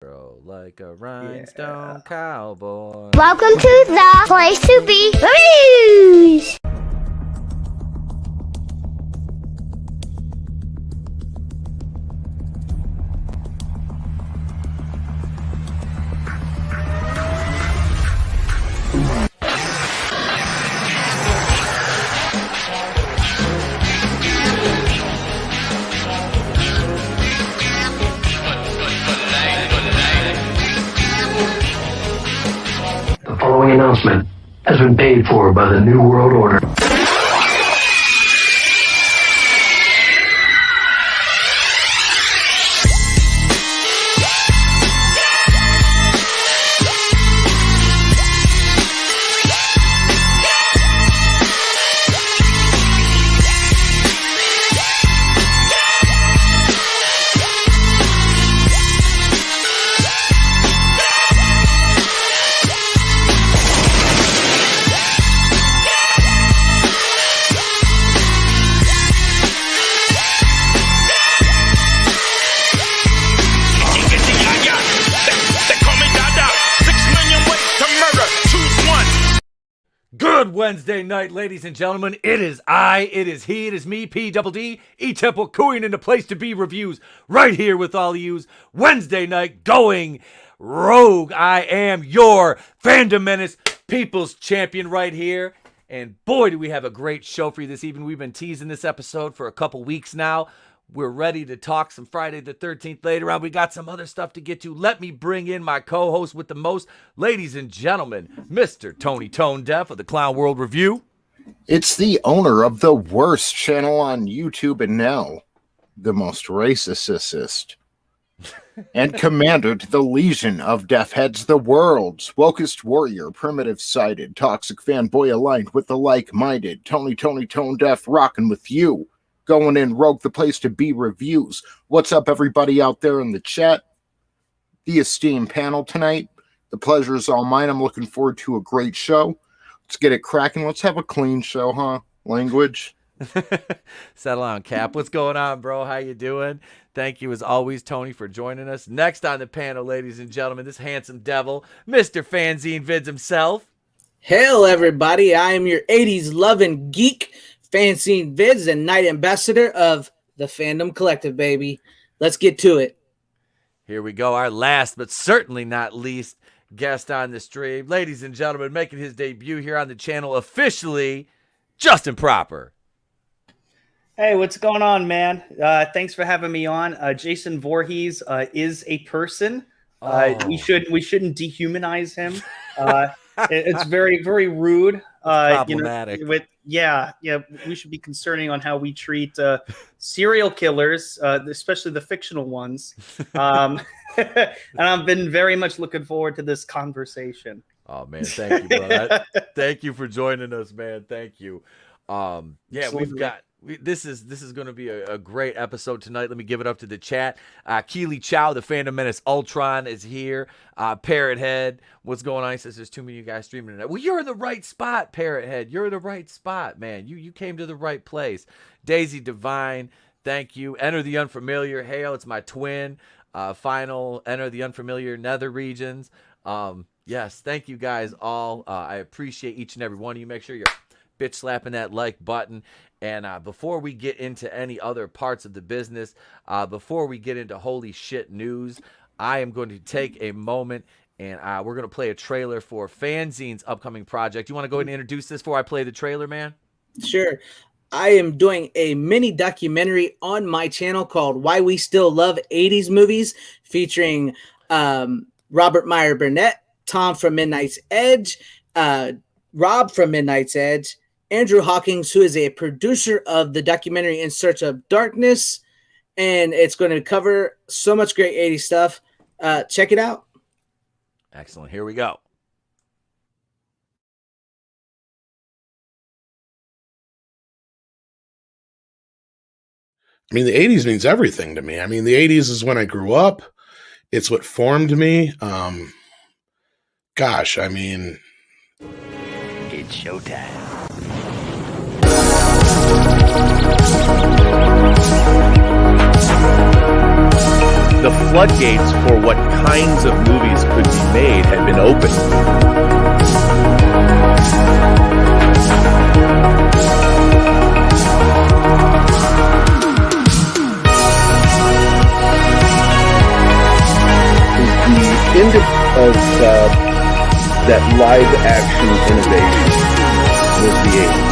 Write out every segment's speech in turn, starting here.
Girl, like a rhinestone cowboy. Welcome to the place to be reviews. The following announcement has been paid for by the New World Order. Good Wednesday night, ladies and gentlemen. It is I, it is he, it is me, P-double-D, E-Temple, cooing in the place to be reviews right here with all of yous. Wednesday night going rogue. I am your fandom menace, people's champion right here. And boy, do we have a great show for you this evening. We've been teasing this episode for a couple weeks now. We're ready to talk some Friday the 13th later on. We got some other stuff to get to. Let me bring in my co-host with the most. Ladies and gentlemen, Mr. Tony Tone Deaf of the Clown World Review. It's the owner of the worst channel on YouTube and now the most racist and commander to the legion of deaf heads, the world's wokest warrior, primitive-sided, toxic fanboy aligned with the like-minded, Tony Tone Deaf rocking with you. Going in rogue, the place to be reviews. What's up, everybody out there in the chat? The esteemed panel tonight. The pleasure is all mine. I'm looking forward to a great show. Let's get it cracking. Let's have a clean show, huh? Language. Settle on, Cap. What's going on, bro? How you doing? Thank you, as always, Tony, for joining us. Next on the panel, ladies and gentlemen, this handsome devil, Mr. Fanzcene Vids himself. Hail, everybody. I am your 80s loving geek, Fanzcene Vids, and night ambassador of the Fandom Collective, baby. Let's get to it. Here we go, our last but certainly not least guest on the stream. Ladies and gentlemen, making his debut here on the channel officially, Justin Proper. Hey, what's going on, man? Thanks for having me on. Jason Voorhees is a person. We shouldn't dehumanize him. It's very, very rude. Problematic. We should be concerning on how we treat serial killers, especially the fictional ones. And I've been very much looking forward to this conversation. Oh man, thank you, brother. Thank you for joining us, man. Thank you. This is going to be a great episode tonight. Let me give it up to the chat. Keely Chow, the Fandom Menace Ultron, is here. Parrot Head, what's going on? He says there's too many of you guys streaming tonight. Well, you're in the right spot, Parrot Head. You're in the right spot, man. You came to the right place. Daisy Divine, thank you. Enter the Unfamiliar. Hail, it's my twin. Final, Enter the Unfamiliar Nether Regions. Yes, thank you guys all. I appreciate each and every one of you. Make sure you're bitch slapping that like button. And before we get into any other parts of the business, before we get into holy shit news, I am going to take a moment and we're going to play a trailer for Fanzine's upcoming project. You want to go ahead and introduce this before I play the trailer, man? Sure. I am doing a mini documentary on my channel called Why We Still Love 80s Movies, featuring Robert Meyer Burnett, Tom from Midnight's Edge, Rob from Midnight's Edge, Andrew Hawkins, who is a producer of the documentary In Search of Darkness, and it's going to cover so much great 80s stuff. Check it out. Excellent. Here we go. I mean, the 80s means everything to me. I mean, the 80s is when I grew up. It's what formed me. Gosh, I mean... It's showtime. the floodgates for what kinds of movies could be made had been opened. The end of that live action innovation was the 80s.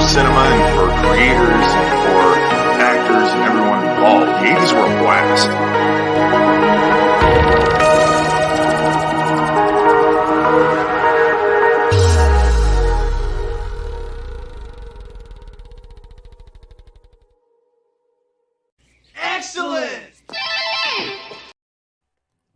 Cinema and for creators and for actors and everyone involved. The 80s were a blast.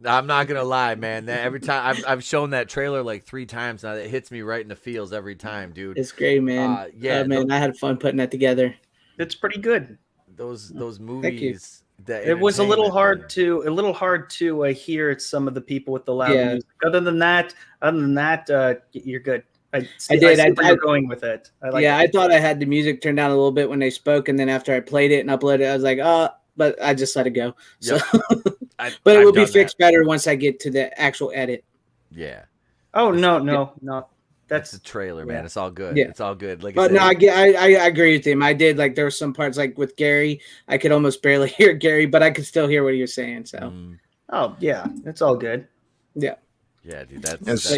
I'm not gonna lie, man. Every time I've shown that trailer like 3 times now, it hits me right in the feels every time, dude. It's great, man. Yeah, man, I had fun putting that together. It's pretty good. Those movies. It was a little hard to hear some of the people with the loud music. Other than that, you're good. I see where you're going with it. I thought I had the music turned down a little bit when they spoke, and then after I played it and uploaded it, I was like, but I just let it go. Yep. So, but it will be fixed better once I get to the actual edit. Yeah. Oh no. That's a trailer, man. It's all good. Yeah. It's all good. Like, but I agree with him. I did like there were some parts like with Gary, I could almost barely hear Gary, but I could still hear what he was saying. So. Oh yeah, it's all good. Yeah. Yeah, dude. That's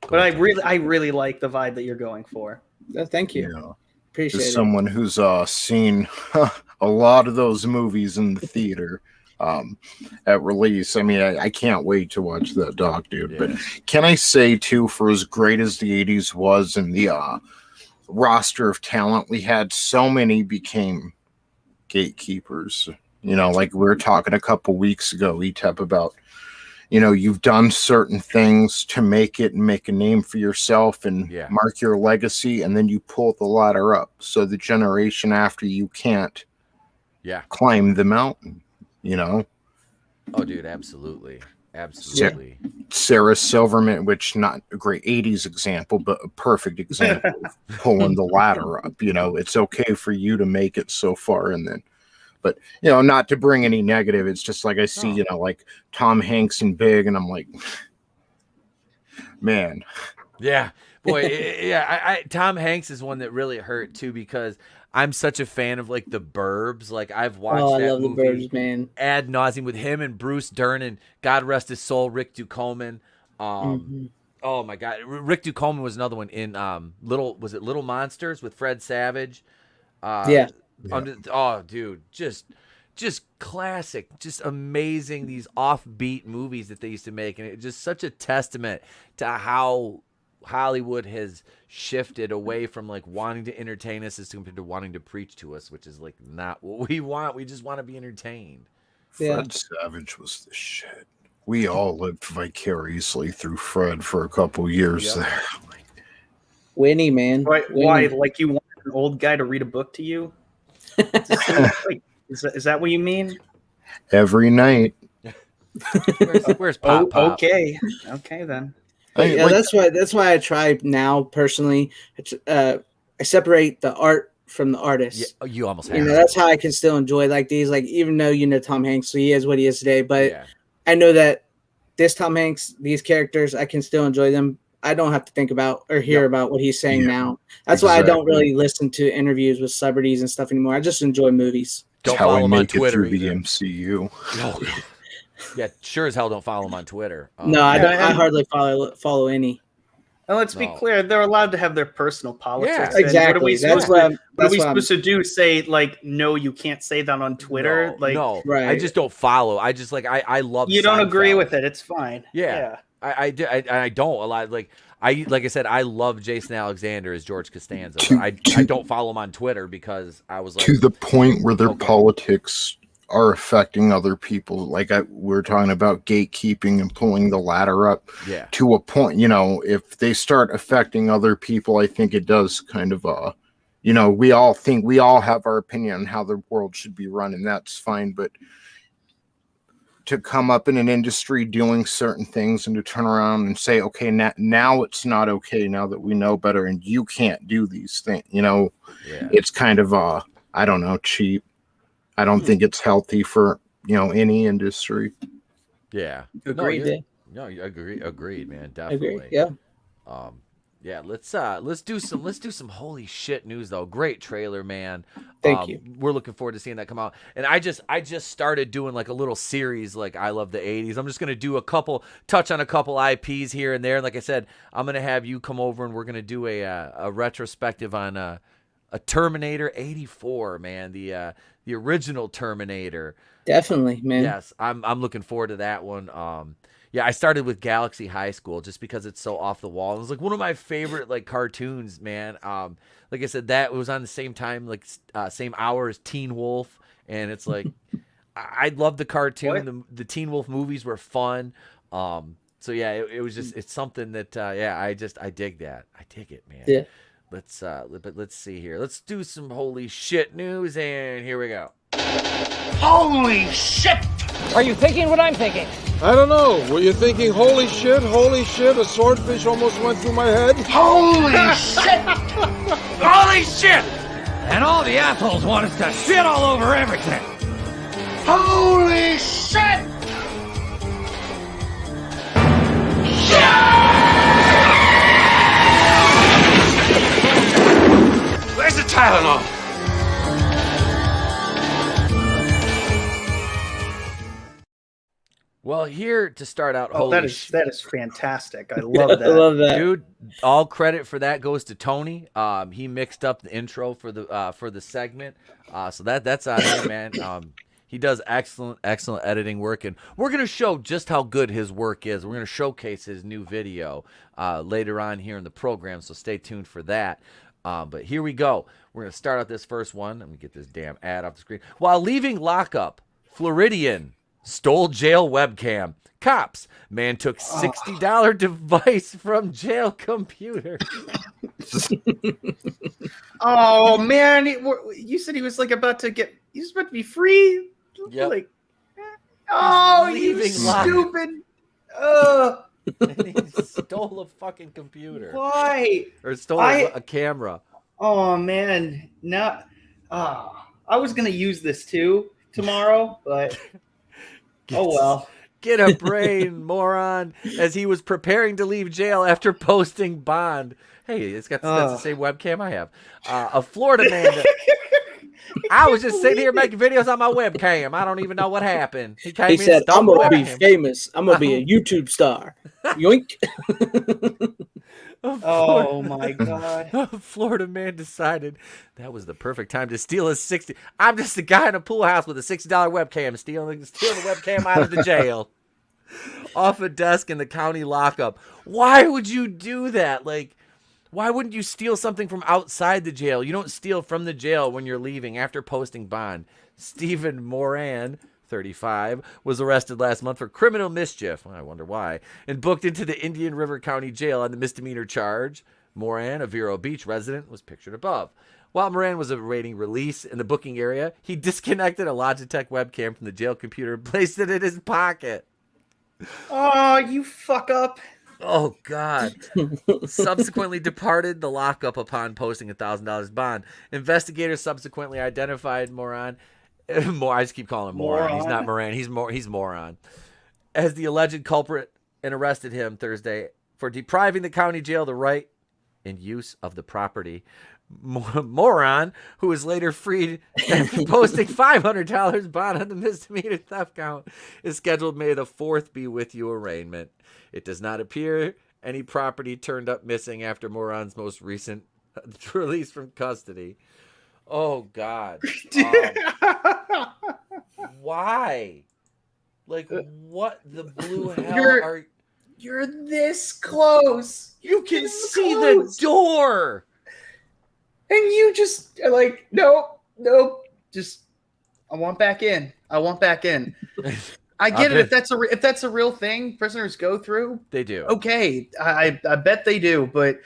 But I really like the vibe that you're going for. Thank you. Yeah. Appreciate it. As someone who's seen a lot of those movies in the theater at release, I mean, I can't wait to watch that doc, dude. Yeah. But can I say, too, for as great as the 80s was and the roster of talent we had, so many became gatekeepers. You know, like we were talking a couple weeks ago, ETEP, about, you know, you've done certain things to make it and make a name for yourself and mark your legacy, and then you pull the ladder up so the generation after you can't climb the mountain, you know? Oh, dude, absolutely. Absolutely. Sarah Silverman, which not a great 80s example, but a perfect example of pulling the ladder up. You know, it's okay for you to make it so far, and then but, you know, not to bring any negative. It's just like I see, you know, like Tom Hanks in Big, and I'm like, man. Yeah. Boy, Tom Hanks is one that really hurt, too, because I'm such a fan of, like, The Burbs. Like, I've watched that movie. The Burbs, man. Ad nauseum with him and Bruce Dern and, God rest his soul, Rick Ducommun. Oh, my God. Rick Ducommun was another one in Little Monsters with Fred Savage? Oh, dude, just classic, just amazing. These offbeat movies that they used to make, and it's just such a testament to how Hollywood has shifted away from like wanting to entertain us as compared to wanting to preach to us, which is like not what we want. We just want to be entertained. Fred Savage was the shit. We all lived vicariously through Fred for a couple years there. Winnie, man. Why? Like you want an old guy to read a book to you? Is that what you mean? Every night. Where's Pop? Okay then. That's why I try now personally. I separate the art from the artist. Yeah, you almost have. You know, that's how I can still enjoy like these. Like even though you know Tom Hanks, so he is what he is today, but I know that this Tom Hanks, these characters, I can still enjoy them. I don't have to think about or hear about what he's saying now. That's why I don't really listen to interviews with celebrities and stuff anymore. I just enjoy movies. Don't follow him on Twitter. The MCU. Yeah, sure as hell don't follow him on Twitter. No, I don't. I hardly follow any. And let's be No. clear, they're allowed to have their personal politics. Yeah. And Exactly. That's what what are we I'm- supposed to do? Say like, no, you can't say that on Twitter. No, like, no, Right. I just don't follow. I just like I love. you don't agree Seinfeld. with it. It's fine. Yeah. I don't a lot. Like I said, I love Jason Alexander as George Costanza. But I don't follow him on Twitter because I was like, to the point where their Okay. politics are affecting other people. Like we're talking about gatekeeping and pulling the ladder up yeah, to a point. You know, if they start affecting other people, I think it does kind of you know, we all have our opinion on how the world should be run, and that's fine. But to come up in an industry doing certain things and to turn around and say, okay, now it's not okay now that we know better and you can't do these things, you know, yeah. it's kind of I don't know, cheap. I don't think it's healthy for, you know, any industry. Yeah. Agreed. No, you agreed, man. Agree. Definitely. Yeah. Yeah, let's do some holy shit news though. Great trailer, man. Thank you. We're looking forward to seeing that come out. And I just started doing like a little series like I love the 80s. I'm just going to do touch on a couple IPs here and there. And like I said, I'm going to have you come over and we're going to do a retrospective on a Terminator 84, man. The original Terminator. Definitely, man. Yes, I'm looking forward to that one. Yeah, I started with Galaxy High School just because it's so off the wall. It was like one of my favorite like cartoons, man. Like I said, that was on the same time, like same hour as Teen Wolf, and it's like I love the cartoon. The Teen Wolf movies were fun. So yeah, it was just it's something that I dig that. I dig it, man. Yeah. Let's see here. Let's do some holy shit news, and here we go. Holy shit! Are you thinking what I'm thinking? I don't know. Were you thinking, holy shit, a swordfish almost went through my head? Holy shit! Holy shit! And all the assholes want us to shit all over everything. Holy shit! Where's the Tylenol? Well, here to start out, that is fantastic. I love that. I love that, dude. All credit for that goes to Tony. He mixed up the intro for the segment. So that's on him, man. He does excellent editing work, and we're gonna show just how good his work is. We're gonna showcase his new video later on here in the program. So stay tuned for that. But here we go. We're gonna start out this first one. Let me get this damn ad off the screen. While leaving lockup, Floridian stole jail webcam. Cops. Man took $60 device from jail computer. Oh man, you said he was like about to be free. Yep. Like, oh, you leaving stupid. And he stole a fucking computer. Why? Or stole a camera. Oh man, I was gonna use this too tomorrow, but oh well. Get a brain, moron. As he was preparing to leave jail after posting bond. Hey, that's the same webcam I have. A Florida man. I was just sitting here making videos on my webcam. I don't even know what happened. He said, "I'm gonna be famous. I'm gonna be a YouTube star." Yoink. Oh my god. A Florida man decided that was the perfect time to steal his 60. I'm just a guy in a pool house with a $60 webcam stealing the webcam out of the jail. Off a desk in the county lockup. Why would you do that? Like, why wouldn't you steal something from outside the jail? You don't steal from the jail when you're leaving after posting bond. Stephen Moran, 35, was arrested last month for criminal mischief. I wonder why. And booked into the Indian River County Jail on the misdemeanor charge. Moran, a Vero Beach resident, was pictured above. While Moran was awaiting release in the booking area, he disconnected a Logitech webcam from the jail computer and placed it in his pocket. Oh, you fuck up. Oh, God. Subsequently departed the lockup upon posting $1,000 bond. Investigators subsequently identified Moran. I just keep calling him Moran. He's not Moran. He's Moran. As the alleged culprit and arrested him Thursday for depriving the county jail the right and use of the property. Moron, who was later freed after posting $500 bond on the misdemeanor theft count, is scheduled May the 4th be with you arraignment. It does not appear Any property turned up missing after Moron's most recent release from custody. Oh, God. Why? Like, what the blue hell are... You're this close. You can see the door. And you just are like, nope. Just, I want back in. I get it. If that's a real thing prisoners go through, they do. Okay, I bet they do. But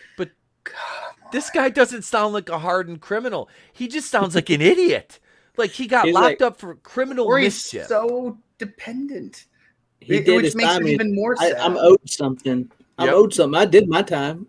this guy doesn't sound like a hardened criminal. He just sounds like an idiot. Like he got locked up for criminal mischief. He's so dependent. He did which makes it even more sad. I'm owed something. I'm owed something. I did my time.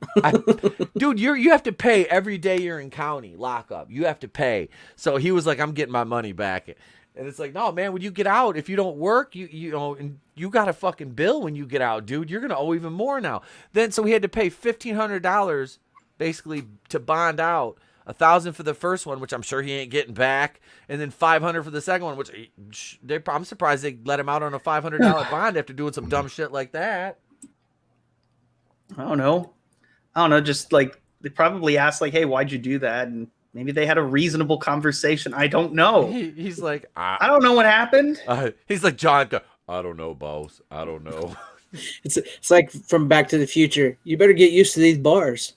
Dude, you have to pay every day you're in county lockup. You have to pay. So he was like, I'm getting my money back. And it's like, no, man, when you get out, if you don't work, you know, and you got a fucking bill when you get out, dude. You're going to owe even more now. Then, so he had to pay $1,500 basically to bond out. $1,000 for the first one, which I'm sure he ain't getting back, and then $500 for the second one, which I'm surprised they let him out on a $500 bond after doing some dumb shit like that. I don't know. Just like they probably asked, like, "Hey, why'd you do that?" And maybe they had a reasonable conversation. I don't know. He's like, I don't know what happened. He's like, John, I don't know, boss. I don't know. It's like from Back to the Future. You better get used to these bars.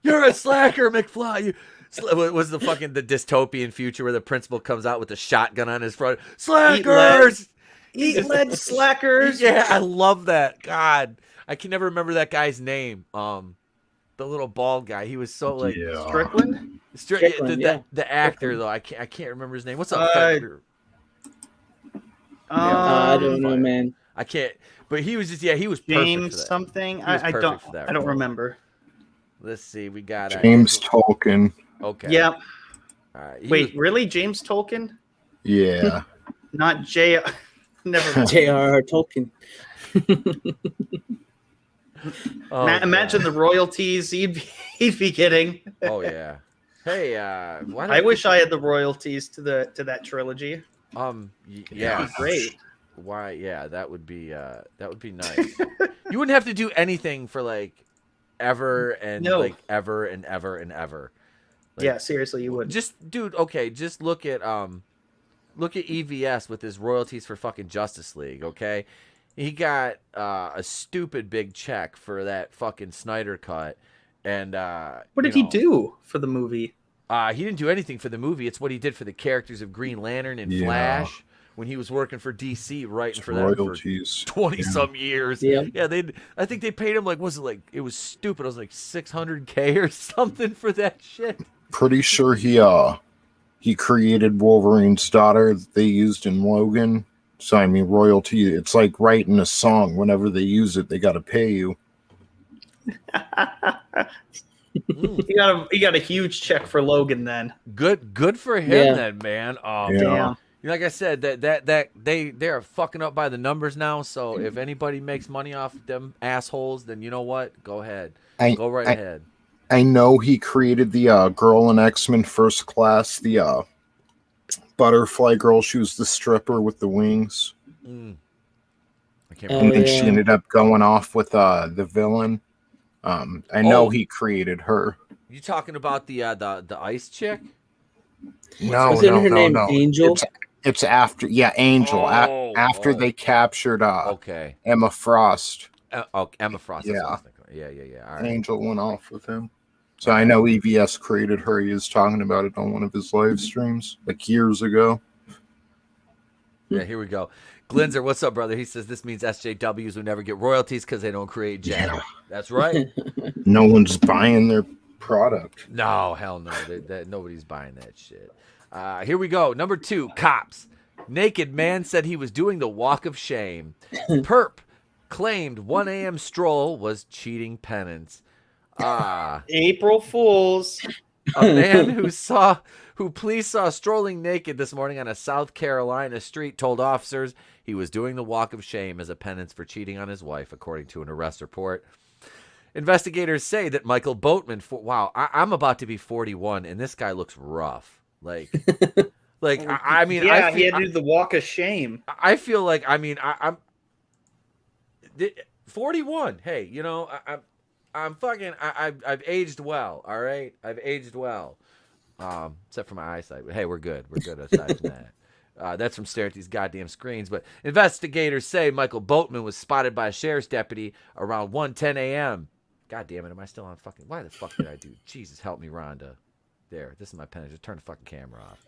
You're a slacker, McFly. Was the dystopian future where the principal comes out with the shotgun on his front? Slackers! Eat lead, slackers. Yeah, I love that. God, I can never remember that guy's name. The little bald guy. He was so like Strickland. The actor though. I can't remember his name. What's up? I don't know, man. I can't. But he was just he was James perfect for that. something. I don't remember. Let's see. We got James Tolkien. Okay. Yeah. All right. Wait, really? James Tolkien? Yeah. Not J. Never mind. J.R.R. Tolkien. Imagine the royalties he'd be getting. Oh yeah. Hey, I wish I had the royalties to that trilogy. Yeah, great. Why? Yeah, that would be nice. You wouldn't have to do anything for like ever and like ever and ever and ever. Like, yeah, seriously, you would. Just dude, okay, just look at EVS with his royalties for fucking Justice League, okay? He got a stupid big check for that fucking Snyder cut. And what did he do for the movie? He didn't do anything for the movie. It's what he did for the characters of Green Lantern and Flash when he was working for DC, writing for them for 20 some years. Yeah, I think they paid him it was stupid. It was like $600K or something for that shit. Pretty sure he created Wolverine's daughter that they used in Logan. So I mean, royalty. It's like writing a song. Whenever they use it, they got to pay you. He got a huge check for Logan then. Good for him then, man. Damn. Like I said, that they're fucking up by the numbers now. So if anybody makes money off them assholes, then you know what? Go ahead. Go right ahead. I know he created the girl in X-Men First Class, the butterfly girl. She was the stripper with the wings. I can't remember. And then she ended up going off with the villain. I know he created her. You talking about the ice chick? No, her name Angel? It's after, Angel. After they captured Emma Frost. Emma Frost. Yeah. Yeah. All right. Angel went off with him. So I know EVS created her. He was talking about it on one of his live streams like years ago. Yeah, here we go. Glinzer, what's up, brother? He says this means SJWs would never get royalties because they don't create jail. Yeah. That's right. No one's buying their product. No, hell no. Nobody's buying that shit. Here we go. Number 2, cops. Naked man said he was doing the walk of shame. Perp claimed 1 a.m. stroll was cheating penance. April Fools. A man who police saw strolling naked this morning on a South Carolina street told officers he was doing the walk of shame as a penance for cheating on his wife, according to an arrest report. Investigators say that Michael Boatman, I'm about to be 41, and this guy looks rough. I mean, he had to do the walk of shame. I feel like, I mean, 41. Hey, you know, I'm fucking. I've aged well. All right, I've aged well. Except for my eyesight. But hey, we're good. We're good aside from that. That's from staring at these goddamn screens. But investigators say Michael Boatman was spotted by a sheriff's deputy around 1:10 a.m. God damn it, am I still on fucking... Why the fuck did I do... Jesus, help me, Rhonda. There, this is my pen. Just turn the fucking camera off.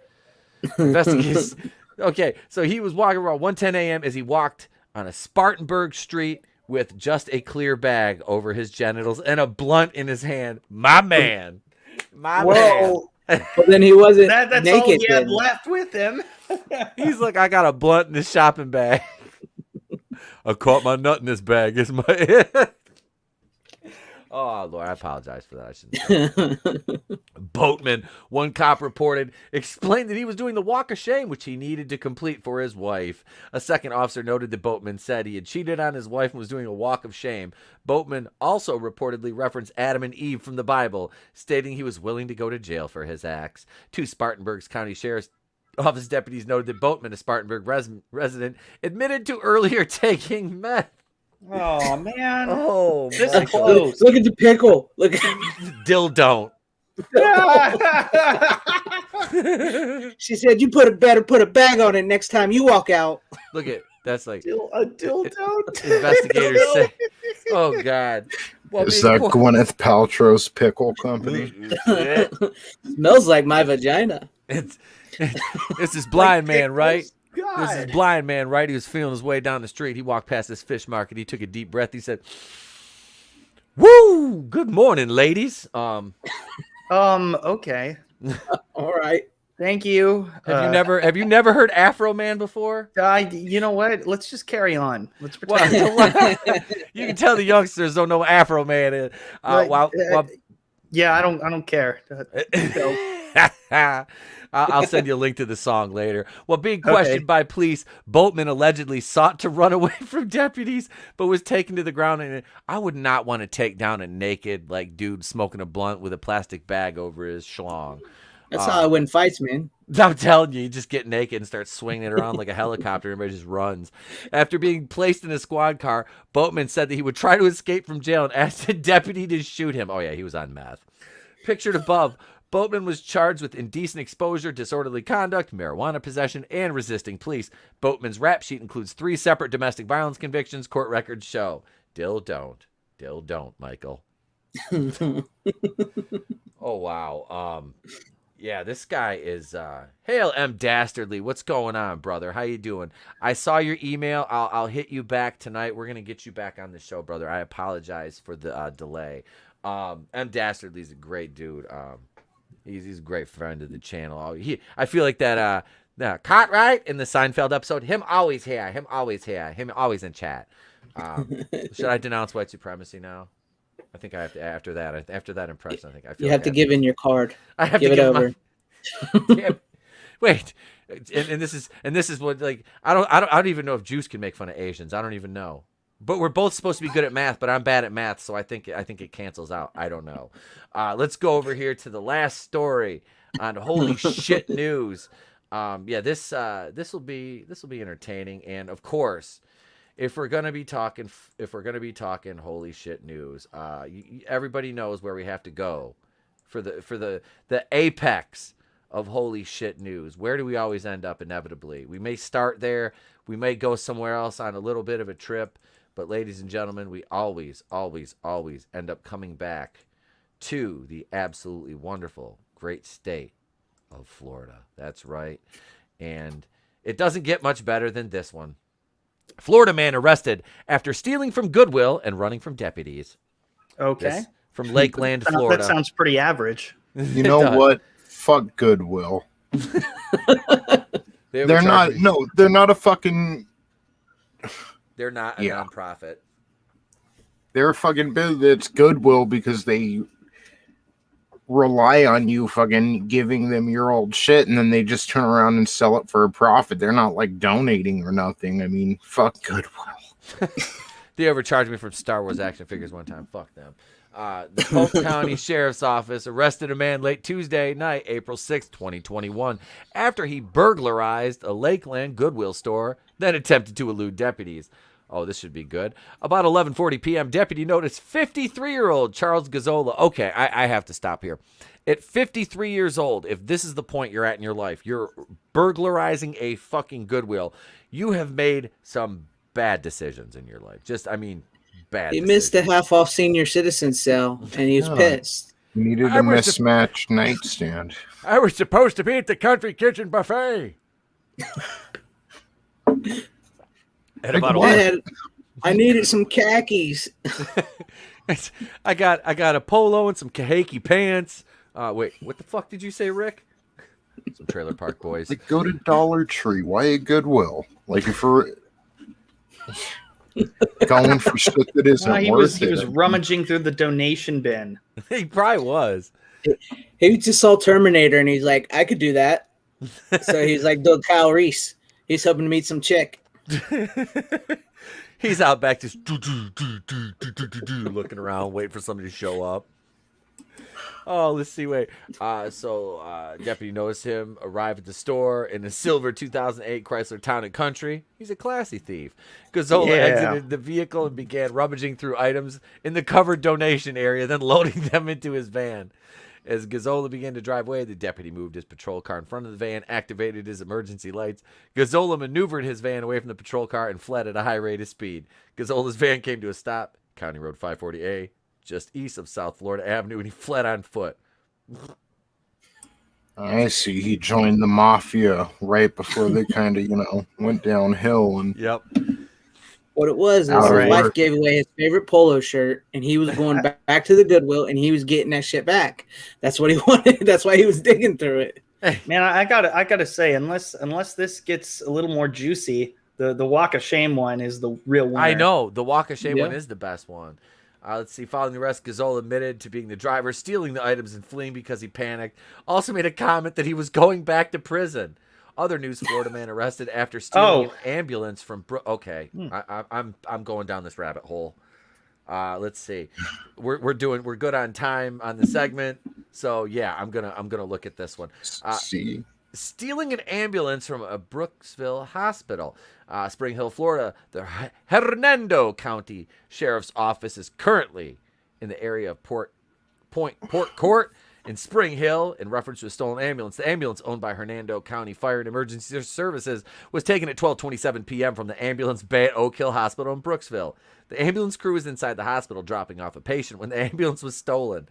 Investigators... Okay, so he was walking around 1:10 a.m. as he walked on a Spartanburg street with just a clear bag over his genitals and a blunt in his hand. My man. My man. But then he wasn't That's naked. all he had then. left with him. He's like, I got a blunt in this shopping bag. I caught my nut in this bag. It's my... Oh, Lord, I apologize for that. I shouldn't. Boatman, one cop reported, explained that he was doing the walk of shame, which he needed to complete for his wife. A second officer noted that Boatman said he had cheated on his wife and was doing a walk of shame. Boatman also reportedly referenced Adam and Eve from the Bible, stating he was willing to go to jail for his acts. Two Spartanburg County Sheriff's Office deputies noted that Boatman, a Spartanburg resident, admitted to earlier taking meth. Oh man! Oh, this my is close. Look at the pickle. Look. Dill don't. She said, "You better put a bag on it next time you walk out." Look at that's like a dildo. Investigators say, "Oh God, well, Is that Gwyneth Paltrow's pickle company? Smells like my vagina. It's this blind man, right? God. This is blind man, right? He was feeling his way down the street. He walked past this fish market. He took a deep breath. He said, "Woo! Good morning, ladies." Okay. All right. Thank you. Have you never heard Afro Man before? You know what? Let's just carry on. Let's pretend. You can tell the youngsters don't know Afro Man is. Yeah, I don't care. I'll send you a link to the song later. Well, being questioned by police, Boatman allegedly sought to run away from deputies, but was taken to the ground. And I would not want to take down a naked dude smoking a blunt with a plastic bag over his schlong. That's how I win fights, man. I'm telling you, you just get naked and start swinging it around like a helicopter. Everybody just runs. After being placed in a squad car, Boatman said that he would try to escape from jail and asked the deputy to shoot him. Oh, yeah, he was on meth. Pictured above, Boatman was charged with indecent exposure, disorderly conduct, marijuana possession, and resisting police. Boatman's rap sheet includes 3 separate domestic violence convictions. Court records show. Dill don't, Michael. Oh, wow. Yeah, this guy is Hail M. Dastardly. What's going on, brother? How you doing? I saw your email. I'll hit you back tonight. We're gonna get you back on the show, brother. I apologize for the delay. M. Dastardly's a great dude. He's a great friend of the channel. I feel like that Cartwright in the Seinfeld episode. Him always here. Him always in chat. Should I denounce white supremacy now? I think I have to after that impression. I feel you have to give in your card. I have give to it over. Wait, and this is what I don't even know if Juice can make fun of Asians. I don't even know. But we're both supposed to be good at math, but I'm bad at math, so I think it cancels out. I don't know. Let's go over here to the last story on Holy Shit News. This will be entertaining, and of course, if we're gonna be talking Holy Shit News, everybody knows where we have to go for the apex of Holy Shit News. Where do we always end up inevitably? We may start there, we may go somewhere else on a little bit of a trip. But ladies and gentlemen, we always, always, always end up coming back to the absolutely wonderful, great state of Florida. That's right. And it doesn't get much better than this one. Florida man arrested after stealing from Goodwill and running from deputies. Okay. This from Lakeland, Florida. That sounds pretty average. You know what? Fuck Goodwill. They're not a fucking... They're not a nonprofit. They're a fucking it's Goodwill because they rely on you fucking giving them your old shit and then they just turn around and sell it for a profit. They're not donating or nothing. I mean, fuck Goodwill. They overcharged me for Star Wars action figures one time. Fuck them. The Polk County Sheriff's Office arrested a man late Tuesday night, April 6, 2021, after he burglarized a Lakeland Goodwill store, then attempted to elude deputies. Oh, this should be good. About 11:40 p.m., deputy noticed 53-year-old Charles Gazzola. Okay, I have to stop here. At 53 years old, if this is the point you're at in your life, you're burglarizing a fucking Goodwill. You have made some bad decisions in your life. Bad He decisions. missed a half-off senior citizen sale, and he was pissed. Needed a mismatched nightstand. I was supposed to be at the country kitchen buffet. At about I needed some khakis. I got a polo and some kahaki pants. Wait, what the fuck did you say, Rick? Some Trailer Park Boys. Like, go to Dollar Tree. Why a Goodwill? Like, if we're going for shit that isn't worth it. He was rummaging through the donation bin. He probably was. He just saw Terminator, and he's like, I could do that. So he's like, Doug Kyle Reese. He's hoping to meet some chick. He's out back just looking around, waiting for somebody to show up. Oh, let's see. Wait. Deputy noticed him arrive at the store in a silver 2008 Chrysler Town and Country. He's a classy thief. Gazzola exited the vehicle and began rummaging through items in the covered donation area, then loading them into his van. As Gazzola began to drive away, the deputy moved his patrol car in front of the van, activated his emergency lights. Gazzola maneuvered his van away from the patrol car and fled at a high rate of speed. Gazzola's van came to a stop, County Road 540A, just east of South Florida Avenue, and he fled on foot. I see. He joined the mafia right before they kind of, went downhill. And yep. What it was is his wife gave away his favorite polo shirt, and he was going back to the Goodwill, and he was getting that shit back. That's what he wanted. That's why he was digging through it. Man, I gotta say, unless this gets a little more juicy, the Walk of Shame one is the real winner. I know the Walk of Shame one is the best one. Let's see. Following the arrest, Gazzola admitted to being the driver, stealing the items, and fleeing because he panicked. Also made a comment that he was going back to prison. Other news: Florida man arrested after stealing an ambulance from. Okay, I'm going down this rabbit hole. Let's see. We're good on time on the segment, so yeah, I'm gonna look at this one. See. Stealing an ambulance from a Brooksville hospital. Spring Hill, Florida. The Hernando County Sheriff's Office is currently in the area of Port Court in Spring Hill in reference to a stolen ambulance. The ambulance, owned by Hernando County Fire and Emergency Services, was taken at 12:27 p.m. from the ambulance bay at Oak Hill Hospital in Brooksville. The ambulance crew was inside the hospital dropping off a patient when the ambulance was stolen.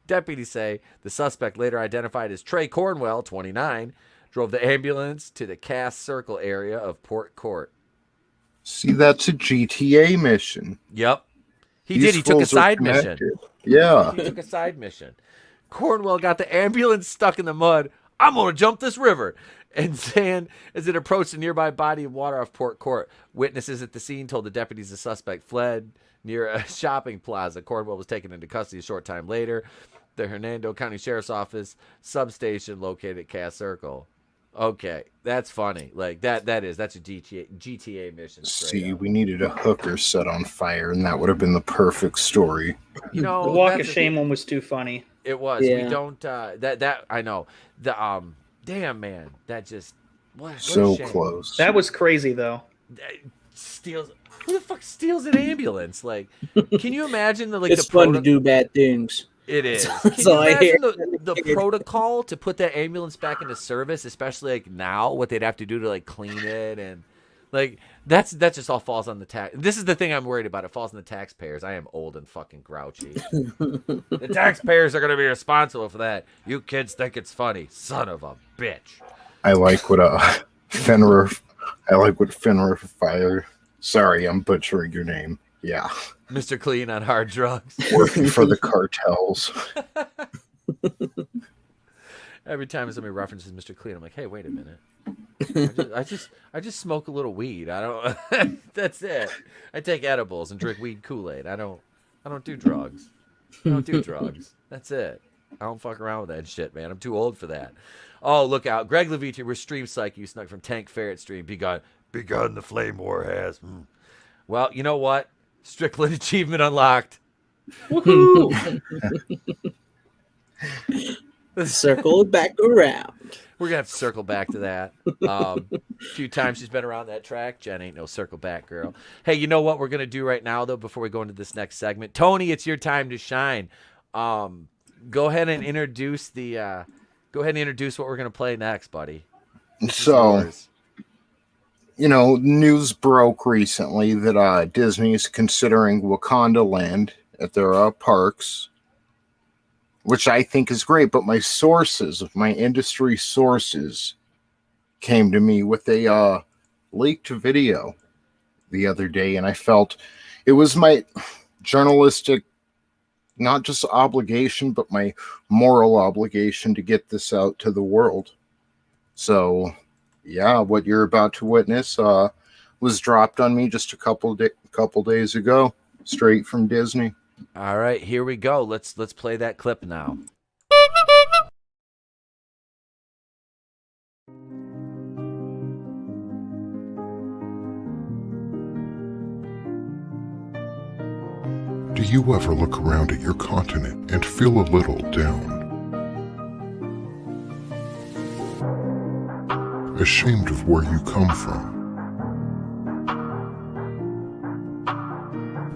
Deputies say the suspect, later identified as Trey Cornwell, 29, drove the ambulance to the Cass Circle area of Port Court. See, that's a GTA mission. Yep. He did. He took a side mission. Yeah. He took a side mission. Cornwell got the ambulance stuck in the mud. I'm going to jump this river. And sand as it approached a nearby body of water off Port Court. Witnesses at the scene told the deputies the suspect fled near a shopping plaza. Cornwell was taken into custody a short time later. The Hernando County Sheriff's Office substation located at Cass Circle. Okay, that's funny. Like that's a GTA mission. See, we needed a hooker set on fire, and that would have been the perfect story. The Walk of Shame one was too funny. It was. Yeah. We don't. That I know. The damn man. That just what so close. That was crazy though. Who the fuck steals an ambulance? Like, can you imagine it's fun to do bad things. It is. Can you imagine the protocol to put that ambulance back into service, especially like now, what they'd have to do to like clean it and like that just all falls on the tax. This is the thing I'm worried about. It falls on the taxpayers. I am old and fucking grouchy. The taxpayers are going to be responsible for that. You kids think it's funny, son of a bitch. I like what Fenrir. I like what Fenrir Fire. Sorry, I'm butchering your name. Yeah. Mr. Clean on hard drugs. Working for the cartels. Every time somebody references Mr. Clean, I'm like, hey, wait a minute. I just smoke a little weed. I don't that's it. I take edibles and drink weed Kool-Aid. I don't do drugs. I don't do drugs. That's it. I don't fuck around with that shit, man. I'm too old for that. Oh, look out. Greg Levitre, we're Stream Psych. You snuck from Tank Ferret Stream. Begun the flame war has. Well, you know what? Strickland achievement unlocked. Woohoo! Circle back around. We're gonna have to circle back to that. A few times she's been around that track. Jen ain't no circle back girl. Hey, you know what we're gonna do right now though? Before we go into this next segment, Tony, it's your time to shine. Go ahead and introduce the. Go ahead and introduce what we're gonna play next, buddy. So, news broke recently that Disney is considering Wakanda Land at their parks, which I think is great. But my industry sources, came to me with a leaked video the other day, and I felt it was my journalistic, not just obligation, but my moral obligation to get this out to the world. So, yeah, what you're about to witness was dropped on me just a couple days ago, straight from Disney. All right, here we go. Let's play that clip now. Do you ever look around at your continent and feel a little down? Ashamed of where you come from?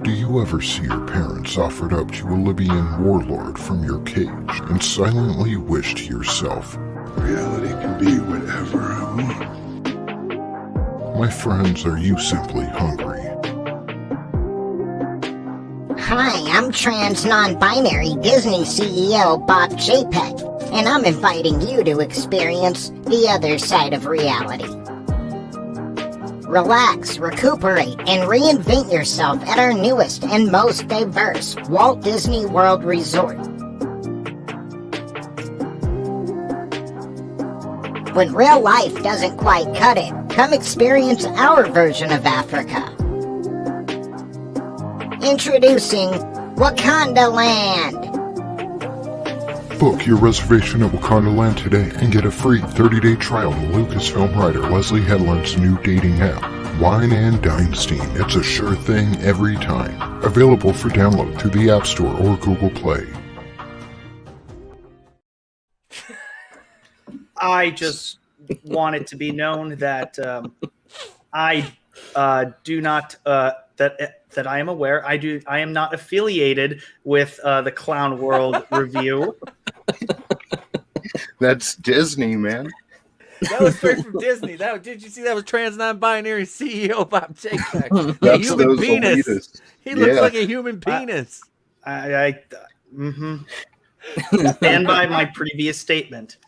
Do you ever see your parents offered up to a Libyan warlord from your cage and silently wish to yourself, reality can be whatever I want? My friends, are you simply hungry? Hi, I'm trans non-binary Disney CEO Bob JPEG, and I'm inviting you to experience the other side of reality. Relax, recuperate, and reinvent yourself at our newest and most diverse Walt Disney World Resort. When real life doesn't quite cut it, come experience our version of Africa. Introducing Wakanda Land. Book your reservation at Wakanda Land today and get a free 30-day trial to Lucasfilm writer Leslie Headland's new dating app, Wine and Dynasty. It's a sure thing every time. Available for download through the App Store or Google Play. I just want it to be known that I do not that I am aware. I am not affiliated with the Clown World Review. That's Disney, man. That was straight from Disney. Did you see that was trans non-binary CEO Bob Jacek? That's human penis. elitists. He looks like a human penis. I stand by my previous statement.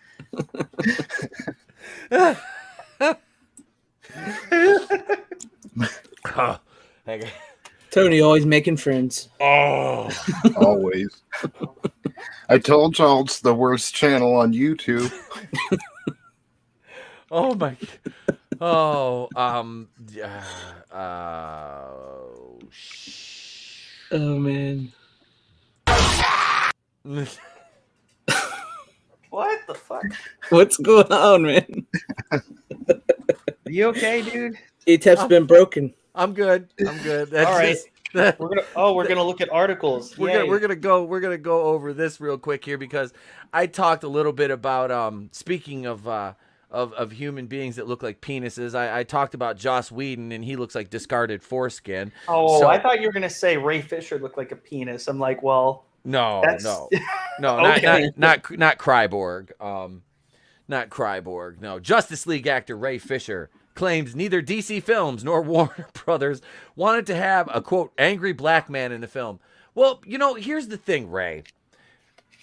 Tony always making friends. Oh, always. I told y'all it's the worst channel on YouTube. Oh my. Oh, oh man. What the fuck? What's going on, man? You okay, dude? E-Tap's been broken. I'm good. That's all right. Just, we're gonna look at articles. We're gonna go over this real quick here because I talked a little bit about speaking of human beings that look like penises. I talked about Joss Whedon and he looks like discarded foreskin. Oh, I thought you were gonna say Ray Fisher looked like a penis. I'm like, well, no, okay. not Kryborg. Not Kryborg. No, Justice League actor Ray Fisher claims neither DC Films nor Warner Brothers wanted to have a, quote, angry black man in the film. Well, here's the thing, Ray.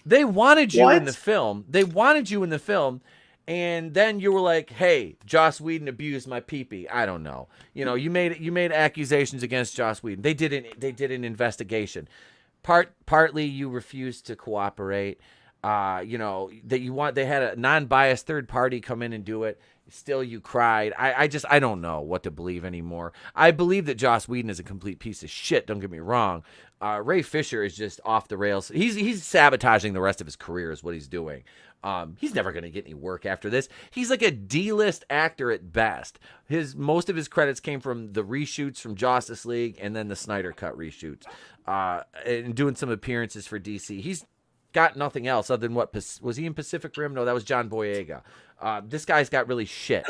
They wanted you in the film. And then you were like, hey, Joss Whedon abused my pee-pee. I don't know. You made accusations against Joss Whedon. They did an investigation. Partly you refused to cooperate. They had a non-biased third party come in and do it. Still you cried. I don't know what to believe anymore. I believe that Joss Whedon is a complete piece of shit, don't get me wrong. Ray Fisher is just off the rails. He's sabotaging the rest of his career is what he's doing. He's never going to get any work after this. He's like a D-list actor at best. Most of his credits came from the reshoots from Justice League and then the Snyder Cut reshoots. And doing some appearances for DC. He's got nothing else other than what was he in Pacific Rim? No, that was John Boyega. This guy's got really shit.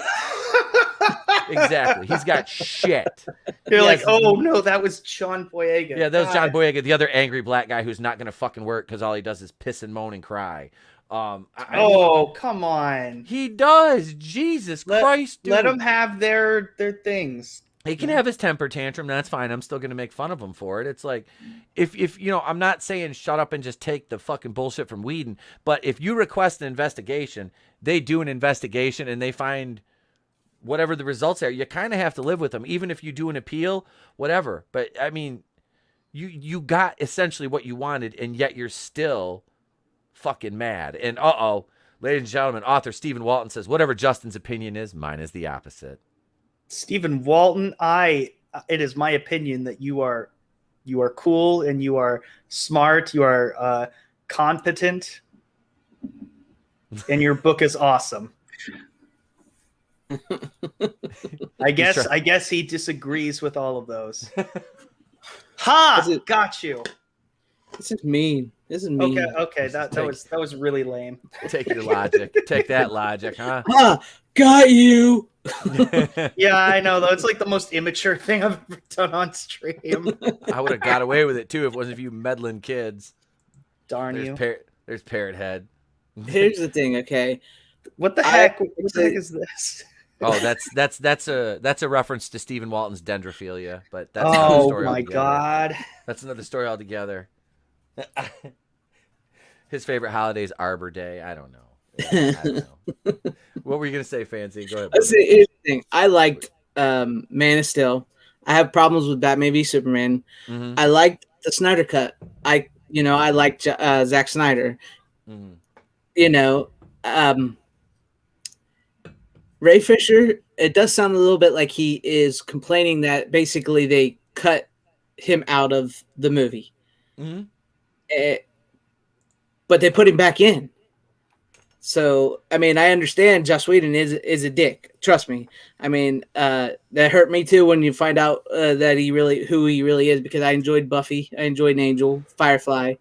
Exactly. He's got shit. You're like, oh no, that was John Boyega. Yeah, that was John Boyega, the other angry black guy who's not going to fucking work because all he does is piss and moan and cry. Come on. He does. Jesus Christ, dude. Let him have their things. He can have his temper tantrum. That's fine. I'm still going to make fun of him for it. It's like, if you know, I'm not saying shut up and just take the fucking bullshit from Whedon, but if you request an investigation, they do an investigation and they find whatever the results are, you kind of have to live with them, even if you do an appeal, whatever. But I mean, you got essentially what you wanted, and yet you're still fucking mad. And ladies and gentlemen, author Stephen Walton says, whatever Justin's opinion is, mine is the opposite. Stephen Walton, it is my opinion that you are cool and you are smart, you are competent, and your book is awesome. I guess he disagrees with all of those. Got you. This is mean. Okay. That was really lame. Take your logic. Take that logic, huh? Got you. Yeah, I know though. It's like the most immature thing I've ever done on stream. I would have got away with it too if it wasn't for you meddling kids. Darn you. There's Parrot Head. Here's the thing, okay? What the heck? What the heck is this? Oh, that's a reference to Stephen Walton's dendrophilia, but that's another story altogether. God. That's another story altogether. His favorite holiday is Arbor Day. I don't know. Yeah, I don't know. What were you gonna say, Fanzine? Go ahead. Here's the thing. I liked Man of Steel. I have problems with Batman v Superman. Mm-hmm. I liked the Snyder Cut. I liked Zack Snyder. Mm-hmm. You know, Ray Fisher. It does sound a little bit like he is complaining that basically they cut him out of the movie. Mm-hmm. But they put him back in. So, I mean, I understand Joss Whedon is a dick. Trust me. I mean, that hurt me too when you find out that who he really is, because I enjoyed Buffy. I enjoyed Angel, Firefly.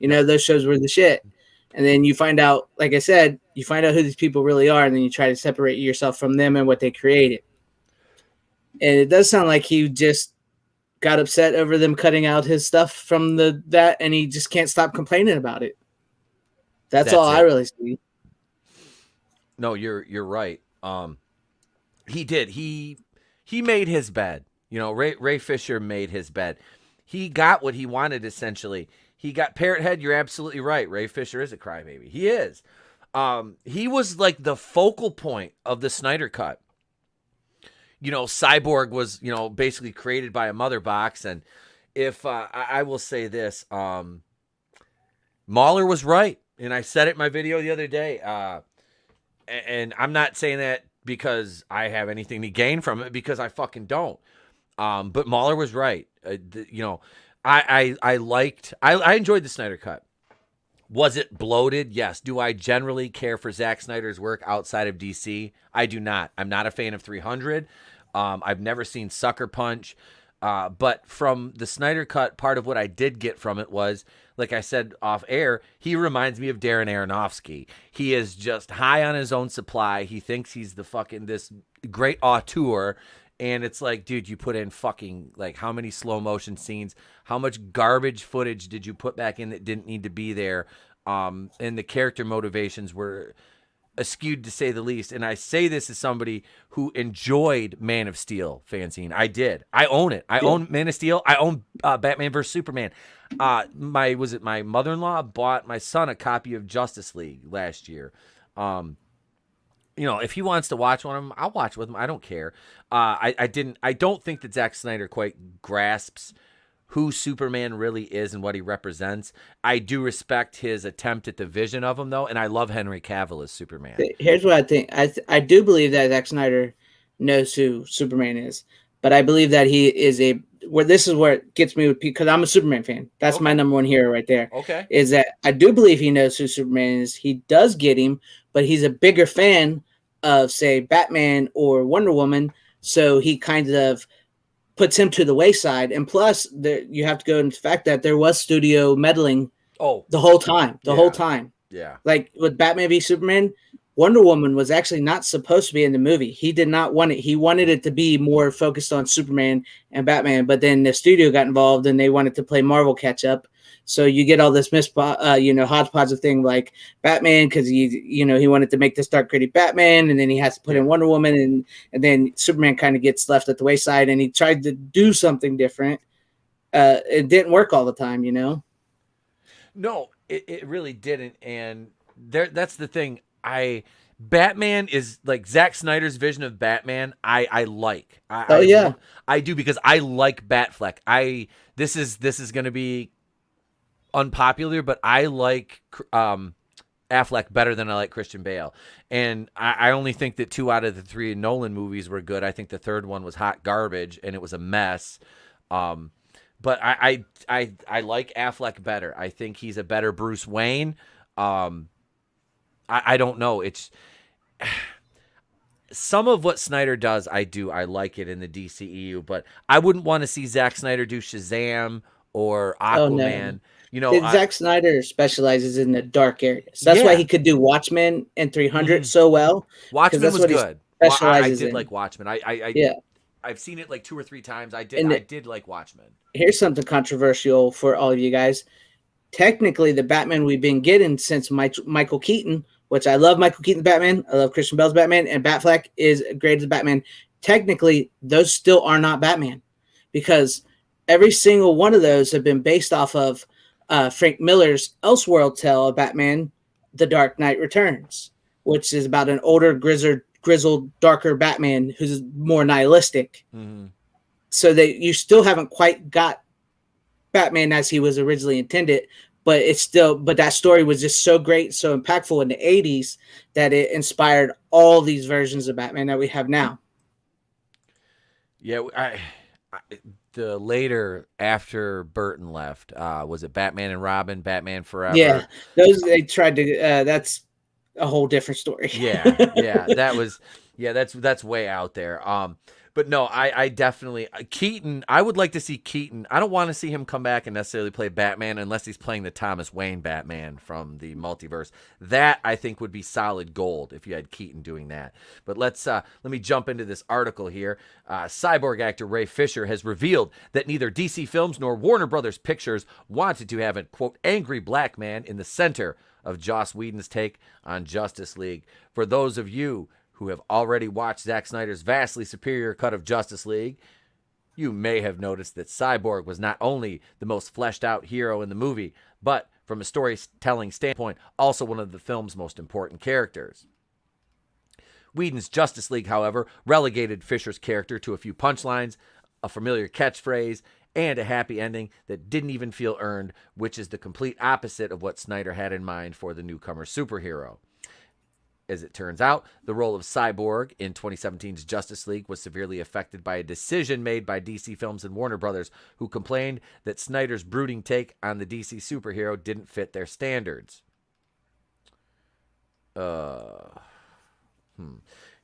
You know, those shows were the shit. And then you find out, like I said, you find out who these people really are, and then you try to separate yourself from them and what they created. And it does sound like he just got upset over them cutting out his stuff from that, and he just can't stop complaining about it. That's all I really see. No, you're right. He did. He made his bed. You know, Ray Fisher made his bed. He got what he wanted, essentially. He got Parrot Head. You're absolutely right. Ray Fisher is a crybaby. He is. He was like the focal point of the Snyder Cut. You know, Cyborg was, you know, basically created by a mother box. And if I will say this, Mahler was right. And I said it in my video the other day. And I'm not saying that because I have anything to gain from it, because I fucking don't. But Mahler was right. You know, I enjoyed the Snyder Cut. Was it bloated? Yes. Do I generally care for Zack Snyder's work outside of DC? I do not. I'm not a fan of 300. I've never seen Sucker Punch. But from the Snyder Cut, part of what I did get from it was, like I said off air, he reminds me of Darren Aronofsky. He is just high on his own supply. He thinks he's this great auteur. And it's like, dude, you put in fucking, like, how many slow motion scenes? How much garbage footage did you put back in that didn't need to be there? And the character motivations were askewed, to say the least. And I say this as somebody who enjoyed Man of Steel, Fanzine. I did. I own it. I own Man of Steel. I own Batman vs Superman. My mother-in-law bought my son a copy of Justice League last year. You know, if he wants to watch one of them, I'll watch with him. I don't care. I don't think that Zack Snyder quite grasps who Superman really is and what he represents. I do respect his attempt at the vision of him, though, and I love Henry Cavill as Superman. Here's what I think. I do believe that Zack Snyder knows who Superman is, but I believe that he is this is where it gets me with, because I'm a Superman fan. That's my number one hero right there. Okay. Is that I do believe he knows who Superman is. He does get him, but he's a bigger fan of, say, Batman or Wonder Woman, so he kind of puts him to the wayside. And plus, you have to go into the fact that there was studio meddling Oh, the whole time. The whole yeah. time. Yeah. Like with Batman v Superman, Wonder Woman was actually not supposed to be in the movie. He did not want it. He wanted it to be more focused on Superman and Batman, but then the studio got involved and they wanted to play Marvel catch up. So you get all this hodgepodge of thing like Batman because he wanted to make this dark gritty Batman, and then he has to put in Wonder Woman, and then Superman kind of gets left at the wayside, and he tried to do something different. It didn't work all the time, you know. No, it really didn't, and that's the thing. Batman is like Zack Snyder's vision of Batman. I like. I do because I like Batfleck. This is going to be unpopular, but I like Affleck better than I like Christian Bale, and I only think that 2 out of the 3 Nolan movies were good. I think the third one was hot garbage and it was a mess. But I like Affleck better. I think he's a better Bruce Wayne. I don't know. It's some of what Snyder does. I like it in the DCEU, but I wouldn't want to see Zack Snyder do Shazam or Aquaman. Oh, no. You know, Zack Snyder specializes in the dark areas. That's why he could do Watchmen and 300 so well. Watchmen was good. I did like Watchmen. I've seen it like 2 or 3 times. I did like Watchmen. Here's something controversial for all of you guys. Technically, the Batman we've been getting since Michael Keaton, which I love Michael Keaton's Batman, I love Christian Bale's Batman, and Batfleck is great as Batman. Technically, those still are not Batman because every single one of those have been based off of Frank Miller's Elseworld tale of Batman, The Dark Knight Returns, which is about an older, grizzled, darker Batman who's more nihilistic. Mm-hmm. So you still haven't quite got Batman as he was originally intended, but that story was just so great, so impactful in the 80s that it inspired all these versions of Batman that we have now. Yeah, the later after Burton left, was it Batman and Robin, Batman Forever? Yeah, those they tried to. That's a whole different story. That's way out there. But no, I definitely Keaton. I would like to see Keaton. I don't want to see him come back and necessarily play Batman unless he's playing the Thomas Wayne Batman from the multiverse. That I think would be solid gold if you had Keaton doing that. But let me jump into this article here. Cyborg actor Ray Fisher has revealed that neither DC Films nor Warner Brothers Pictures wanted to have a quote angry black man in the center of Joss Whedon's take on Justice League. For those of you who have already watched Zack Snyder's vastly superior cut of Justice League, you may have noticed that Cyborg was not only the most fleshed out hero in the movie, but from a storytelling standpoint, also one of the film's most important characters. Whedon's Justice League, however, relegated Fisher's character to a few punchlines, a familiar catchphrase, and a happy ending that didn't even feel earned, which is the complete opposite of what Snyder had in mind for the newcomer superhero. As it turns out, the role of Cyborg in 2017's Justice League was severely affected by a decision made by DC Films and Warner Brothers, who complained that Snyder's brooding take on the DC superhero didn't fit their standards. In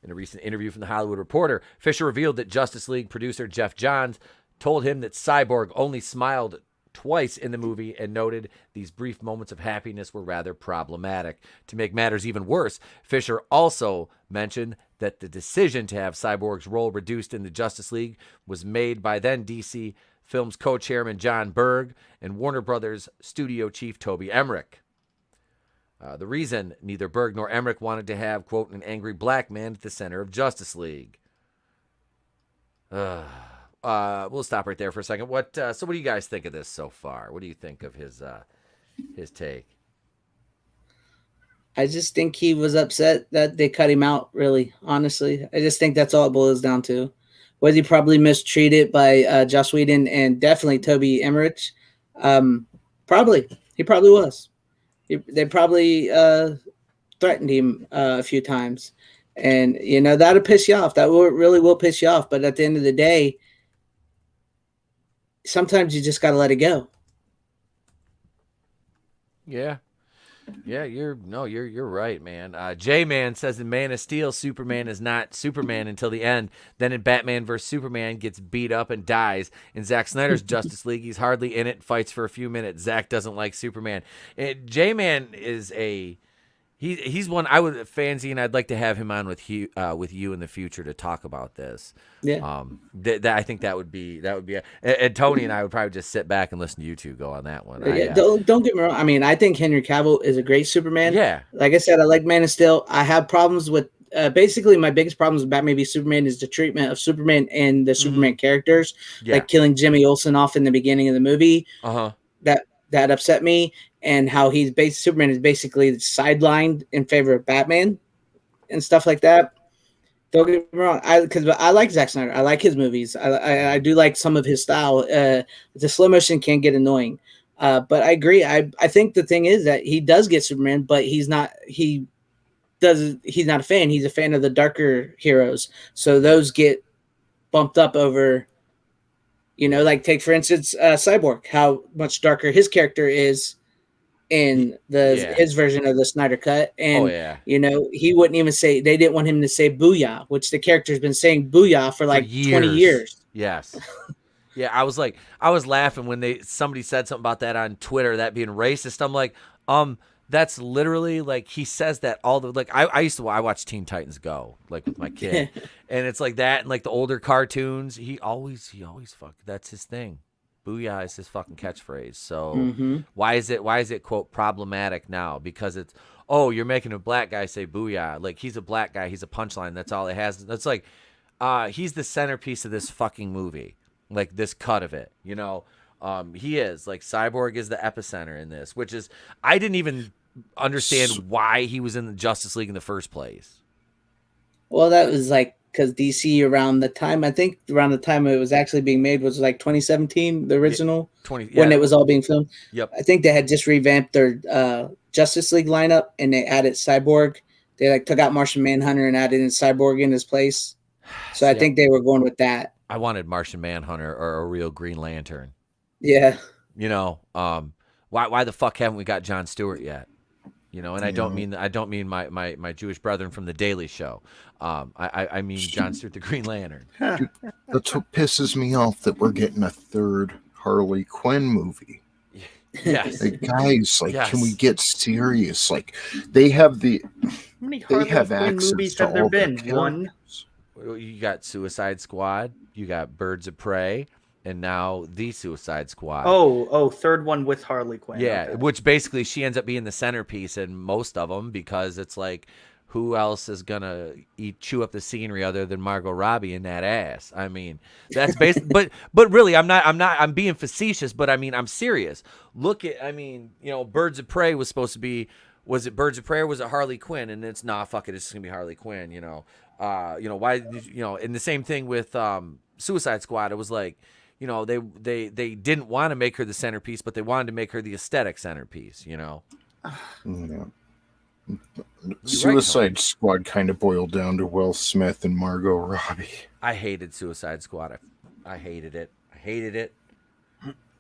a recent interview from The Hollywood Reporter, Fisher revealed that Justice League producer Jeff Johns told him that Cyborg only smiled twice in the movie and noted these brief moments of happiness were rather problematic. To make matters even worse, Fisher also mentioned that the decision to have Cyborg's role reduced in the Justice League was made by then DC Films co-chairman John Berg and Warner Brothers studio chief Toby Emmerich. The reason neither Berg nor Emmerich wanted to have, quote, an angry black man at the center of Justice League. We'll stop right there for a second. So what do you guys think of this so far? What do you think of his take? I just think he was upset that they cut him out, really, honestly. I just think that's all it boils down to. Was he probably mistreated by Joss Whedon and definitely Toby Emmerich? Probably. He probably was. They probably threatened him a few times. And, that'll piss you off. That really will piss you off. But at the end of the day, sometimes you just got to let it go. Yeah. Yeah, you're right, man. J-Man says in Man of Steel, Superman is not Superman until the end. Then in Batman vs Superman, gets beat up and dies. In Zack Snyder's Justice League, he's hardly in it, fights for a few minutes. Zack doesn't like Superman. J-Man is he's one I would Fanzine. I'd like to have him on with you in the future to talk about this. Yeah. I think that would be and Tony and I would probably just sit back and listen to you two go on that one. Don't get me wrong. I mean, I think Henry Cavill is a great Superman. Yeah. Like I said, I like Man of Steel. I have problems with basically my biggest problems with Batman v Superman is the treatment of Superman and the Superman characters, like killing Jimmy Olsen off in the beginning of the movie. That upset me, and how Superman is basically sidelined in favor of Batman and stuff like that. Don't get me wrong, because I like Zack Snyder. I like his movies. I do like some of his style. The slow motion can get annoying, but I agree. I think the thing is that he does get Superman, but he's not a fan. He's a fan of the darker heroes, so those get bumped up over. Like take for instance, Cyborg. How much darker his character is in his version of the Snyder Cut, and he wouldn't even say, they didn't want him to say "booyah," which the character's been saying "booyah" for like 20 years. Yes. Yeah, I was laughing when somebody said something about that on Twitter, that being racist. I'm like, that's literally like he says that all the like I watch Teen Titans Go like with my kid, and it's like that and like the older cartoons. He always that's his thing. Booyah is his fucking catchphrase. So why is it quote problematic now? Because it's you're making a black guy say booyah. Like he's a black guy, he's a punchline. That's all it has. That's like he's the centerpiece of this fucking movie. Like this cut of it, he is like Cyborg is the epicenter in this, which is I didn't even understand why he was in the Justice League in the first place. Well, that was like because DC around the time it was actually being made was like 2017, the original when it was all being filmed. Yep. I think they had just revamped their Justice League lineup and they added Cyborg. They like took out Martian Manhunter and added in Cyborg in his place. So I think they were going with that. I wanted Martian Manhunter or a real Green Lantern. Yeah. Why the fuck haven't we got Jon Stewart yet? And I don't mean my Jewish brethren from the Daily Show. I mean Jon Stewart, the Green Lantern. Dude, that's what pisses me off, that we're getting a third Harley Quinn movie. Yes. Like, guys, can we get serious? Like they have How many Harley Quinn movies have there been? One. You got Suicide Squad, you got Birds of Prey, and now the Suicide Squad. Third one with Harley Quinn. Yeah, okay. Which basically she ends up being the centerpiece in most of them, because it's like, who else is gonna chew up the scenery other than Margot Robbie in that ass? I mean, that's basically. but really, I'm being facetious, but I mean, I'm serious. Look at, Birds of Prey was supposed to be. Was it Birds of Prey or was it Harley Quinn? And it's fuck it, it's just gonna be Harley Quinn. Why? And the same thing with Suicide Squad. It was like, they didn't want to make her the centerpiece, but they wanted to make her the aesthetic centerpiece. Suicide Squad kind of boiled down to Will Smith and Margot Robbie. I hated Suicide Squad. I hated it.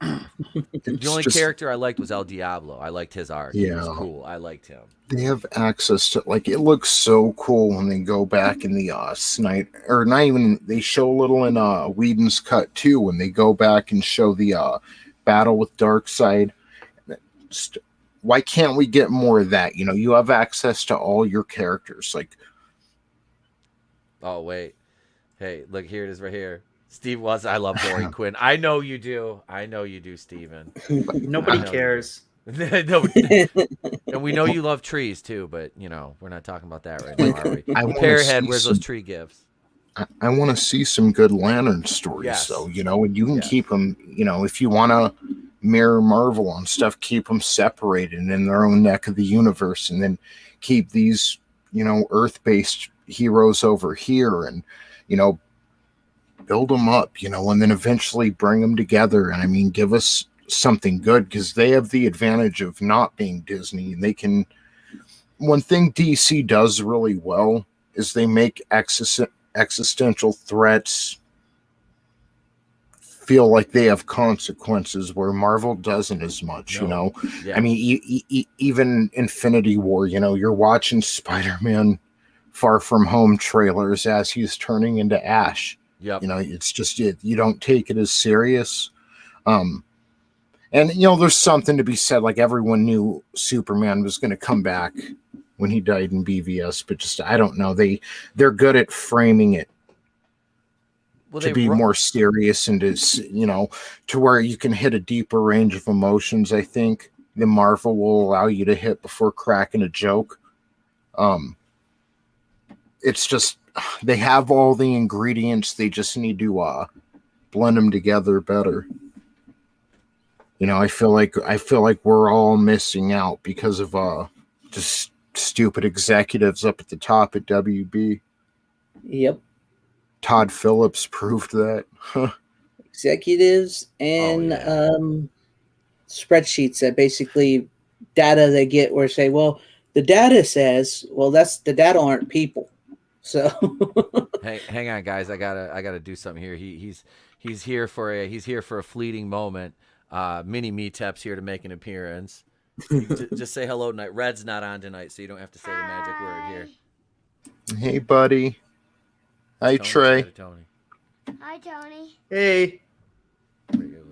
The only character I liked was El Diablo. I liked his art. Yeah. He was cool. I liked him. They have access to, like, it looks so cool when they go back in the Snyder, or not even, they show a little in Whedon's cut too, when they go back and show the battle with Darkseid. Why can't we get more of that? You have access to all your characters. Like, oh wait, hey, look, here it is right here. Steve I love Harley Quinn. I know you do, Steven. Nobody cares. Nobody. And we know you love trees too, but we're not talking about that right now, are we? Pearhead, where's those tree gifts? I want to see some good Lantern stories, though. And you can keep them. If you want to mirror Marvel on stuff, keep them separated in their own neck of the universe, and then keep these Earth-based heroes over here, and build them up, and then eventually bring them together. And give us something good, because they have the advantage of not being Disney, and they can. One thing DC does really well is they make existential threats feel like they have consequences where Marvel doesn't as much, you know? Yeah. I mean, even Infinity War, you know, you're watching Spider-Man Far From Home trailers as he's turning into Ash. Yep. You know, it's just, you don't take it as serious. And, you know, there's something to be said, like everyone knew Superman was going to come back when he died in BVS, but just, I don't know. They're good at framing it to be more serious and to, you know, to where you can hit a deeper range of emotions, I think, than Marvel will allow you to hit before cracking a joke. It's just, they have all the ingredients. They just need to blend them together better. You know, I feel like we're all missing out because of just stupid executives up at the top at WB. Yep. Todd Phillips proved that. Executives and spreadsheets that basically data they get where say, well, the data says, well, that's the data aren't people. So hey, hang on, guys. I gotta do something here. He's here for a fleeting moment. Mini Meatap's here to make an appearance. Just say hello tonight. Red's not on tonight, so you don't have to say the magic word here. Hey, buddy. Hi, Trey. Tony. Hi, Tony. Hey. I'm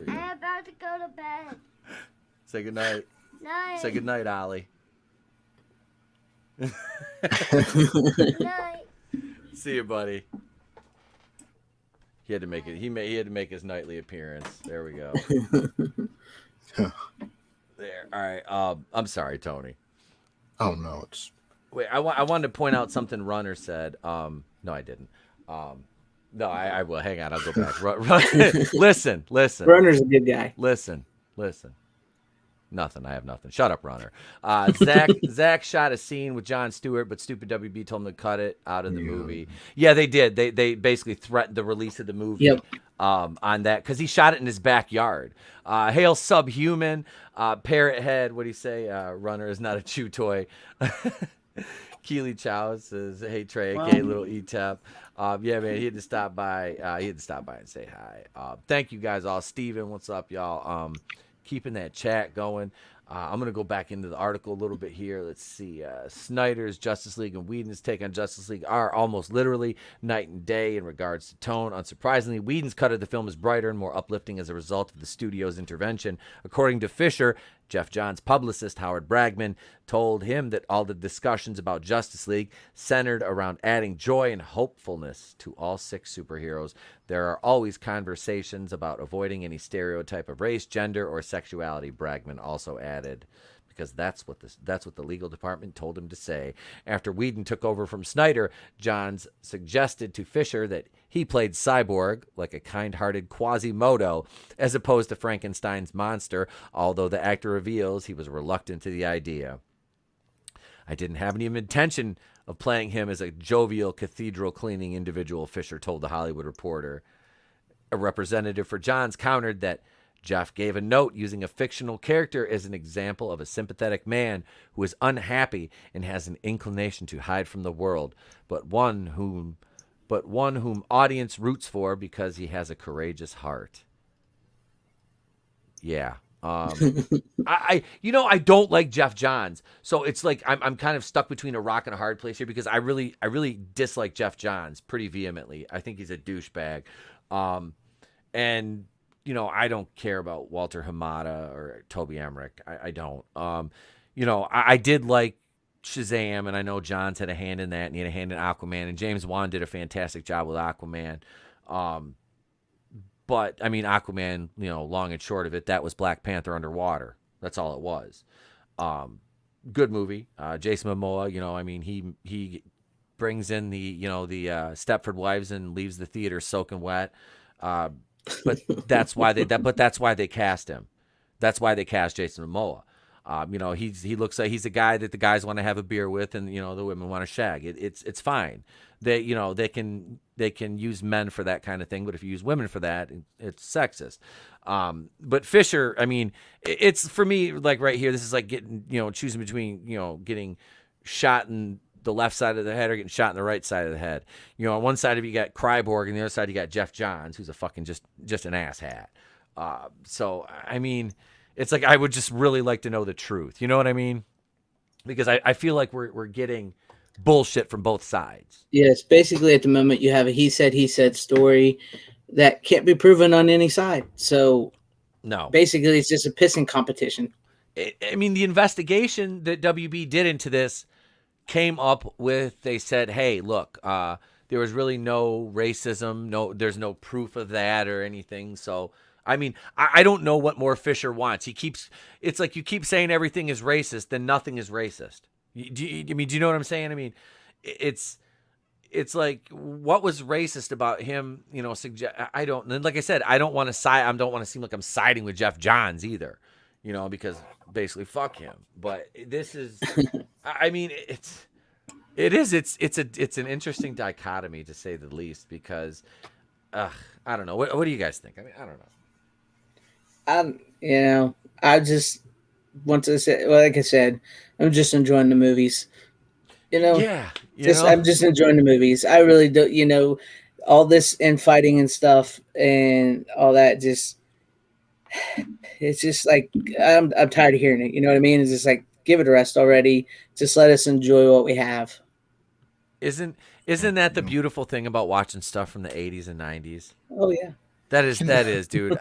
about to go to bed. Say good night. Night. Say good night, Ollie. Night. See you, buddy. He had to make it. He had to make his nightly appearance. There we go. There. All right. I'm sorry, Tony. Oh no, it's. Wait, I wanted to point out something Runner said. No, I didn't. No, I will. Hang on, I'll go back. Listen. Runner's a good guy. Listen. Nothing. I have nothing. Shut up, Runner. Zach shot a scene with Jon Stewart, but stupid WB told him to cut it out of the movie. Yeah, they did. They basically threatened the release of the movie. Yep. On that because he shot it in his backyard. Hail Subhuman, Parrot Head. What do you say? Runner is not a chew toy. Keely Chow says, "Hey Trey, aka Little ETAP." Yeah, man, he had to stop by. And say hi. Thank you guys all. Steven, what's up, y'all? Keeping that chat going. I'm going to go back into the article a little bit here. Let's see. Snyder's Justice League and Whedon's take on Justice League are almost literally night and day in regards to tone. Unsurprisingly, Whedon's cut of the film is brighter and more uplifting as a result of the studio's intervention. According to Fisher, Jeff Johns' publicist, Howard Bragman, told him that all the discussions about Justice League centered around adding joy and hopefulness to all 6 superheroes. There are always conversations about avoiding any stereotype of race, gender, or sexuality, Bragman also added, because that's what the legal department told him to say. After Whedon took over from Snyder, Johns suggested to Fisher that he played Cyborg like a kind-hearted Quasimodo as opposed to Frankenstein's monster, although the actor reveals he was reluctant to the idea. I didn't have any intention of playing him as a jovial cathedral-cleaning individual, Fisher told The Hollywood Reporter. A representative for Johns countered that Jeff gave a note using a fictional character as an example of a sympathetic man who is unhappy and has an inclination to hide from the world, but one whom audience roots for because he has a courageous heart. Yeah. I don't like Jeff Johns, so it's like I'm kind of stuck between a rock and a hard place here because I really dislike Jeff Johns pretty vehemently. I think he's a douchebag, and I don't care about Walter Hamada or Toby Emmerich. I don't. I did like Shazam, and I know Johns had a hand in that, and he had a hand in Aquaman, and James Wan did a fantastic job with Aquaman. But I mean, Aquaman, long and short of it, that was Black Panther underwater. That's all it was. Good movie. Jason Momoa, he brings in the Stepford Wives and leaves the theater soaking wet. But that's why they cast him. That's why they cast Jason Momoa. He looks like he's a guy that the guys want to have a beer with, and the women want to shag. It's fine. They can use men for that kind of thing, but if you use women for that, it's sexist. But Fisher, it's for me like right here. This is like getting choosing between getting shot in the left side of the head are getting shot in the right side of the head. You know, on one side of you got Kryborg, and the other side you got Jeff Johns, who's a fucking just an asshat. So I mean, it's like I would just really like to know the truth. You know what I mean? Because I feel like we're getting bullshit from both sides. Yes, basically at the moment you have a he said story that can't be proven on any side. So no, basically it's just a pissing competition. I mean, the investigation that WB did into this came up with, they said, hey, look, there was really no racism. There's no proof of that or anything. So, I mean, I don't know what more Fisher wants. It's like you keep saying everything is racist, then nothing is racist. Do you know what I'm saying? I mean, it's like, what was racist about him? You know, I don't. And like I said, I don't want to seem like I'm siding with Jeff Johns either. You know, because basically, fuck him. But this is, I mean, it's an interesting dichotomy to say the least. Because, I don't know. What do you guys think? I mean, I don't know. You know, I just want to say, well, like I said, I'm just enjoying the movies. You know, yeah, I'm just enjoying the movies. I really do. You know, all this infighting and stuff and all that. It's just like I'm tired of hearing it. You know what I mean? It's just like, give it a rest already. Just let us enjoy what we have. Isn't that the beautiful thing about watching stuff from the 80s and 90s? Oh yeah. That is, dude.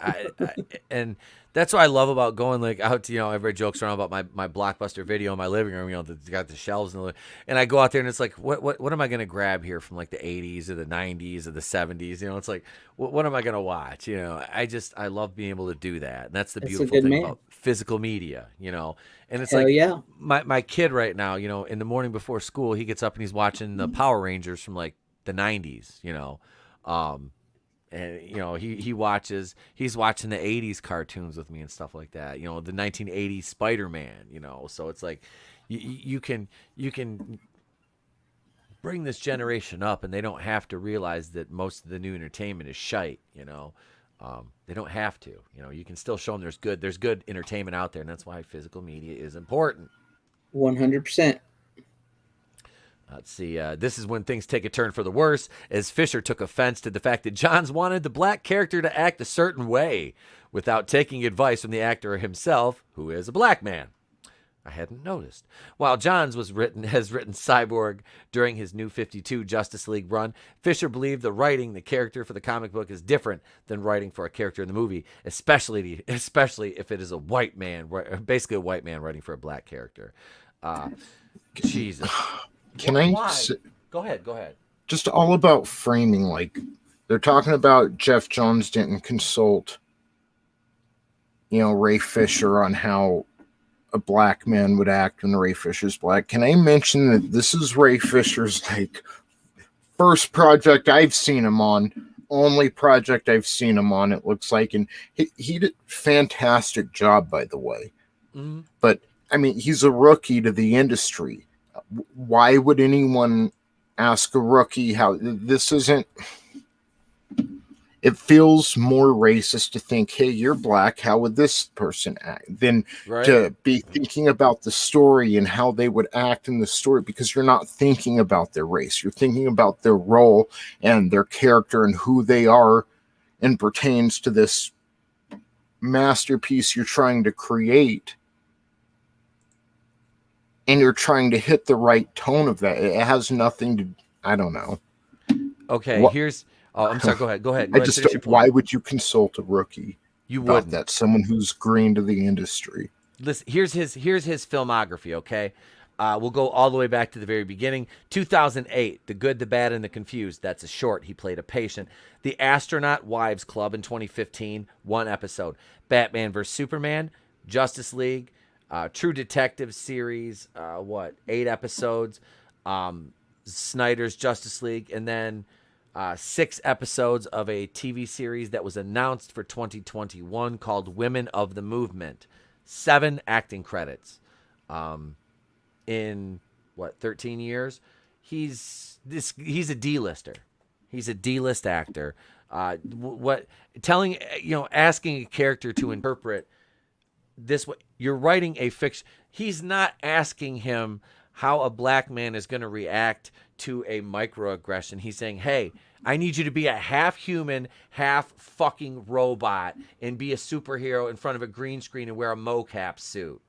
And that's what I love about going like out to, you know, everybody jokes around about my Blockbuster video in my living room, you know, that's got the shelves and I go out there and it's like, what am I going to grab here from like the 80s or the 90s or the 70s? You know, it's like, what am I going to watch? You know, I love being able to do that. And that's the beautiful thing about physical media, you know. And it's like, yeah. My kid right now, you know, in the morning before school, he gets up and he's watching the Power Rangers from like the 90s, you know. And, you know, he's watching the 80s cartoons with me and stuff like that, you know, the 1980s Spider-Man, you know. So it's like you can bring this generation up and they don't have to realize that most of the new entertainment is shite, you know. They don't have to, you know. You can still show them there's good entertainment out there, and that's why physical media is important. 100%. Let's see. This is when things take a turn for the worse, as Fisher took offense to the fact that Johns wanted the black character to act a certain way without taking advice from the actor himself, who is a black man. I hadn't noticed. While Johns has written Cyborg during his New 52 Justice League run, Fisher believed the character for the comic book is different than writing for a character in the movie, especially if it is a white man, basically a white man writing for a black character. Jesus. Go ahead. Just all about framing. Like, they're talking about Jeff Johns didn't consult, you know, Ray Fisher on how a black man would act when Ray Fisher's black. Can I mention that this is Ray Fisher's like first project I've seen him on, only project I've seen him on, it looks like, and he did a fantastic job, by the way. Mm-hmm. But I mean, he's a rookie to the industry. Why would anyone ask a rookie how this isn't? It feels more racist to think, hey, you're black, how would this person act? Than to be thinking about the story and how they would act in the story, because you're not thinking about their race. You're thinking about their role and their character and who they are and pertains to this masterpiece you're trying to create. And you're trying to hit the right tone of that. It has nothing to, I don't know. Okay, Oh, I'm sorry. Go ahead. Why would you consult a rookie? You wouldn't. That's someone who's green to the industry. Listen, here's his filmography. Okay, we'll go all the way back to the very beginning. 2008, The Good, the Bad, and the Confused. That's a short. He played a patient. The Astronaut Wives Club in 2015, 1 episode. Batman vs Superman, Justice League, True Detective series. 8 episodes. Snyder's Justice League, and then 6 episodes of a TV series that was announced for 2021 called Women of the Movement. 7 acting credits. In 13 years, he's a D-lister. He's a D-list actor. Asking a character to interpret this way. You're writing a fiction. He's not asking him how a black man is going to react to a microaggression. He's saying, hey, I need you to be a half human, half fucking robot and be a superhero in front of a green screen and wear a mocap suit.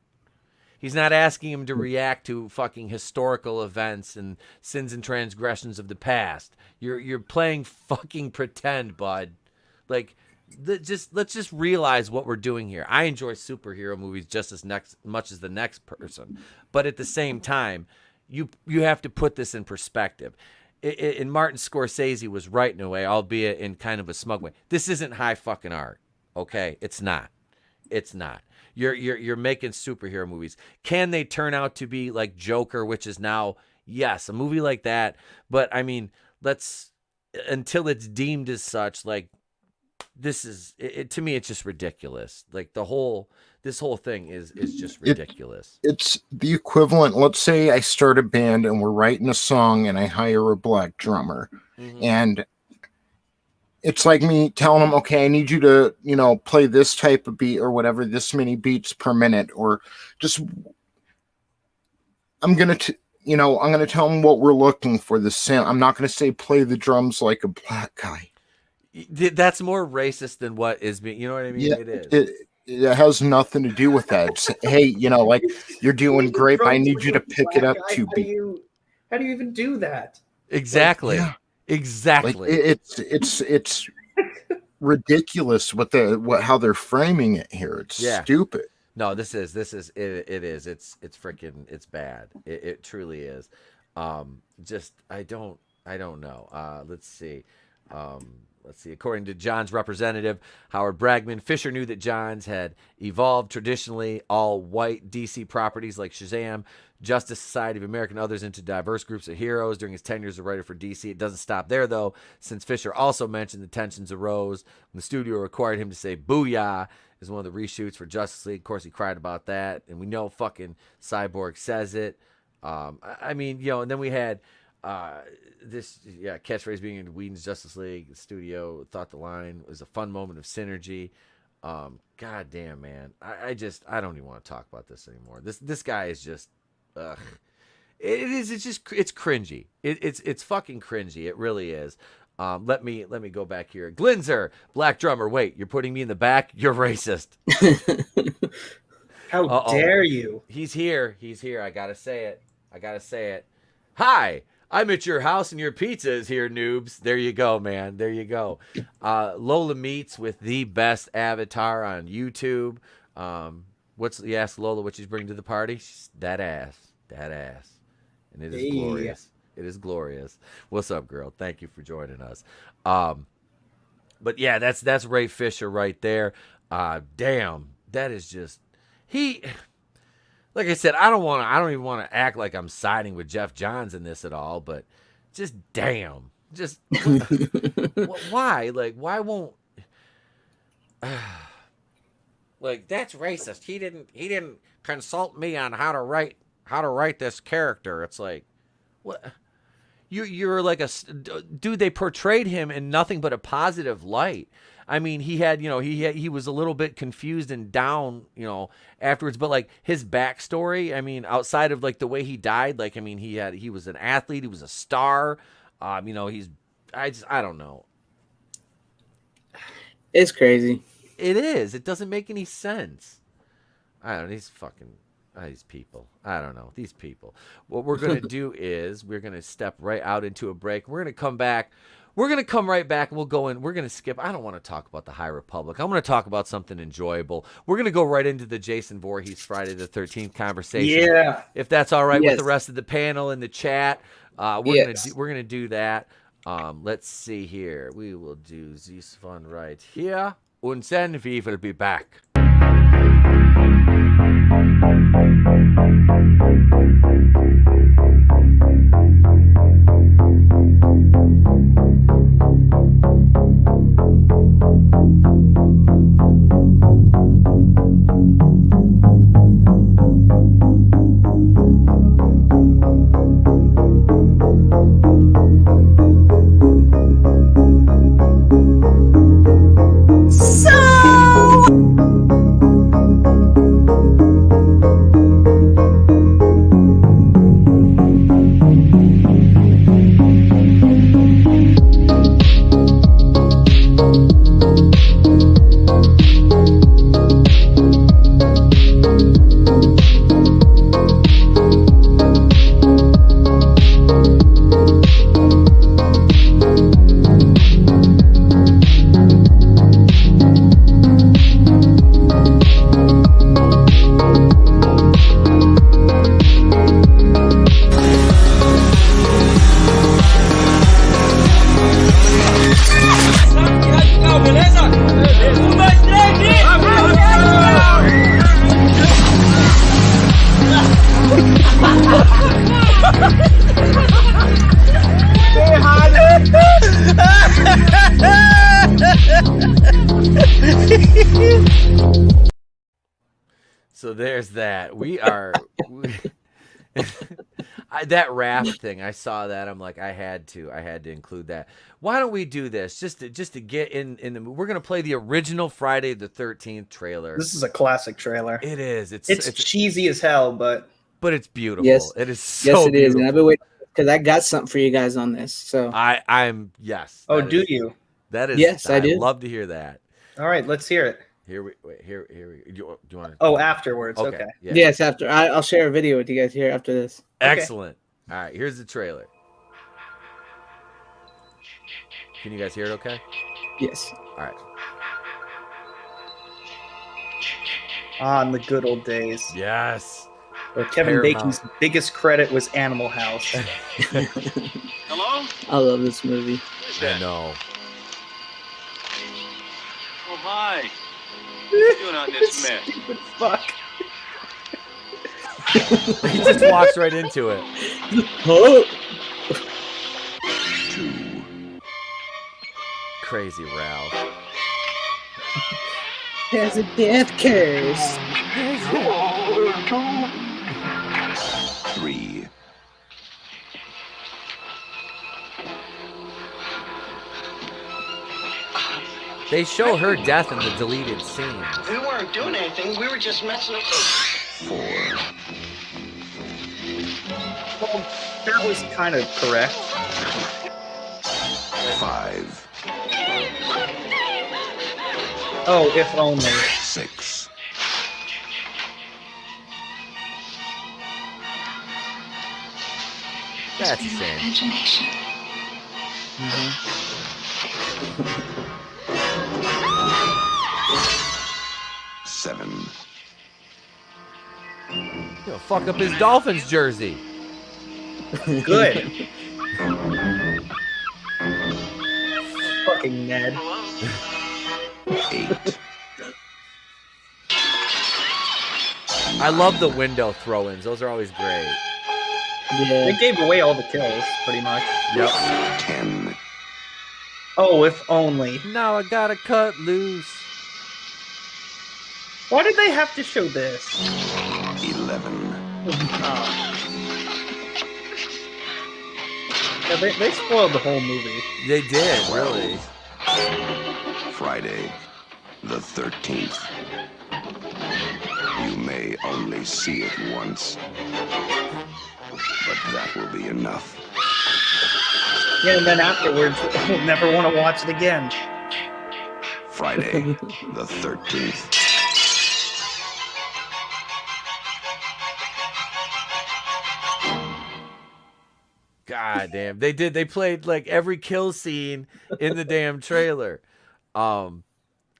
He's not asking him to react to fucking historical events and sins and transgressions of the past. You're playing fucking pretend, bud. Like, let's just realize what we're doing here. I enjoy superhero movies just as much as the next person, but at the same time, you have to put this in perspective. And Martin Scorsese was right in a way, albeit in kind of a smug way. This isn't high fucking art, okay? It's not. It's not. You're making superhero movies. Can they turn out to be like Joker, which is now, yes, a movie like that. But I mean, until it's deemed as such, like this is to me, it's just ridiculous. Like this whole thing is just ridiculous. It's the equivalent. Let's say I start a band and we're writing a song and I hire a black drummer, and it's like me telling them, okay, I need you to, play this type of beat or whatever, this many beats per minute, or just, I'm going to tell them what we're looking for. The sound. I'm not going to say play the drums like a black guy. That's more racist than what is being, you know what I mean? Yeah, it is. It has nothing to do with that. It's, hey, like you're doing great, but I need you to pick it up to beat. How do you even do that? Exactly. Like, yeah. Exactly. Like it's ridiculous how they're framing it here. It's stupid. No, it is. It's freaking, it's bad. It truly is. Just I don't know. Let's see. According to John's representative, Howard Bragman, Fisher knew that Johns had evolved traditionally all white DC properties like Shazam, Justice Society of America, and others into diverse groups of heroes during his tenure as a writer for DC. It doesn't stop there, though, since Fisher also mentioned the tensions arose when the studio required him to say "booyah" is one of the reshoots for Justice League. Of course, he cried about that, and we know fucking Cyborg says it. I mean, and then we had catchphrase being in Whedon's Justice League. The studio thought the line was a fun moment of synergy. God damn, man. I don't even want to talk about this anymore. This guy is just, it's cringy. It's fucking cringy. It really is. Let me go back here. Glinzer, black drummer. Wait, you're putting me in the back? You're racist. How dare you? He's here. I gotta say it. Hi, I'm at your house and your pizza is here, noobs. There you go, man. There you go. Lola Meets with the best avatar on YouTube. You ask Lola what she's bringing to the party? She's that ass. And it is glorious. It is glorious. What's up, girl? Thank you for joining us. But yeah, that's Ray Fisher right there. Damn, that is just like I said, I don't even want to act like I'm siding with Jeff Johns in this at all, but just damn. Just why? Like, why won't like, that's racist. He didn't consult me on how to write this character. It's like, what? You're like dude, they portrayed him in nothing but a positive light. I mean, he was a little bit confused and down, afterwards, but like his backstory, I mean, outside of like the way he died, like, I mean, he was an athlete, he was a star. I don't know. It's crazy. It is. It doesn't make any sense. I don't know. These people. I don't know. These people. What we're going to do is we're going to step right out into a break. We're going to come back. We're going to come right back and we'll go in. We're going to skip. I don't want to talk about the High Republic. I'm going to talk about something enjoyable. We're going to go right into the Jason Voorhees Friday the 13th conversation. Yeah. If that's all right with the rest of the panel in the chat, we're going to do that. Let's see here. We will do this one right here. And then we will be back. So there's that. We are that raft thing. I saw that. I'm like, I had to include that. Why don't we do this just to get in the? We're gonna play the original Friday the 13th trailer. This is a classic trailer. It is. It's cheesy as hell, but it's beautiful. Yes, it is so yes, it beautiful. is. And I've been waiting because I got something for you guys on this. So I'm yes. Oh, do you? That is. Yes, I do. Love to hear that. All right, let's hear it. Here we do you want to? Oh, afterwards. Okay. Yeah. Yes, after I'll share a video with you guys here after this. Excellent. All right, here's the trailer. Can you guys hear it? Okay. Yes. All right. On the good old days. Yes. Where Kevin Paramount. Bacon's biggest credit was Animal House. Hello? I love this movie. Who's I that? know. Oh, hi. What are you doing on this mess? Stupid fuck. He just walks right into it. Oh. Crazy Ralph. There's a death curse. 3. They show her death in the deleted scenes. We weren't doing anything. We were just messing up. 4. Well, that was kind of correct. 5. Oh, if only. 6. That's the same. Imagination. Seven. He'll fuck up his Dolphins jersey. Good. Fucking Ned. 8. I love the window throw-ins. Those are always great. Yeah. They gave away all the kills, pretty much. Yep. 10. Oh, if only. Now I gotta cut loose. Why did they have to show this? 11. Yeah, they spoiled the whole movie. They did, really. Friday, the 13th. You may only see it once, but that will be enough. Yeah, and then afterwards, we'll never want to watch it again. Friday, the 13th. God damn. They played like every kill scene in the damn trailer. Oh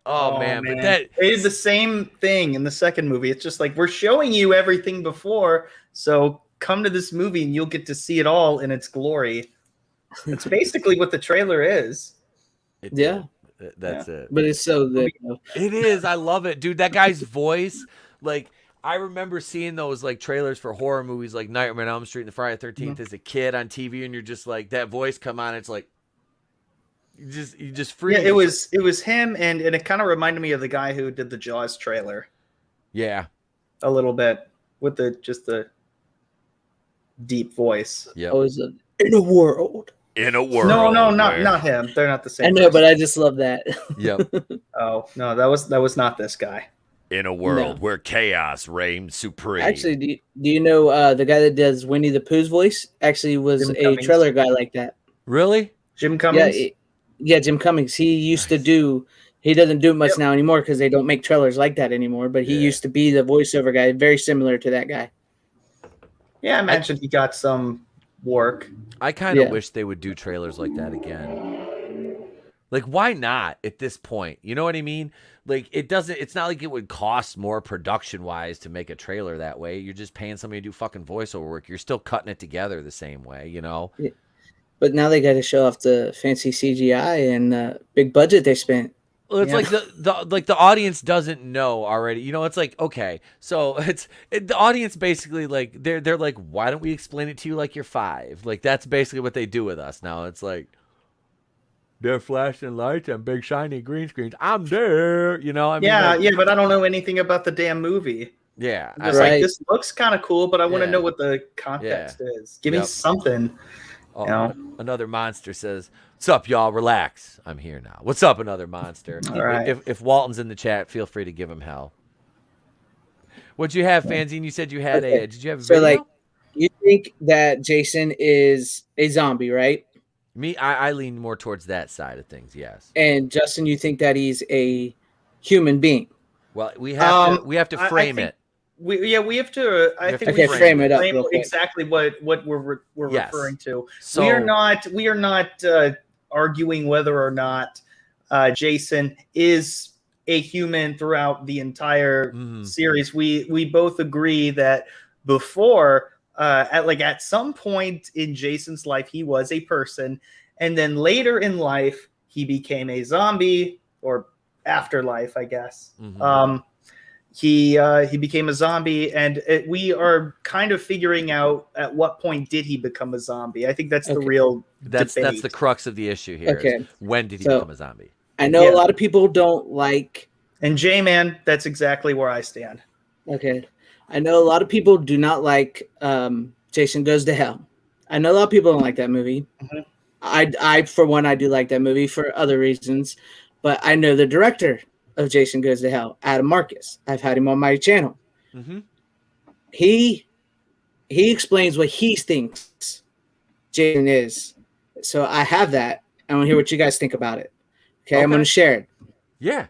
man. But that they did the same thing in the second movie. It's just like we're showing you everything before, so come to this movie and you'll get to see it all in its glory. It's basically what the trailer is. Yeah. That's it. But it's so good. It is. I love it, dude. That guy's voice, like I remember seeing those like trailers for horror movies like Nightmare on Elm Street and the Friday the 13th as a kid on TV, and you're just like that voice come on. It's like you just freeze. Yeah, it was him, and it kind of reminded me of the guy who did the Jaws trailer. Yeah, a little bit with the deep voice. Yeah, always in a world. In a world. No, not him. They're not the same. I know, but I just love that. Yep. Oh no, that was not this guy. In a world where chaos reigns supreme. Actually, do you know the guy that does Winnie the Pooh's voice actually was Jim a Cummings. trailer guy like that? Really? Jim Cummings? Yeah, Jim Cummings. He used to do. He doesn't do it much now anymore because they don't make trailers like that anymore. But he used to be the voiceover guy, very similar to that guy. Yeah, I mentioned he got some work. I kind of wish they would do trailers like that again. Like, why not at this point? You know what I mean? Like, it's not like it would cost more production-wise to make a trailer that way. You're just paying somebody to do fucking voiceover work. You're still cutting it together the same way, you know? Yeah. But now they got to show off the fancy CGI and big budget they spent. Well, it's like the audience doesn't know already. You know, it's like, okay, so the audience basically like they're like, why don't we explain it to you like you're 5? Like that's basically what they do with us now. It's like they're flashing lights and big shiny green screens. I'm there, you know. I mean, yeah, but I don't know anything about the damn movie. Yeah. Just like, this looks kind of cool, but I want to know what the context is. Give me something. Oh, You know? Another monster says, "What's up, y'all? Relax. I'm here now. What's up, another monster?" All right. If Walton's in the chat, feel free to give him hell. What'd you have, Fanzine? You said you had a. Did you have a video? So, like, you think that Jason is a zombie, right? Me, I lean more towards that side of things. Yes. And Justin, you think that he's a human being? Well, we have to frame it. We have to. I think we frame it up exactly what we're referring to. So, we are not arguing whether or not Jason is a human throughout the entire series. We both agree that before at some point in Jason's life he was a person, and then later in life he became a zombie, or afterlife, I guess. He became a zombie, and we are kind of figuring out at what point did he become a zombie. I think that's the real that's the crux of the issue here. Okay. When did he become a zombie? I know a lot of people don't like. And J-Man, that's exactly where I stand. Okay. I know a lot of people do not like Jason Goes to Hell. I know a lot of people don't like that movie. I for one, I do like that movie for other reasons, but I know the director of Jason Goes to Hell, Adam Marcus. I've had him on my channel. He explains what he thinks Jason is. So I have that. I want to hear what you guys think about it. Okay. I'm going to share it. Yeah.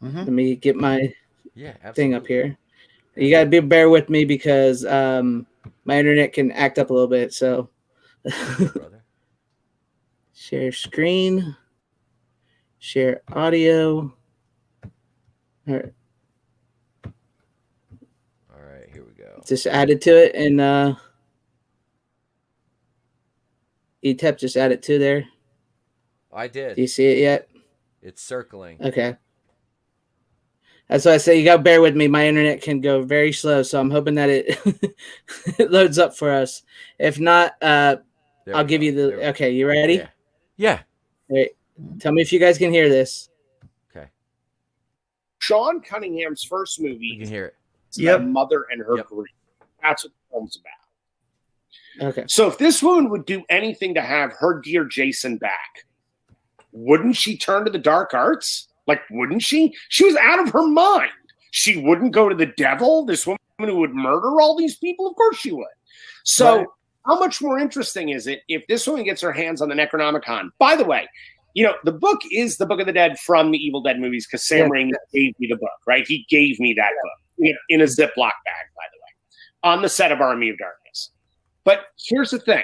Let me get my absolutely. thing up here. You got to bear with me because my internet can act up a little bit. So share screen, share audio. All right, here we go. Just added to it, and ETEP just added to there. I did. Do you see it yet? It's circling. Okay. That's why I say you got to bear with me. My internet can go very slow, so I'm hoping that it it loads up for us. If not, I'll give you the. Okay, you ready? Yeah. Wait. Tell me if you guys can hear this. Sean Cunningham's first movie. You can hear it. It's about a mother and her grief. That's what the film's about. Okay. So if this woman would do anything to have her dear Jason back, wouldn't she turn to the dark arts? Like, wouldn't she? She was out of her mind. She wouldn't go to the devil. This woman who would murder all these people? Of course she would. So how much more interesting is it if this woman gets her hands on the Necronomicon? By the way, you know, the book is the Book of the Dead from the Evil Dead movies because Sam Raimi gave me the book, right? He gave me that book in a Ziploc bag, by the way, on the set of Army of Darkness. But here's the thing.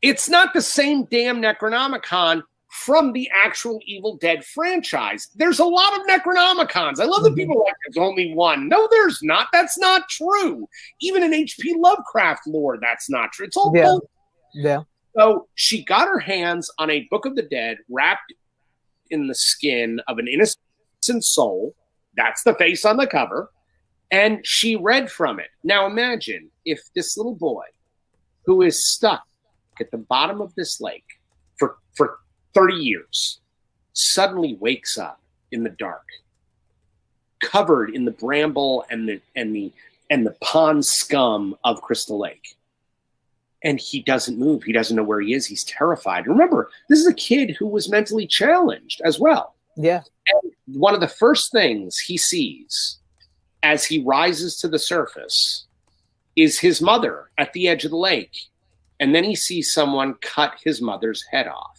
It's not the same damn Necronomicon from the actual Evil Dead franchise. There's a lot of Necronomicons. I love that people are like, there's only one. No, there's not. That's not true. Even in H.P. Lovecraft lore, that's not true. It's all bullshit. Yeah. So she got her hands on a Book of the Dead wrapped in the skin of an innocent soul. That's the face on the cover. And she read from it. Now imagine if this little boy who is stuck at the bottom of this lake for 30 years suddenly wakes up in the dark, covered in the bramble and the pond scum of Crystal Lake. And he doesn't move. He doesn't know where he is. He's terrified. Remember, this is a kid who was mentally challenged as well. Yeah. And one of the first things he sees as he rises to the surface is his mother at the edge of the lake. And then he sees someone cut his mother's head off.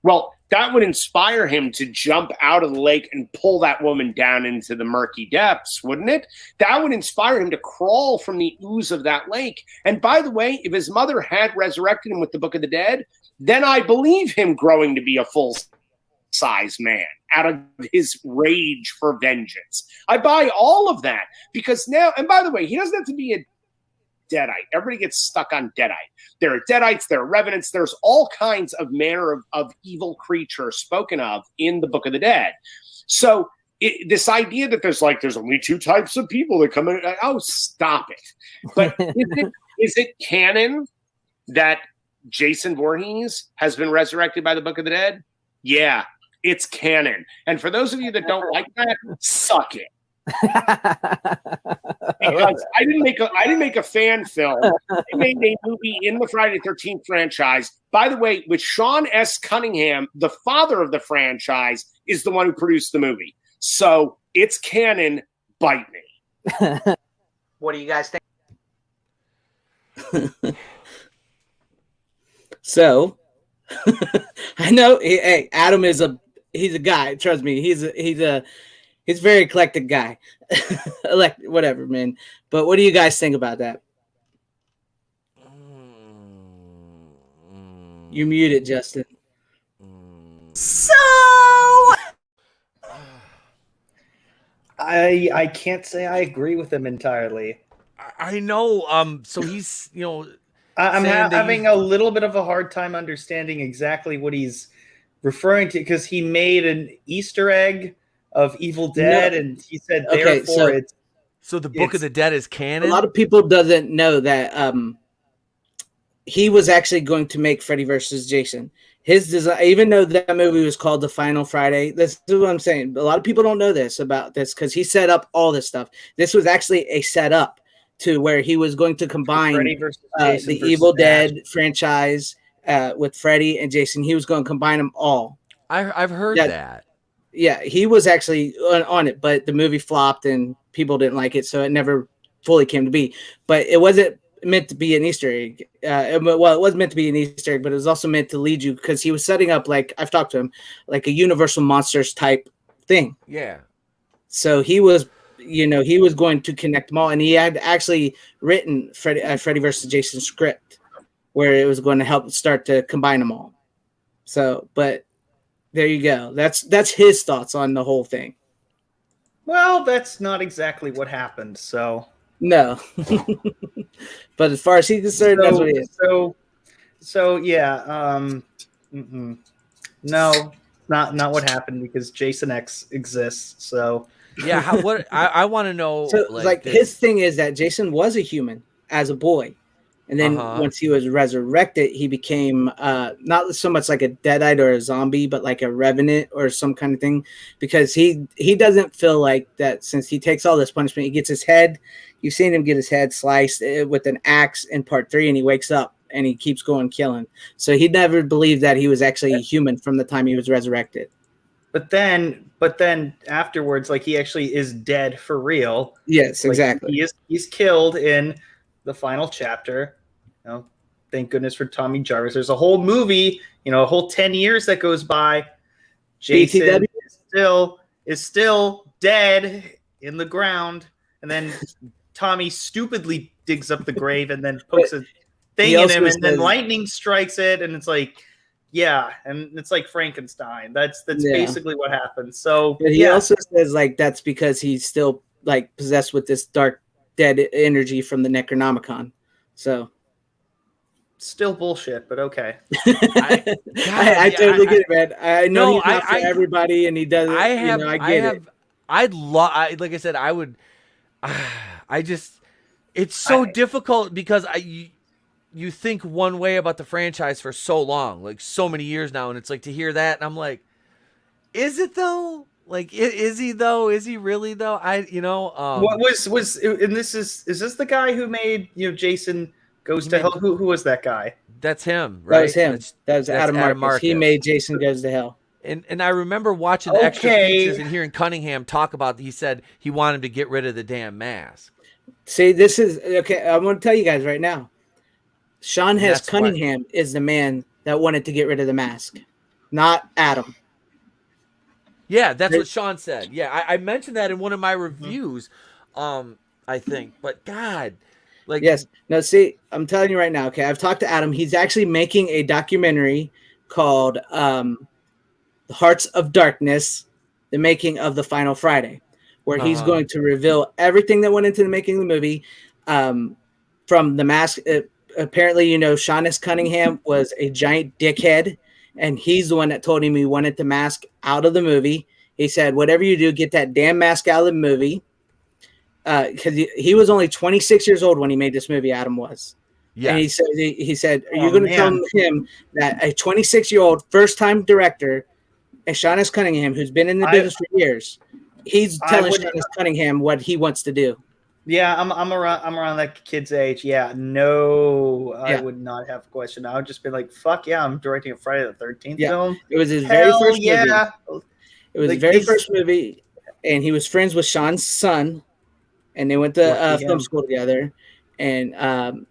Well, that would inspire him to jump out of the lake and pull that woman down into the murky depths, wouldn't it? That would inspire him to crawl from the ooze of that lake. And by the way, if his mother had resurrected him with the Book of the Dead, then I believe him growing to be a full-size man out of his rage for vengeance. I buy all of that because now, and by the way, he doesn't have to be a Deadite. Everybody gets stuck on Deadite. There are Deadites, there are Revenants, there's all kinds of manner of evil creatures spoken of in the Book of the Dead. So this idea that there's only two types of people that come in, oh, stop it. But is it canon that Jason Voorhees has been resurrected by the Book of the Dead? Yeah, it's canon. And for those of you that don't like that, suck it. Because I didn't make a fan film. I made a movie in the Friday the 13th franchise. By the way, with Sean S. Cunningham, the father of the franchise, is the one who produced the movie. So it's canon. Bite me. What do you guys think? So, I know. Hey, Adam is he's a guy. Trust me, he's a very eclectic guy. Whatever, man. But what do you guys think about that? You're muted, Justin. So I can't say I agree with him entirely. I know. So he's, I'm having a little bit of a hard time understanding exactly what he's referring to, because he made an Easter egg of Evil Dead, and he said therefore it's. So the Book of the Dead is canon? A lot of people doesn't know that he was actually going to make Freddy versus Jason. His design, even though that movie was called The Final Friday, this is what I'm saying. A lot of people don't know about this because he set up all this stuff. This was actually a setup to where he was going to combine the Evil Dead franchise with Freddy and Jason. He was going to combine them all. I've heard that. Yeah, he was actually on it, but the movie flopped and people didn't like it, so it never fully came to be. But it wasn't meant to be an Easter egg. Well, it was meant to be an Easter egg, but it was also meant to lead you, because he was setting up, like, I've talked to him, like a Universal Monsters type thing. Yeah. So he was, he was going to connect them all, and he had actually written Freddy versus Jason script where it was going to help start to combine them all. So, but there you go. That's his thoughts on the whole thing. Well, that's not exactly what happened, so. No. But as far as he's concerned, that's what it is. So yeah. No, not what happened, because Jason X exists. So yeah, I want to know. So his thing is that Jason was a human as a boy, and then once he was resurrected, he became not so much like a deadite or a zombie, but like a revenant or some kind of thing, because he doesn't feel like that since he takes all this punishment. He gets his head. You've seen him get his head sliced with an axe in part 3, and he wakes up and he keeps going killing. So he never believed that he was actually a human from the time he was resurrected. But then afterwards, like, he actually is dead for real. Yes, like, exactly. He's killed in the final chapter. Thank goodness for Tommy Jarvis. There's a whole movie, a whole 10 years that goes by. Jason is still dead in the ground, and then Tommy stupidly digs up the grave and then pokes a thing in him, and then lightning strikes it, and it's like, yeah, and it's like Frankenstein. That's basically what happens. So but he also says, like, that's because he's still, like, possessed with this dark dead energy from the Necronomicon. So still bullshit, but okay. I totally get it, man. I know he's not for everybody, and he does. Like I said, I would. It's so difficult because you think one way about the franchise for so long, like so many years now, and it's like to hear that, and I'm like, is it though? Like, is he though? Is he really though? What was and this is this the guy who made Jason Goes to Hell? Who was that guy? That's him, right? That was him. That was Adam Marcus. He made Jason Goes to Hell. And I remember watching the extra features and hearing Cunningham talk about. He said he wanted to get rid of the damn mask. See, this is okay. I'm going to tell you guys right now. Sean Hess Cunningham is the man that wanted to get rid of the mask, not Adam. Yeah, that's what Sean said. Yeah, I mentioned that in one of my reviews, I think. But God, like, yes. No, see, I'm telling you right now. Okay, I've talked to Adam. He's actually making a documentary called "The Hearts of Darkness: The Making of the Final Friday," where he's going to reveal everything that went into the making of the movie, from the mask. Apparently, Sean S. Cunningham was a giant dickhead, and he's the one that told him he wanted the mask out of the movie. He said, whatever you do, get that damn mask out of the movie. Because he was only 26 years old when he made this movie, Adam was. Yeah. And he said, are you going to tell him that a 26-year-old first-time director, Sean S. Cunningham, who's been in the business for years, he's telling Sean Cunningham what he wants to do. Yeah, I'm around that kid's age. Yeah, no, I would not have a question. I would just be like, "Fuck yeah, I'm directing a Friday the 13th film." It was his very first movie. It was Like, his very first movie, and he was friends with Sean's son, and they went to film school together. And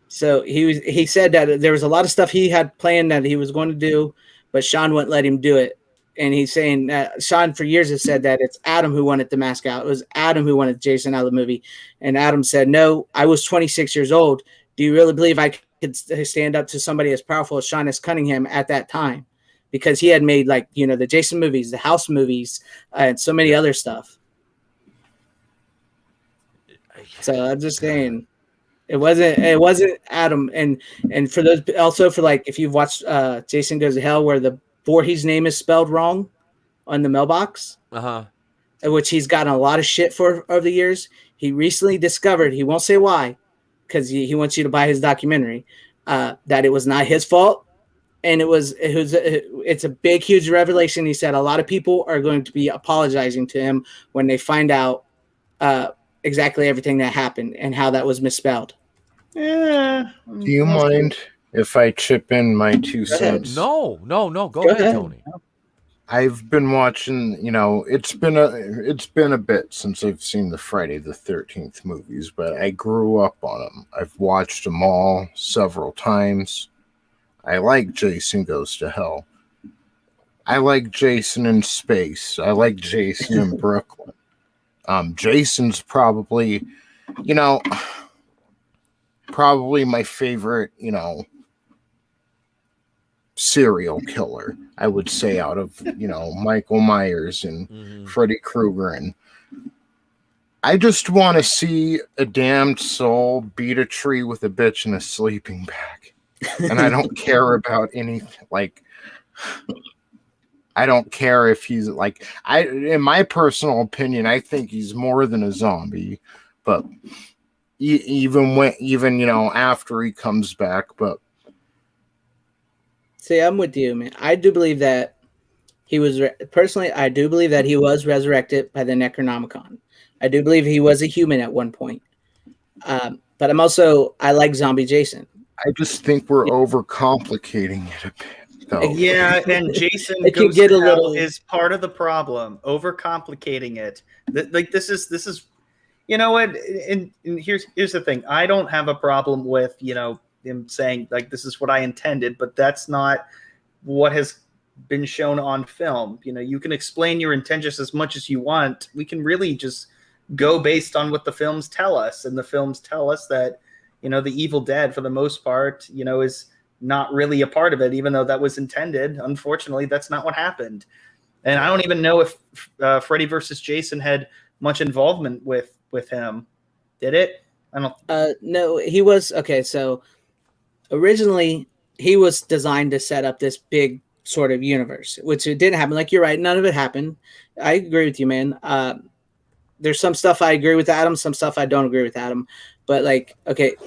so he said that there was a lot of stuff he had planned that he was going to do, but Sean wouldn't let him do it. And he's saying that Sean for years has said that it's Adam who wanted the mask out. It was Adam who wanted Jason out of the movie. And Adam said, no, I was 26 years old. Do you really believe I could stand up to somebody as powerful as Sean S. Cunningham at that time? Because he had made the Jason movies, the House movies, and so many other stuff. So I'm just saying it wasn't Adam. And for those also for if you've watched Jason Goes to Hell where the Voorhees name is spelled wrong on the mailbox, which he's gotten a lot of shit for over the years. He recently discovered, he won't say why, because he wants you to buy his documentary, that it was not his fault. And it's a big, huge revelation. He said a lot of people are going to be apologizing to him when they find out exactly everything that happened and how that was misspelled. Do you mind if I chip in my 2 cents? No. Go ahead, Tony. I've been watching, it's been a bit since I've seen the Friday the 13th movies, but I grew up on them. I've watched them all several times. I like Jason Goes to Hell. I like Jason in Space. I like Jason in Brooklyn. Jason's probably my favorite, serial killer, I would say, out of, Michael Myers and Freddy Krueger. And I just want to see a damned soul beat a tree with a bitch in a sleeping bag. And I don't care about anything. I don't care if he's in my personal opinion, I think he's more than a zombie, but even after he comes back. But see, I'm with you, man. I do believe that he was personally. I do believe that he was resurrected by the Necronomicon. I do believe he was a human at one point. But I like Zombie Jason. I just think we're overcomplicating it a bit. Though. Yeah, and Jason Goes to Hell is part of the problem. Overcomplicating it. This is. You know what? And here's the thing. I don't have a problem with him saying this is what I intended, but that's not what has been shown on film. You can explain your intentions as much as you want. We can really just go based on what the films tell us, and the films tell us that the Evil Dead for the most part is not really a part of it, even though that was intended. Unfortunately, that's not what happened. And I don't even know if Freddy versus Jason had much involvement with him. Did it? I don't. No, he was okay. So originally, he was designed to set up this big sort of universe, which it didn't happen. You're right, none of it happened. I agree with you, man. There's some stuff I agree with Adam, some stuff I don't agree with Adam. But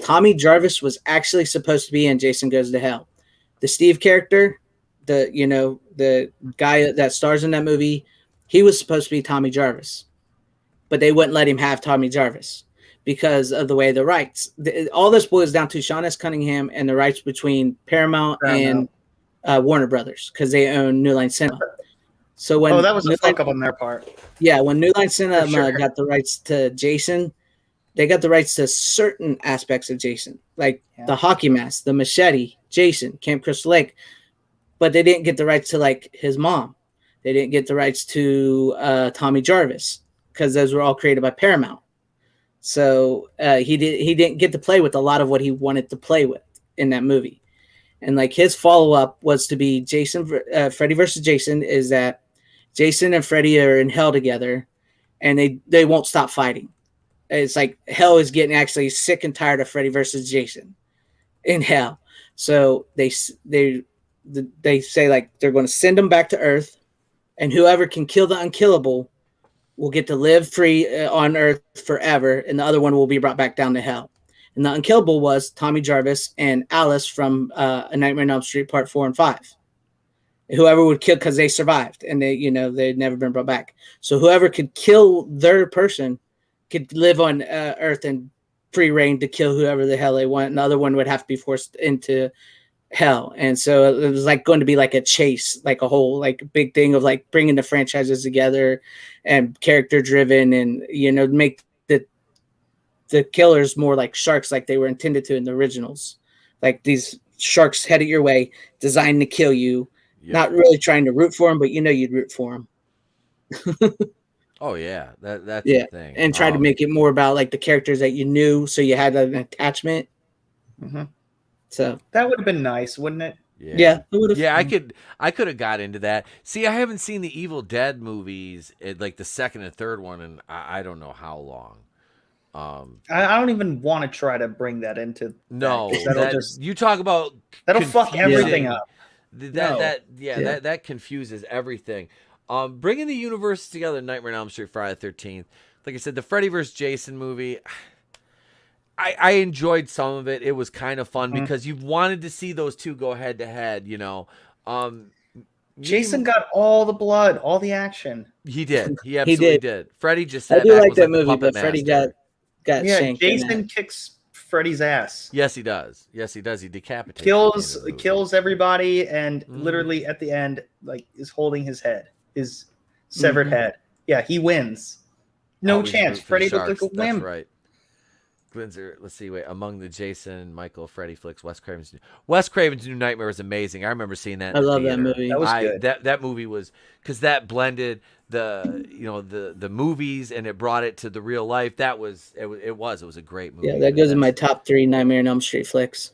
Tommy Jarvis was actually supposed to be in Jason Goes to Hell. The Steve character, the guy that stars in that movie, he was supposed to be Tommy Jarvis. But they wouldn't let him have Tommy Jarvis because of the way the rights. All this boils down to Sean S. Cunningham and the rights between Paramount. And Warner Brothers, because they own New Line Cinema. So when that was a fuck up on their part. Yeah, when New Line Cinema got the rights to Jason, they got the rights to certain aspects of Jason, the hockey mask, the machete, Jason, Camp Crystal Lake, but they didn't get the rights to his mom. They didn't get the rights to Tommy Jarvis, because those were all created by Paramount. So he didn't get to play with a lot of what he wanted to play with in that movie. And his follow-up was to be Freddy versus Jason, is that Jason and Freddy are in hell together and they won't stop fighting. It's hell is getting actually sick and tired of Freddy versus Jason in hell. So they say they're going to send them back to Earth, and whoever can kill the unkillable will get to live free on Earth forever, and the other one will be brought back down to hell. And the unkillable was Tommy Jarvis and Alice from A Nightmare on Elm Street Part 4 and 5. Whoever would kill, because they survived and they'd never been brought back. So whoever could kill their person could live on Earth and free reign to kill whoever the hell they want. Another one would have to be forced into hell. And so it was like going to be like a chase, like a whole like big thing of like bringing the franchises together and character driven, and make the killers more like sharks, like they were intended to in the originals. Like these sharks headed your way, designed to kill you. Not really trying to root for them, but you'd root for them. Oh yeah, that's the thing. And try to make it more about like the characters that you knew, so you had an attachment. Mm-hmm. So that would have been nice, wouldn't it? Yeah, it would have. Yeah, I could have got into that. See, I haven't seen the Evil Dead movies, like the second and third one, and I don't know how long. I don't even want to try to bring that into. You talk about that'll fuck everything up. That confuses everything. Bringing the universe together, Nightmare on Elm Street, Friday the 13th. Like I said, the Freddy vs. Jason movie, I enjoyed some of it. It was kind of fun because you wanted to see those two go head to head. Jason got all the blood, all the action. He did. He absolutely did. Freddy just sat I do back, like was that the movie, puppet but Freddy master. got shanked. Jason kicks Freddy's ass. Yes, he does. He decapitates. Kills everybody, and literally at the end, like, is holding his head, his severed head. Yeah, he wins. No chance. Freddy looked like a wimp. That's right. Let's see. Wait, among the Jason, Michael, Freddy flicks, Wes Craven's New Nightmare was amazing. I remember seeing that. I love that movie. That was good. That movie was, because that blended the movies and it brought it to the real life. It was a great movie. Yeah, that goes in my top 3 Nightmare on Elm Street flicks.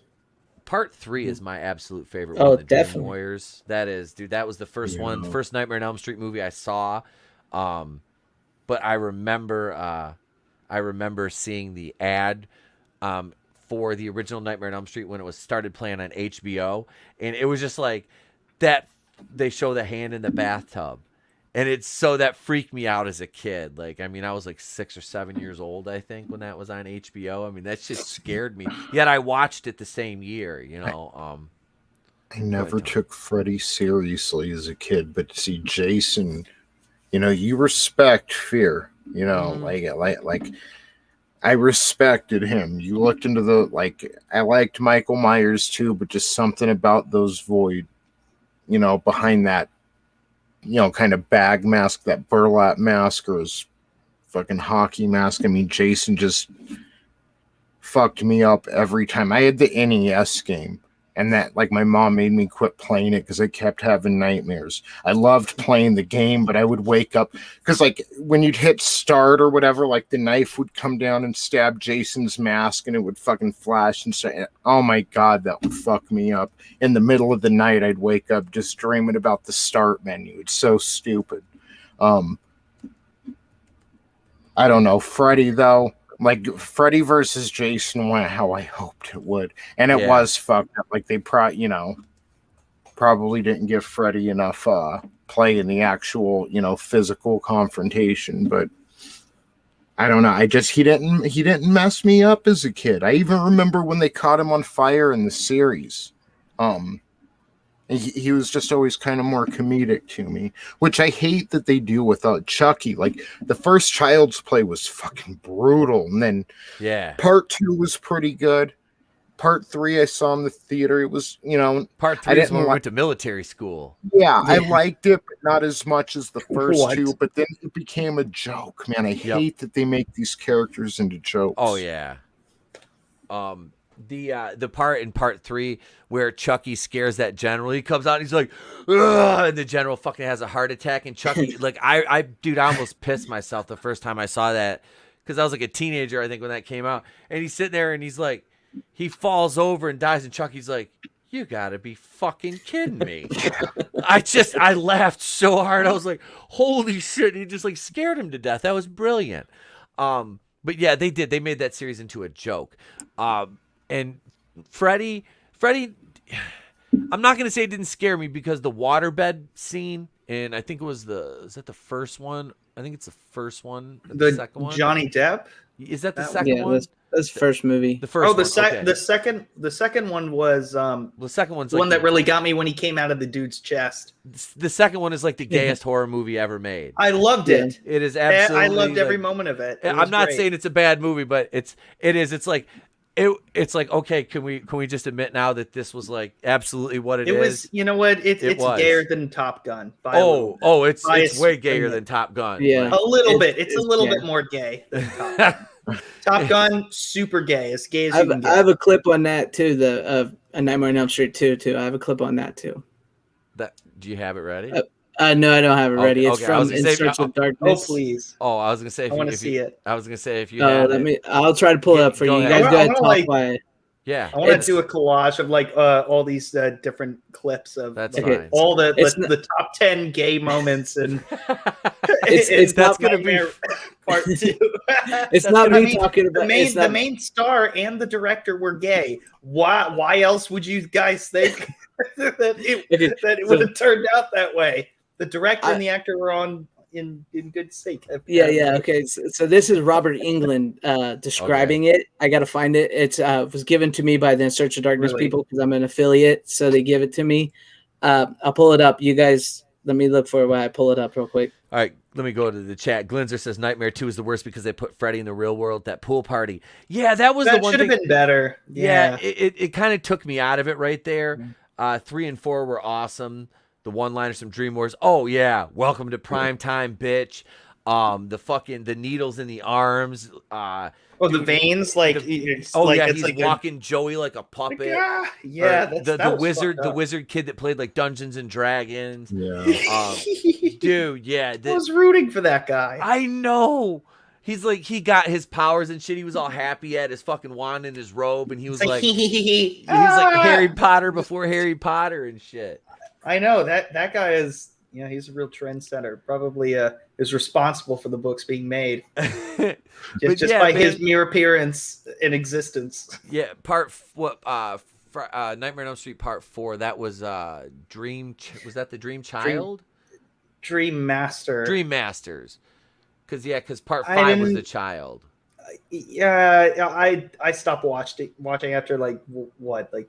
Part 3 is my absolute favorite. Oh, one, the definitely. Dream Warriors. That is, dude. That was the first one, the first Nightmare on Elm Street movie I saw. But I remember seeing the ad for the original Nightmare on Elm Street when it was started playing on HBO, and it was just like that. They show the hand in the bathtub, and that freaked me out as a kid. Like, I mean, I was like 6 or 7 years old, I think, when that was on HBO. I mean, that shit scared me. Yet I watched it the same year. I never took Freddy seriously as a kid, but see, Jason, you respect fear. Like I respected him. You looked into I liked Michael Myers too, but just something about those void, behind that, kind of bag mask, that burlap mask, or his fucking hockey mask. I mean, Jason just fucked me up every time. I had the NES game, and that, like, my mom made me quit playing it because I kept having nightmares. I loved playing the game, but I would wake up because, like, when you'd hit start or whatever, like, the knife would come down and stab Jason's mask, and it would fucking flash and say, oh my God, that would fuck me up. In the middle of the night, I'd wake up just dreaming about the start menu. It's so stupid. I don't know. Freddy, though. Like, Freddy versus Jason went how I hoped it would. And it was fucked up. Like, they probably didn't give Freddy enough play in the actual, physical confrontation. But I don't know. He didn't mess me up as a kid. I even remember when they caught him on fire in the series. He was just always kind of more comedic to me, which I hate that they do without Chucky. Like, the first Child's Play was fucking brutal, and then part 2 was pretty good. Part 3 I saw in the theater. It was, part 3 is when we went to military school. Yeah, I liked it, but not as much as the first 2. But then it became a joke, man. I hate that they make these characters into jokes. Oh yeah. The part in part 3 where Chucky scares that general, he comes out and he's like, ugh, and the general fucking has a heart attack, and Chucky, like, I almost pissed myself the first time I saw that, because I was like a teenager, I think, when that came out, and he's sitting there and he's like, he falls over and dies, and Chucky's like, you gotta be fucking kidding me. I laughed so hard. I was like, holy shit. He just, like, scared him to death. That was brilliant. But yeah, they made that series into a joke. And Freddy, I'm not going to say it didn't scare me, because the waterbed scene, and I think it was is that the first one? I think it's the first one. The second one. Johnny Depp. Is that the That second one? That's the first movie. The first. The second one was the second one's the like one that really got me when he came out of the dude's chest. The second one is like the gayest horror movie ever made. I loved it. It is absolutely. I loved every moment of it. I'm not saying it's a bad movie, but it is. It's like it's like, okay, can we just admit now that this was like absolutely what it is? It was. You know what? It's gayer than Top Gun. It's way gayer than Top Gun. Yeah, a little bit. It's a little bit more gay than Top Gun. Top Gun, super gay. As gay as you can get. I have a clip on that too. The A Nightmare on Elm Street 2 too. I have a clip on that too. Do you have it ready? No, I don't have it ready. It's from In Search of Darkness. Oh please. Oh, I was gonna say. I want to see it. I was gonna say if you. I'll try to pull it up for you. You guys go ahead and talk by it. Yeah, I want to do a collage of like all these different clips of all the top 10 gay moments and that's gonna be part 2. It's not me talking about the main star and the director were gay. Why else would you guys think that it would have turned out that way? The director and the actor were in good sake. Yeah. Okay. So this is Robert England describing it. I got to find it. It was given to me by the In Search of Darkness people because I'm an affiliate. So they give it to me. I'll pull it up. You guys, let me look for it while I pull it up real quick. All right. Let me go to the chat. Glinzer says Nightmare 2 is the worst because they put Freddy in the real world. That pool party. Yeah, that was the one should have been better. Yeah. It kind of took me out of it right there. 3 and 4 were awesome. The one-liners from Dream Wars. Oh yeah, welcome to prime time, bitch. The needles in the arms. The veins, he's walking Joey like a puppet. The wizard kid that played like Dungeons and Dragons. Yeah, dude. Yeah, I was rooting for that guy. I know. He's like, he got his powers and shit. He was all happy at his fucking wand in his robe, and he was like he was like Harry Potter before Harry Potter and shit. I know that guy is, he's a real trendsetter. Probably is responsible for the books being made, just by his mere appearance in existence. Yeah, Nightmare on Elm Street Part 4. That was Dream. Was that the Dream Child? Dream Master. Dream Masters. Because Part 5 was the child. Yeah, I stopped watching after like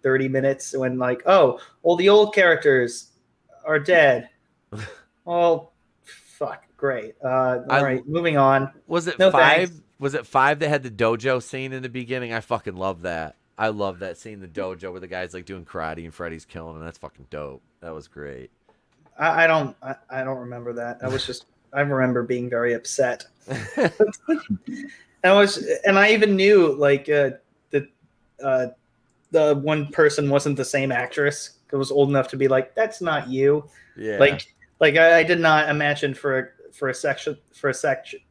30 minutes when the old characters are dead. Well, fuck, great. All right, moving on. Was it 5? Thanks. Was it 5 that had the dojo scene in the beginning? I fucking love that. I love that scene in the dojo where the guy's like doing karate and Freddy's killing him. That's fucking dope. That was great. I don't remember that. I remember being very upset. And I even knew the one person wasn't the same actress. It was old enough to be like, that's not you. Yeah. I did not imagine for a second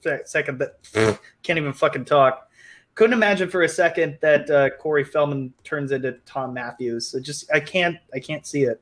that can't even fucking talk. Couldn't imagine for a second that Corey Feldman turns into Tom Matthews. I can't see it.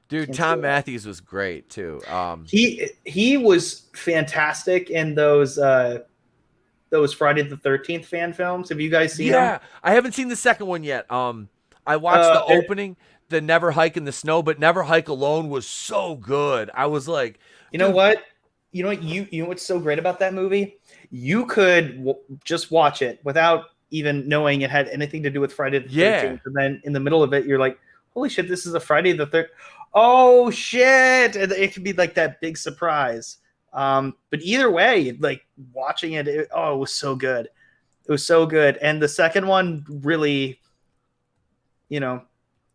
Dude, Tom Matthews was great too. He was fantastic in those Friday the 13th fan films. Have you guys seen them? Yeah, I haven't seen the second one yet. I watched the opening, the Never Hike in the Snow, but Never Hike Alone was so good. I was like, you know what? You know what's so great about that movie? You could just watch it without even knowing it had anything to do with Friday the 13th. And then in the middle of it, you're like, holy shit, this is a Friday the 13th. Oh shit! And it could be like that big surprise. But either way, like watching it was so good. It was so good. And the second one really,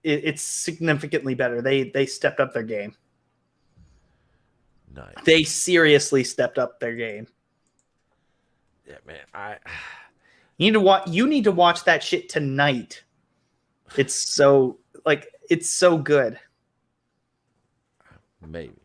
it's significantly better. They stepped up their game. Nice. They seriously stepped up their game. Yeah, man. You need to watch that shit tonight. It's so good. Maybe.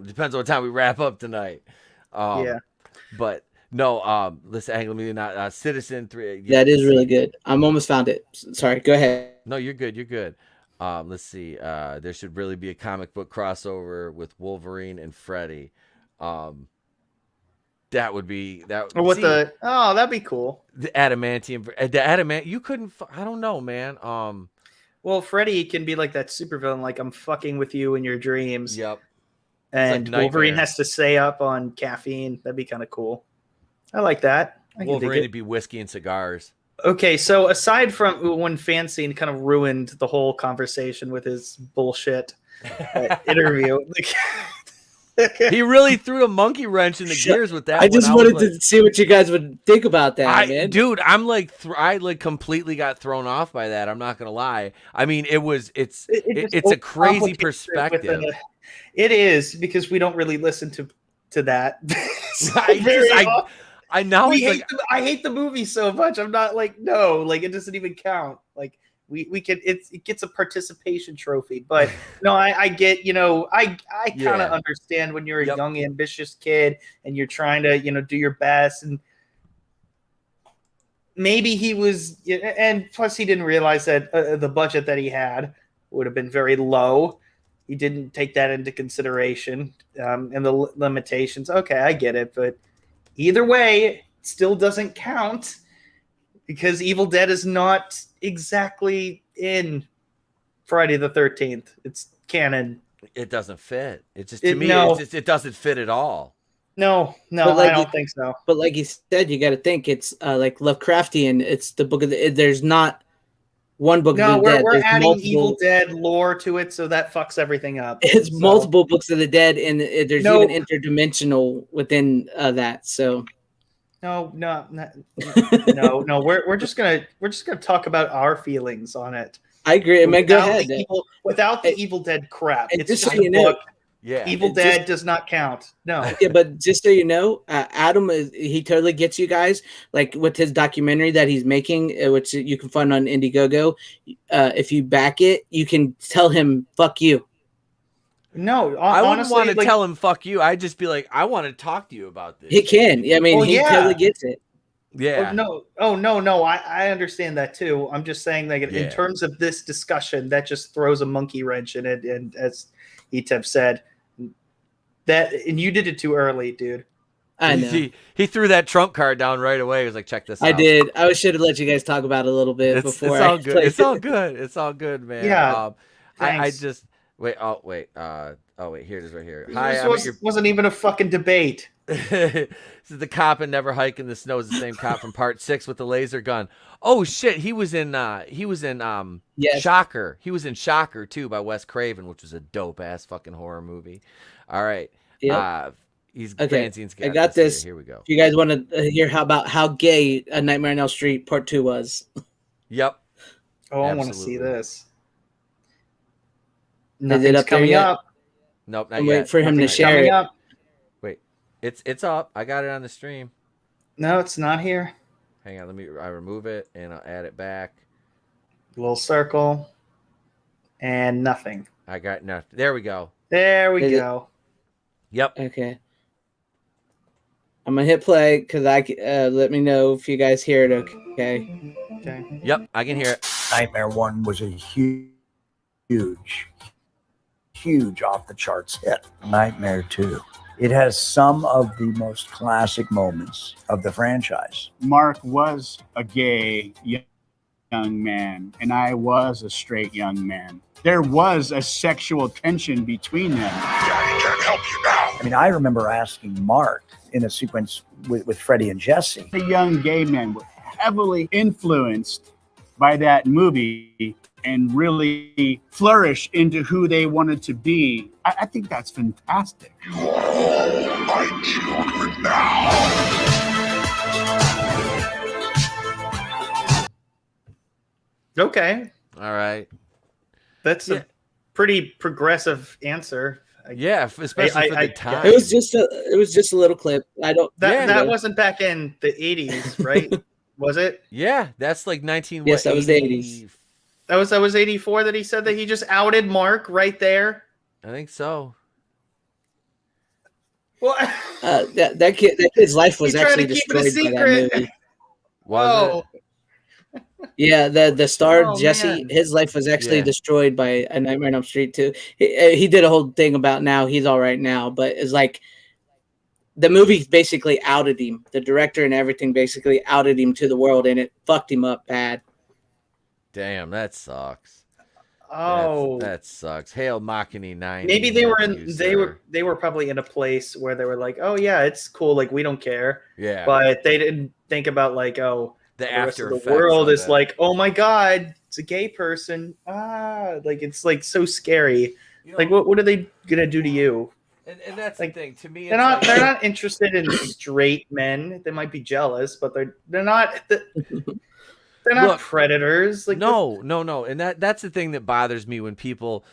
Depends on what time we wrap up tonight. But no, listen, let me not Citizen 3. That is really good. I'm almost found it. Sorry, go ahead. No, you're good. You're good. Let's see. There should really be a comic book crossover with Wolverine and Freddy. That would be that. Or that'd be cool. The adamantium. You couldn't. I don't know, man. Well, Freddy can be like that supervillain, like I'm fucking with you in your dreams. Yep. And like Wolverine Nightmare. has to stay up on caffeine. That'd be kind of cool. I like that. I can dig Wolverine it. would be whiskey and cigars. Okay, so aside from when Fanzcene kind of ruined the whole conversation with his bullshit interview, He really threw a monkey wrench in the gears with that. I just wanted to see what you guys would think about that, man. Dude, I'm like, I like completely got thrown off by that. I'm not gonna lie. I mean, it's a crazy perspective. It is, because we don't really listen to that. I now I hate the movie so much. I'm not like, no, like it doesn't even count. Like we can, it gets a participation trophy. But no, I get, I kind of understand when you're a young, ambitious kid and you're trying to, do your best. And maybe he was, and plus he didn't realize that the budget that he had would have been very low. He didn't take that into consideration, and the limitations. Okay, I get it, but either way, it still doesn't count because Evil Dead is not exactly in Friday the 13th. It's canon. It doesn't fit. It just, to me, it doesn't fit at all. No, Like I don't think so. But like you said, you got to think it's like Lovecraftian. It's the book of there's not one book of the dead. We're There's adding multiple, Evil Dead lore to it, so that fucks everything up. It's multiple books of the dead, and there's even interdimensional within that. So no. We're just gonna talk about our feelings on it. I agree. Man, go ahead. Without the Evil Dead crap, and it's just just so a you know, book. Yeah, Evil Dead does not count. No. Yeah, but just so you know, Adam he totally gets you guys. Like with his documentary that he's making, which you can find on Indiegogo. If you back it, you can tell him "fuck you." No, I wouldn't want to tell him "fuck you." I'd just be like, "I want to talk to you about this." He can. I mean, he totally gets it. Yeah. No. I understand that too. I'm just saying that in terms of this discussion, that just throws a monkey wrench in it. And as Etep said, and you did it too early, dude. I know. He threw that trump card down right away. He was like, "Check this out." I did. I should have let you guys talk about it a little bit before. It's all good. It's all good. It's all good, man. Yeah. I just wait. Oh wait. Here it is right here. Hi. Wasn't even a fucking debate. This is the cop and Never Hike in the Snow. Is the same cop from Part 6 with the laser gun. Oh shit, he was in Shocker. He was in Shocker too by Wes Craven, which was a dope ass fucking horror movie. All right. Yep. He's okay. I got this. Here we go. If you guys want to hear how gay A Nightmare on Elm Street Part 2 was. Yep. Oh, I want to see this. Is it Nothing's up there coming yet? up. Nope, not I'm yet. waiting for him to Nothing's share coming it. up. Wait, it's up. I got it on the stream. No, it's not here. Hang on, I remove it and I'll add it back. Little circle. And nothing. I got nothing. There we go. There we go. Yep. Okay. I'm gonna hit play because let me know if you guys hear it. Okay. Okay. Yep, I can hear it. Nightmare 1 was a huge off the charts hit. Nightmare 2. It has some of the most classic moments of the franchise. Mark was a gay young man, and I was a straight young man. There was a sexual tension between them. Daddy can't help you now. I mean, I remember asking Mark in a sequence with Freddie and Jesse. The young gay men were heavily influenced by that movie and really flourish into who they wanted to be. I think that's fantastic. You are all my children now. Okay. All right. That's a pretty progressive answer. Yeah, especially for the time. It was just a little clip. That wasn't back in the 80s, right? Was it? Yeah, that's like 19. Yes, that was the 80s. That was 84 that he said that he just outed Mark right there. I think so. Well, that kid's life was actually destroyed by that movie. Was it? Yeah, the star Oh, Jesse, man. his life was actually destroyed by A Nightmare on Elm Street too. He did a whole thing about now he's all right now, but it's like the movie basically outed him. The director and everything basically outed him to the world, and it fucked him up bad. Damn, that sucks. Oh, that sucks. Hail Machini 90. maybe they were in. you, They sir. were probably in a place where they were like, oh yeah, it's cool. Like we don't care. Yeah. But they didn't think about like, oh, The the rest after of the effects world of is it. like, oh my god, it's a gay person. Like it's like so scary. Like what are they gonna do to you? And that's like, the thing. To me, they're it's not like, they're not interested in straight men. They might be jealous, but they're not they're not Look, predators. Like no, and that's the thing that bothers me when people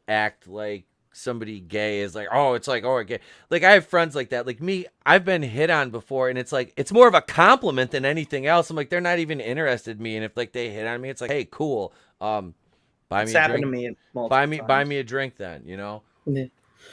act like somebody gay is like, oh, it's like, oh, gay. Like I have friends like that. Like me, I've been hit on before, and it's like it's more of a compliment than anything else. I'm like, they're not even interested in me, and if like they hit on me, it's like, hey, cool, buy It's me a happened drink. to me multiple Buy times. me a drink then, you know. Yeah.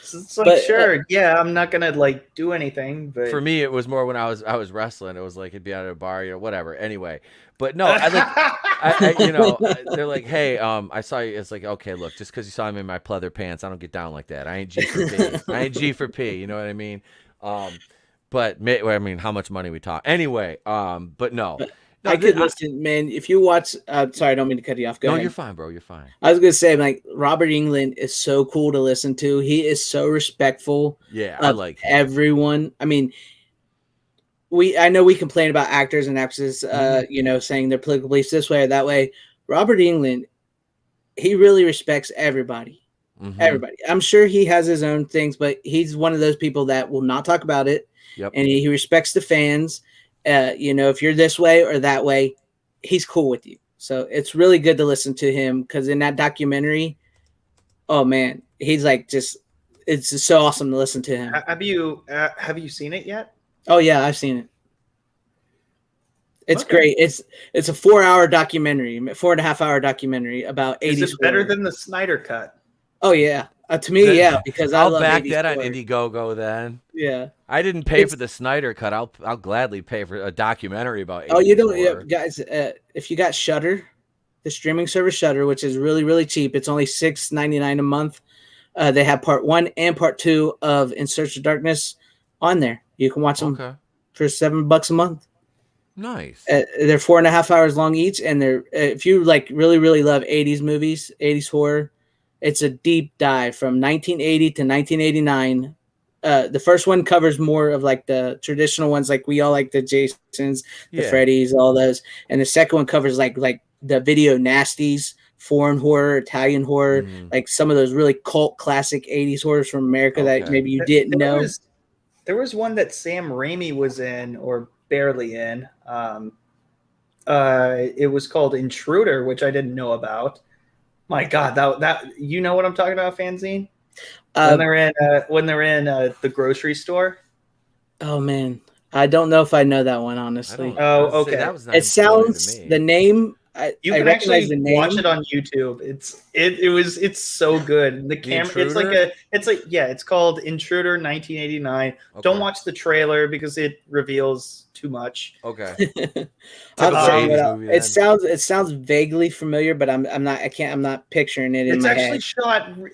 It's like, But, sure, yeah, I'm not gonna like do anything, but For me, it was more when I was wrestling. It was like it'd be at a bar, you know, whatever. Anyway, but no, I like, you know, they're like, hey, I saw you. It's like, okay, look, just because you saw me in my pleather pants, I don't get down like that. I ain't G for P. I ain't G for P. You know what I mean? But I mean, how much money we talk? Anyway, but no. I could listen, man. If you watch, sorry, I don't mean to cut you off. Go ahead. You're fine, bro. You're fine. I was gonna say, like, Robert Englund is so cool to listen to. He is so respectful. Yeah, of I like him. everyone. I mean, I know we complain about actors and actresses, you know, saying their political beliefs this way or that way. Robert Englund, he really respects everybody. Everybody. I'm sure he has his own things, but he's one of those people that will not talk about it. Yep. And he respects the fans. You know, if you're this way or that way, he's cool with you. So it's really good to listen to him because in that documentary, oh man, he's like it's just so awesome to listen to him. have you seen it yet? Oh yeah, I've seen it. It's great. It's a 4-hour documentary, 4.5-hour documentary about 80s. Is it better horror. than the Snyder cut? Oh yeah, to me, yeah, because I I'll love back 80s that on horror. Indiegogo then. Yeah, I didn't pay for the Snyder cut. I'll gladly pay for a documentary about. Oh, you don't, 84. guys. If you got Shudder, the streaming service Shudder, which is really really cheap, it's only $6.99 a month. They have part 1 and part 2 of In Search of Darkness on there. You can watch them for $7 a month. Nice. They're 4.5 hours long each, and they're if you like really really love 80s movies, 80s horror, it's a deep dive from 1980 to 1989. The first one covers more of like the traditional ones, like we all like the Jasons, the Yeah. Freddys, all those, and the second one covers like the video nasties, foreign horror, Italian horror, like some of those really cult classic 80s horrors from America that maybe you didn't know. There was one that Sam Raimi was in, or barely in. It was called Intruder, which I didn't know about. My God, that you know what I'm talking about, Fanzine? When they're in the grocery store. Oh man, I don't know if I know that one honestly. Oh, okay. That was not It sounds the name. You I can recognize actually the name. watch it on YouTube. It's so good. The camera, it's called Intruder 1989. Don't watch the trailer because it reveals too much. Okay. I'll check it out. It sounds vaguely familiar, but I'm not picturing it in my head.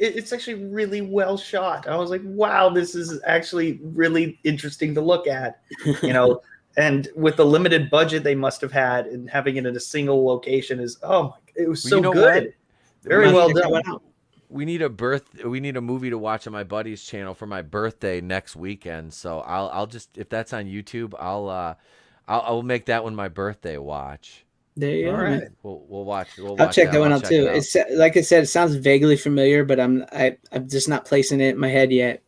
It's actually really well shot. I was like, wow, this is actually really interesting to look at. You know. And with the limited budget they must have had, and having it in a single location it was so good. Very well done. We need a movie to watch on my buddy's channel for my birthday next weekend. So I'll just, if that's on YouTube, I'll make that one my birthday watch. There you go. Right. We'll watch. I'll check that one out too. It's like I said, it sounds vaguely familiar, but I'm just not placing it in my head yet.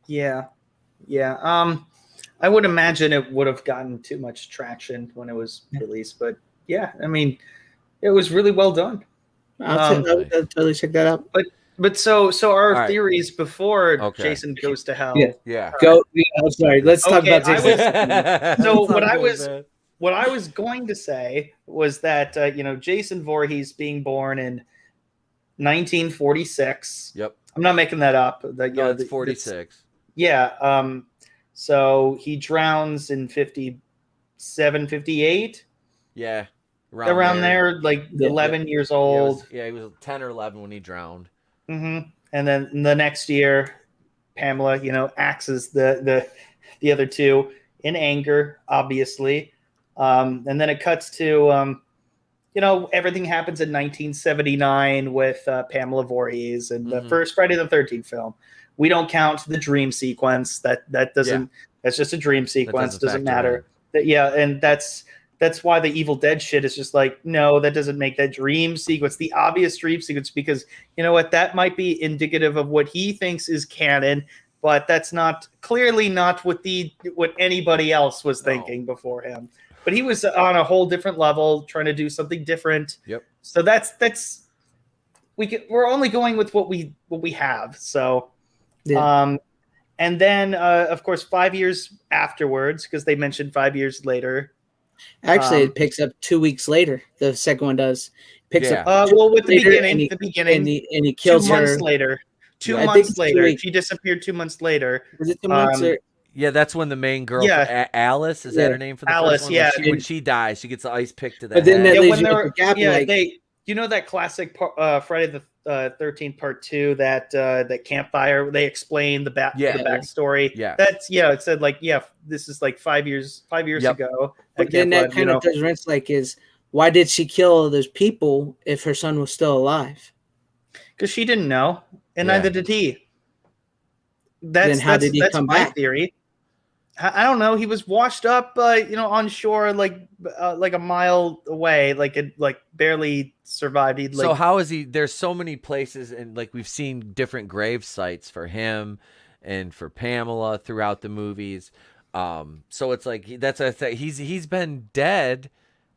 Yeah. I would imagine it would have gotten too much traction when it was released, but yeah, I mean, it was really well done. I'll totally check that out. But so our right. theories before Jason Goes to Hell. Yeah. Go. I'm sorry. Let's talk about Jason. What I was going to say was that Jason Voorhees being born in 1946. Yep. I'm not making that up. It's 46. So he drowns in 57, 58. Yeah. Around there, like 11 years old. He was 10 or 11 when he drowned. Mm-hmm. And then the next year, Pamela, axes the other two in anger, obviously. And then it cuts to everything happens in 1979 with Pamela Voorhees and the first Friday the 13th film. We don't count the dream sequence. That doesn't. That's just a dream sequence. Doesn't matter. And that's why the Evil Dead shit is just like, no, that doesn't make that dream sequence the obvious dream sequence, because you know what, that might be indicative of what he thinks is canon, but that's clearly not what anybody else was thinking before him. But he was on a whole different level, trying to do something different. Yep. So we're only going with what we have. So, and then of course 5 years afterwards, because they mentioned 5 years later. Actually, it picks up 2 weeks later. The second one does. Picks up. With the beginning, and he kills 2 months her later. 2 months later, she disappeared 2 months later. Was it 2 months? Yeah, that's when the main girl, Alice, is that her name for the Alice? first one? When she dies, she gets the ice pick to the But then head. that leaves you with the gap. That classic Friday the 13th Part 2, that campfire. They explain the backstory. Yeah, it said this is like 5 years ago. But then that kind of does rinse is why did she kill all those people if her son was still alive? Because she didn't know, and neither did he. Then how did he come back? Theory. I don't know. He was washed up, on shore, like a mile away, barely survived. So how is he? There's so many places, and we've seen different grave sites for him and for Pamela throughout the movies. So it's that's a thing. He's been dead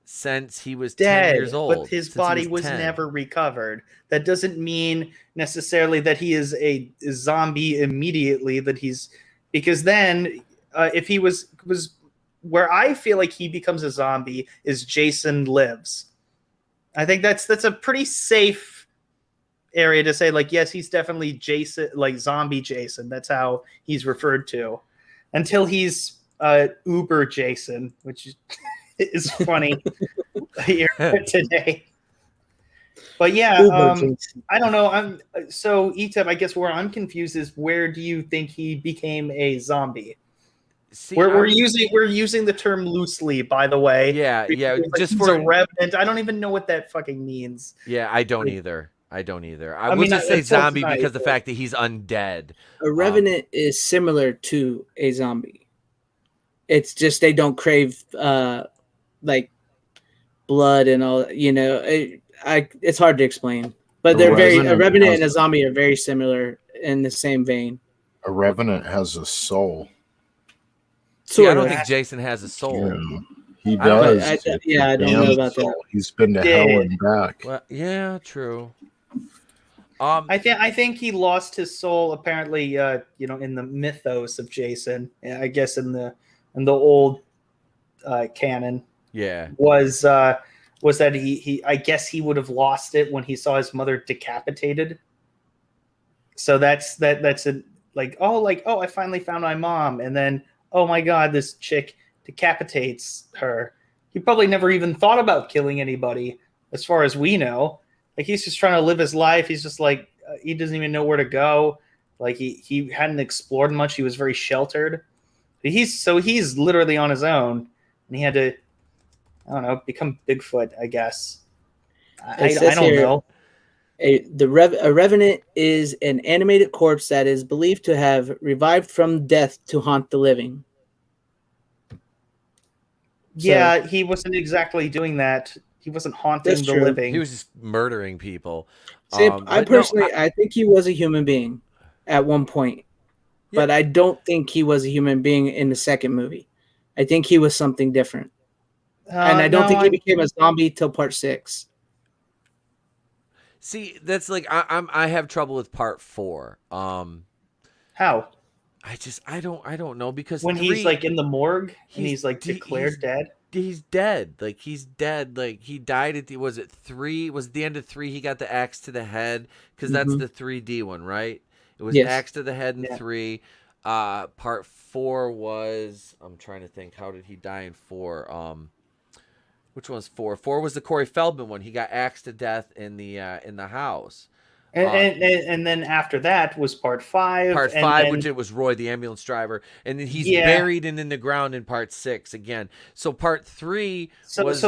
since he was 10 years old, but his body was never recovered. That doesn't mean necessarily that he is a zombie immediately. Because then. If he was where I feel like he becomes a zombie is Jason Lives. I think that's a pretty safe area to say, yes, he's definitely Jason, zombie Jason. That's how he's referred to until he's Uber Jason, which is funny here today. But I don't know. So Etep, I guess where I'm confused is, where do you think he became a zombie? See, we're using the term loosely, by the way. Yeah. Just for a revenant. I don't even know what that fucking means. Yeah, I don't either. I will just say zombie because the fact that he's undead. A revenant is similar to a zombie. It's just they don't crave blood and all. It's hard to explain, but a revenant and a zombie are very similar in the same vein. A revenant has a soul. See, I don't think Jason has a soul. Yeah, he does. I don't know about that. He's been to hell and back. Well, yeah, true. I think he lost his soul apparently. In the mythos of Jason, I guess in the old canon. Yeah, was that he I guess he would have lost it when he saw his mother decapitated. So that's I finally found my mom, and then. Oh my God, this chick decapitates her. He probably never even thought about killing anybody, as far as we know. He's just trying to live his life. He's just he doesn't even know where to go. He hadn't explored much. He was very sheltered. He's literally on his own, and he had to, I don't know, become Bigfoot, I guess. I don't know. A revenant is an animated corpse that is believed to have revived from death to haunt the living. Yeah, he wasn't exactly doing that. He wasn't haunting the living. He was just murdering people. I think he was a human being at one point, but I don't think he was a human being in the second movie. I think he was something different, and I don't think he became a zombie till Part 6. See, that's I have trouble with Part 4. How? I don't know, because when he's in the morgue and he's declared dead. He's dead. He's dead. He died at was it 3? Was it the end of 3? He got the axe to the head, because that's the 3D one, right? It was axe to the head in 3. Part 4 was, I'm trying to think, how did he die in 4? Which one was 4? 4 was the Corey Feldman one. He got axed to death in the house. And then after that was part 5. Part and 5, then, which it was Roy, the ambulance driver, and then he's Yeah. buried and in the ground in part 6 again. So part 3 was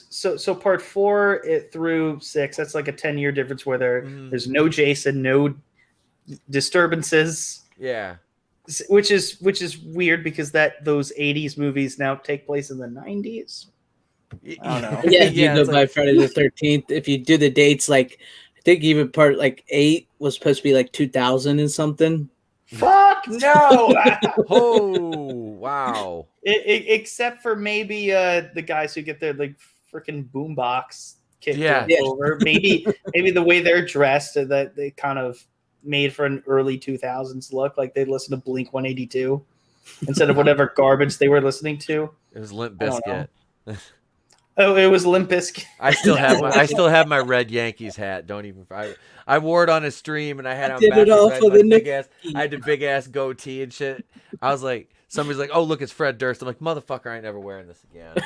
so part 4 through 6. That's like a 10-year difference where there's no Jason, no disturbances. Yeah. Which is weird because those 80s movies now take place in the 90s. I don't know. Yeah, if you Yeah, go it's by like- Friday the 13th, if you do the dates, like I think even part like 8 was supposed to be like 2000 and something. Fuck no! Oh wow! Except for maybe the guys who get their like freaking boombox kicked over. Maybe the way they're dressed, that they kind of made for an early 2000s look, like they listen to Blink 182 instead of whatever garbage they were listening to. It was Limp Bizkit. Oh, it was Limp Bizkit. I still have my red Yankees hat. Don't even. I wore it on a stream, and I had on did it all for the big ass. I had the big ass goatee and shit. I was like, somebody's like, "Oh, look, it's Fred Durst." I'm like, "Motherfucker, I ain't never wearing this again.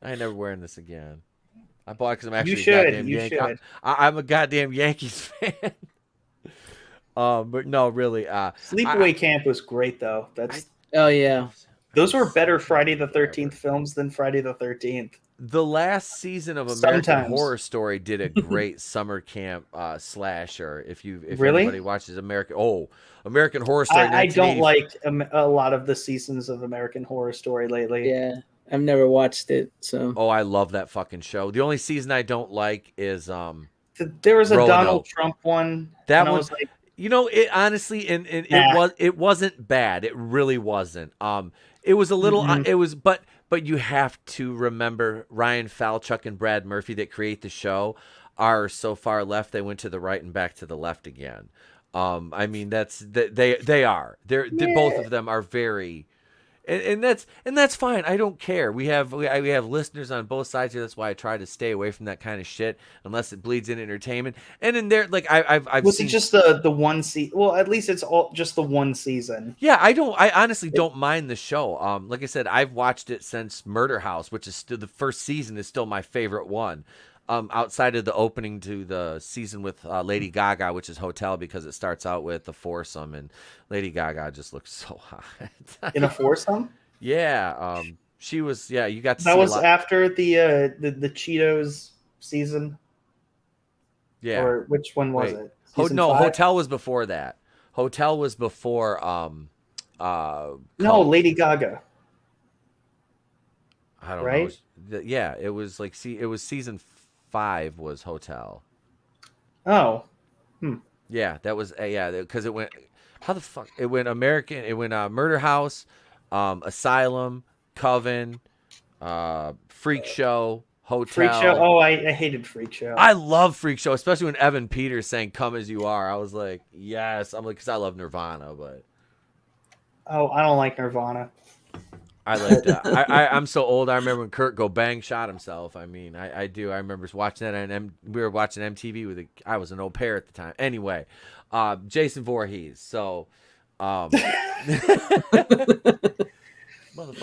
I ain't never wearing this again." I bought it because I'm actually a goddamn Yankee. I'm a goddamn Yankees fan. But no, really. Sleepaway Camp was great though. Oh yeah. Those were better Friday the 13th films than Friday the 13th. The last season of American Sometimes. Horror Story did a great summer camp slasher. If Really? anybody watches American Horror Story, I don't like a lot of the seasons of American Horror Story lately. Yeah, I've never watched it. So Oh, I love that fucking show. The only season I don't like is there was a Roanoke. Donald Trump one. That and I one, was like, you know, it honestly, and it wasn't bad. It really wasn't. It was a little, it was, but you have to remember Ryan Falchuk and Brad Murphy that create the show are so far left they went to the right and back to the left again. I mean they are. Both of them are very. And that's fine. I don't care. We have listeners on both sides here. That's why I try to stay away from that kind of shit unless it bleeds in entertainment. And in there, like I've was seen it just the one season? Well, at least it's all just the one season. Yeah, I honestly don't mind the show. Like I said, I've watched it since Murder House, which is still the first season is still my favorite one. Outside of the opening to the season with Lady Gaga, which is Hotel, because it starts out with the foursome, and Lady Gaga just looks so hot. In a foursome? Yeah, she was. Yeah, you got to That see was a lot. after the Cheetos season. Yeah, Or which one was Wait. it? Season No, 5? Hotel was before that. Hotel was before. No, Cult. Lady Gaga. I don't right? know. Yeah, it was like it was season 5 was Hotel. Oh. Yeah, that was because it went. How the fuck it went? American. It went Murder House, Asylum, Coven, Freak Show, Hotel. Freak Show. Oh, I hated Freak Show. I love Freak Show, especially when Evan Peters sang "Come as You Are." I was like, yes. I'm like, because I love Nirvana, but Oh, I don't like Nirvana. I liked that. I'm so old. I remember when Kurt Cobain shot himself. I mean, I do. I remember watching that, and we were watching MTV with. I was an au pair at the time. Anyway, Jason Voorhees. So,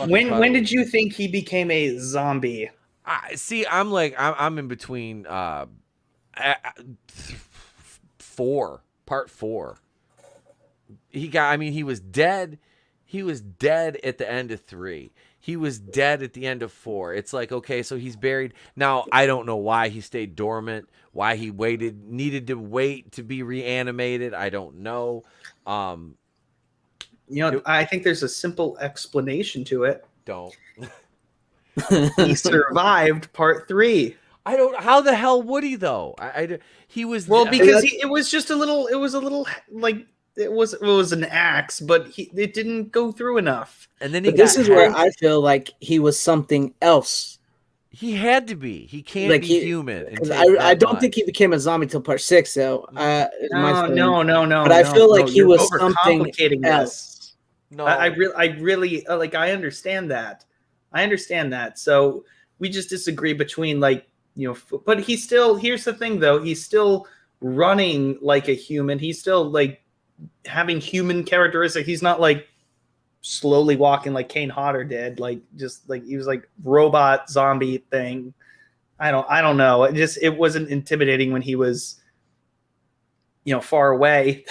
when did you think he became a zombie? See, I'm in between. Part 4. He was dead. He was dead at the end of 3. He was dead at the end of 4. It's like, okay, so he's buried. Now, I don't know why he stayed dormant, why he needed to wait to be reanimated. I don't know. I think there's a simple explanation to it. Don't. He survived part 3. I don't. How the hell would he though? He was because it was just a little. It was a little like it was an axe, but it didn't go through enough. And then this is where I feel like he was something else. He had to be. He can't be human. I don't think he became a zombie till part 6. So No. But I feel like he was something else. No, I really like. I understand that. So we just disagree between but he's still. Here's the thing, though. He's still running like a human. He's still like having human characteristics. He's not like slowly walking like Kane Hodder did. Like just like he was like robot zombie thing. I don't know. It wasn't intimidating when he was far away.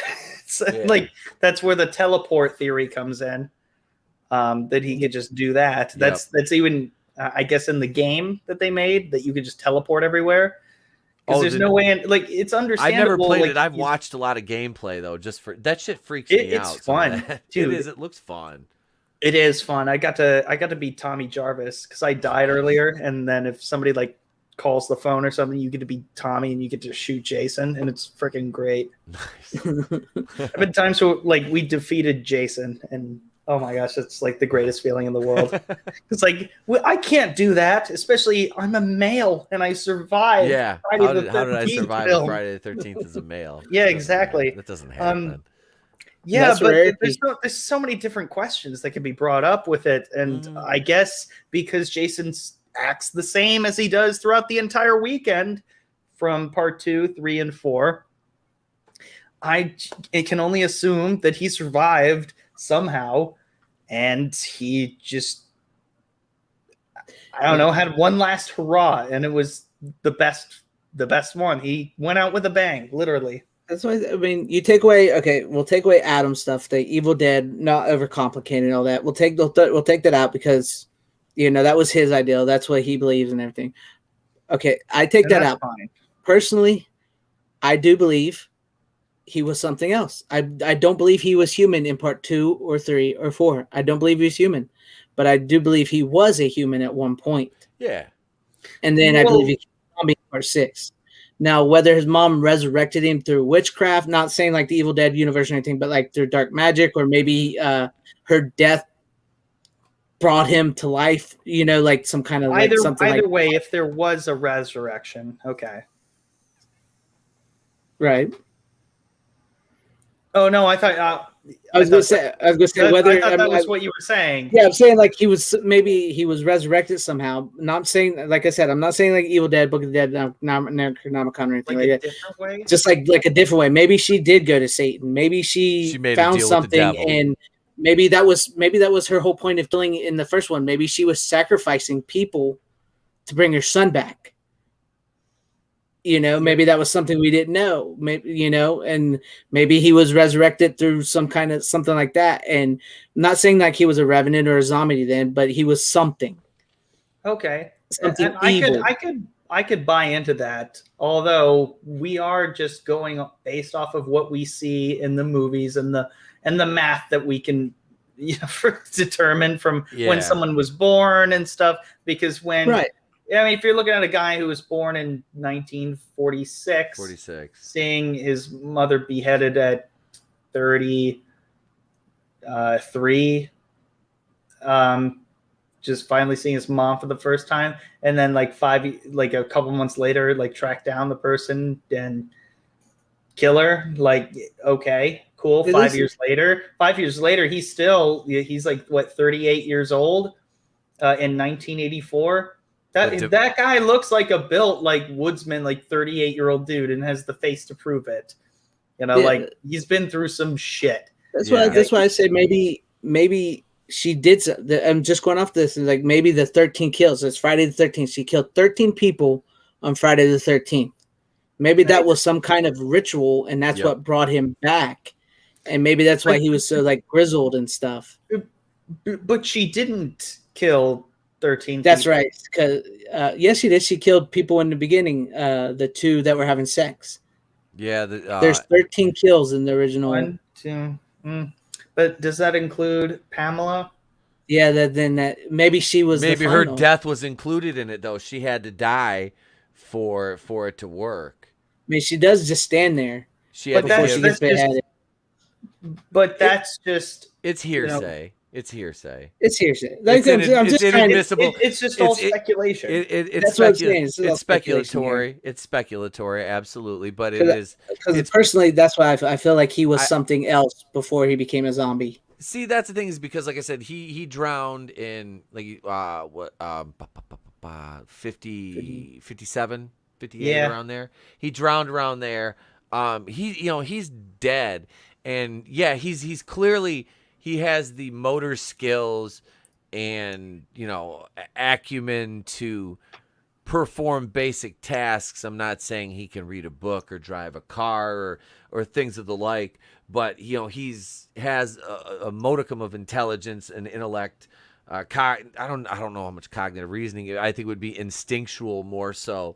It's like that's where the teleport theory comes in. That he could just do that. That's even I guess in the game that they made that you could just teleport everywhere. Because there's no way it's understandable. I've never played it. I've he's- watched a lot of gameplay though, just for that shit freaks me out. It's fun, dude. It looks fun. It is fun. I got to beat Tommy Jarvis because I died earlier, and then if somebody like calls the phone or something, you get to be Tommy and you get to shoot Jason, and it's freaking great. I've been times where like we defeated Jason, and oh my gosh, it's like the greatest feeling in the world. It's like I can't do that, especially I'm a male and I survived. Yeah, how did I survive Friday the 13th as a male? Yeah, exactly. That doesn't happen. Yeah, but there's so many different questions that can be brought up with it, and I guess because Jason acts the same as he does throughout the entire weekend from part 2, 3, and 4, I can only assume that he survived somehow, and he just I don't know, had one last hurrah, and it was the best one. He went out with a bang, literally. That's why I mean, you take away. Okay, we'll take away Adam stuff, the Evil Dead, not overcomplicated and all that. We'll take that out because, that was his ideal. That's what he believes and everything. Okay, I take that out. Fine. Personally, I do believe he was something else. I don't believe he was human in part 2 or 3 or 4. I don't believe he was human, but I do believe he was a human at one point. Yeah, and then I believe he came in part 6. Now, whether his mom resurrected him through witchcraft, not saying like the Evil Dead universe or anything, but like through dark magic, or maybe her death brought him to life, like some kind of either way, if there was a resurrection, okay. Right. Oh no, I thought I was gonna say whether I thought that was what you were saying. Yeah, I'm saying like he was resurrected somehow. Not saying, like I said, I'm not saying like Evil Dead, Book of the Dead, Necronomicon or anything like that. Different way? Just like a different way. Maybe she did go to Satan. Maybe she found something, and maybe that was her whole point of killing in the first one. Maybe she was sacrificing people to bring her son back. Maybe that was something we didn't know. Maybe, and maybe he was resurrected through something like that. And I'm not saying like he was a revenant or a zombie then, but he was something. Okay. Something evil. I could buy into that. Although we are just going based off of what we see in the movies and the math that we can determine from when someone was born and stuff. Because if you're looking at a guy who was born in 1946, seeing his mother beheaded at 33, just finally seeing his mom for the first time, and then a couple months later, track down the person and kill her. Okay, cool. 5 years later, he's like 38 years old in 1984. That guy looks like a built woodsman, 38-year-old dude, and has the face to prove it. He's been through some shit. That's why I say maybe she did. I'm just going off this, and maybe the 13 kills. It's Friday the 13th. She killed 13 people on Friday the 13th. Maybe that was some kind of ritual, and that's what brought him back. And maybe that's why he was so grizzled and stuff. But she didn't kill 13 That's people. right. Because yes, she did. She killed people in the beginning. The 2 that were having sex. Yeah. There's 13 kills in the original. 1, 2. But does that include Pamela? Yeah. Then maybe she was. Maybe her death was included in it though. She had to die for it to work. I mean, she does just stand there. But that's just it's hearsay. It's hearsay. It's hearsay. It's inadmissible. It's just all speculation. It's speculatory. It's speculatory, absolutely. But it is. Because personally, that's why I feel like he was something else before he became a zombie. See, that's the thing is because, like I said, he drowned in 50, 57, 58 around there. He drowned around there. He's dead, and he's clearly. He has the motor skills and, acumen to perform basic tasks. I'm not saying he can read a book or drive a car or things of the like, but he's has a modicum of intelligence and intellect. I don't know how much cognitive reasoning. I think would be instinctual more so,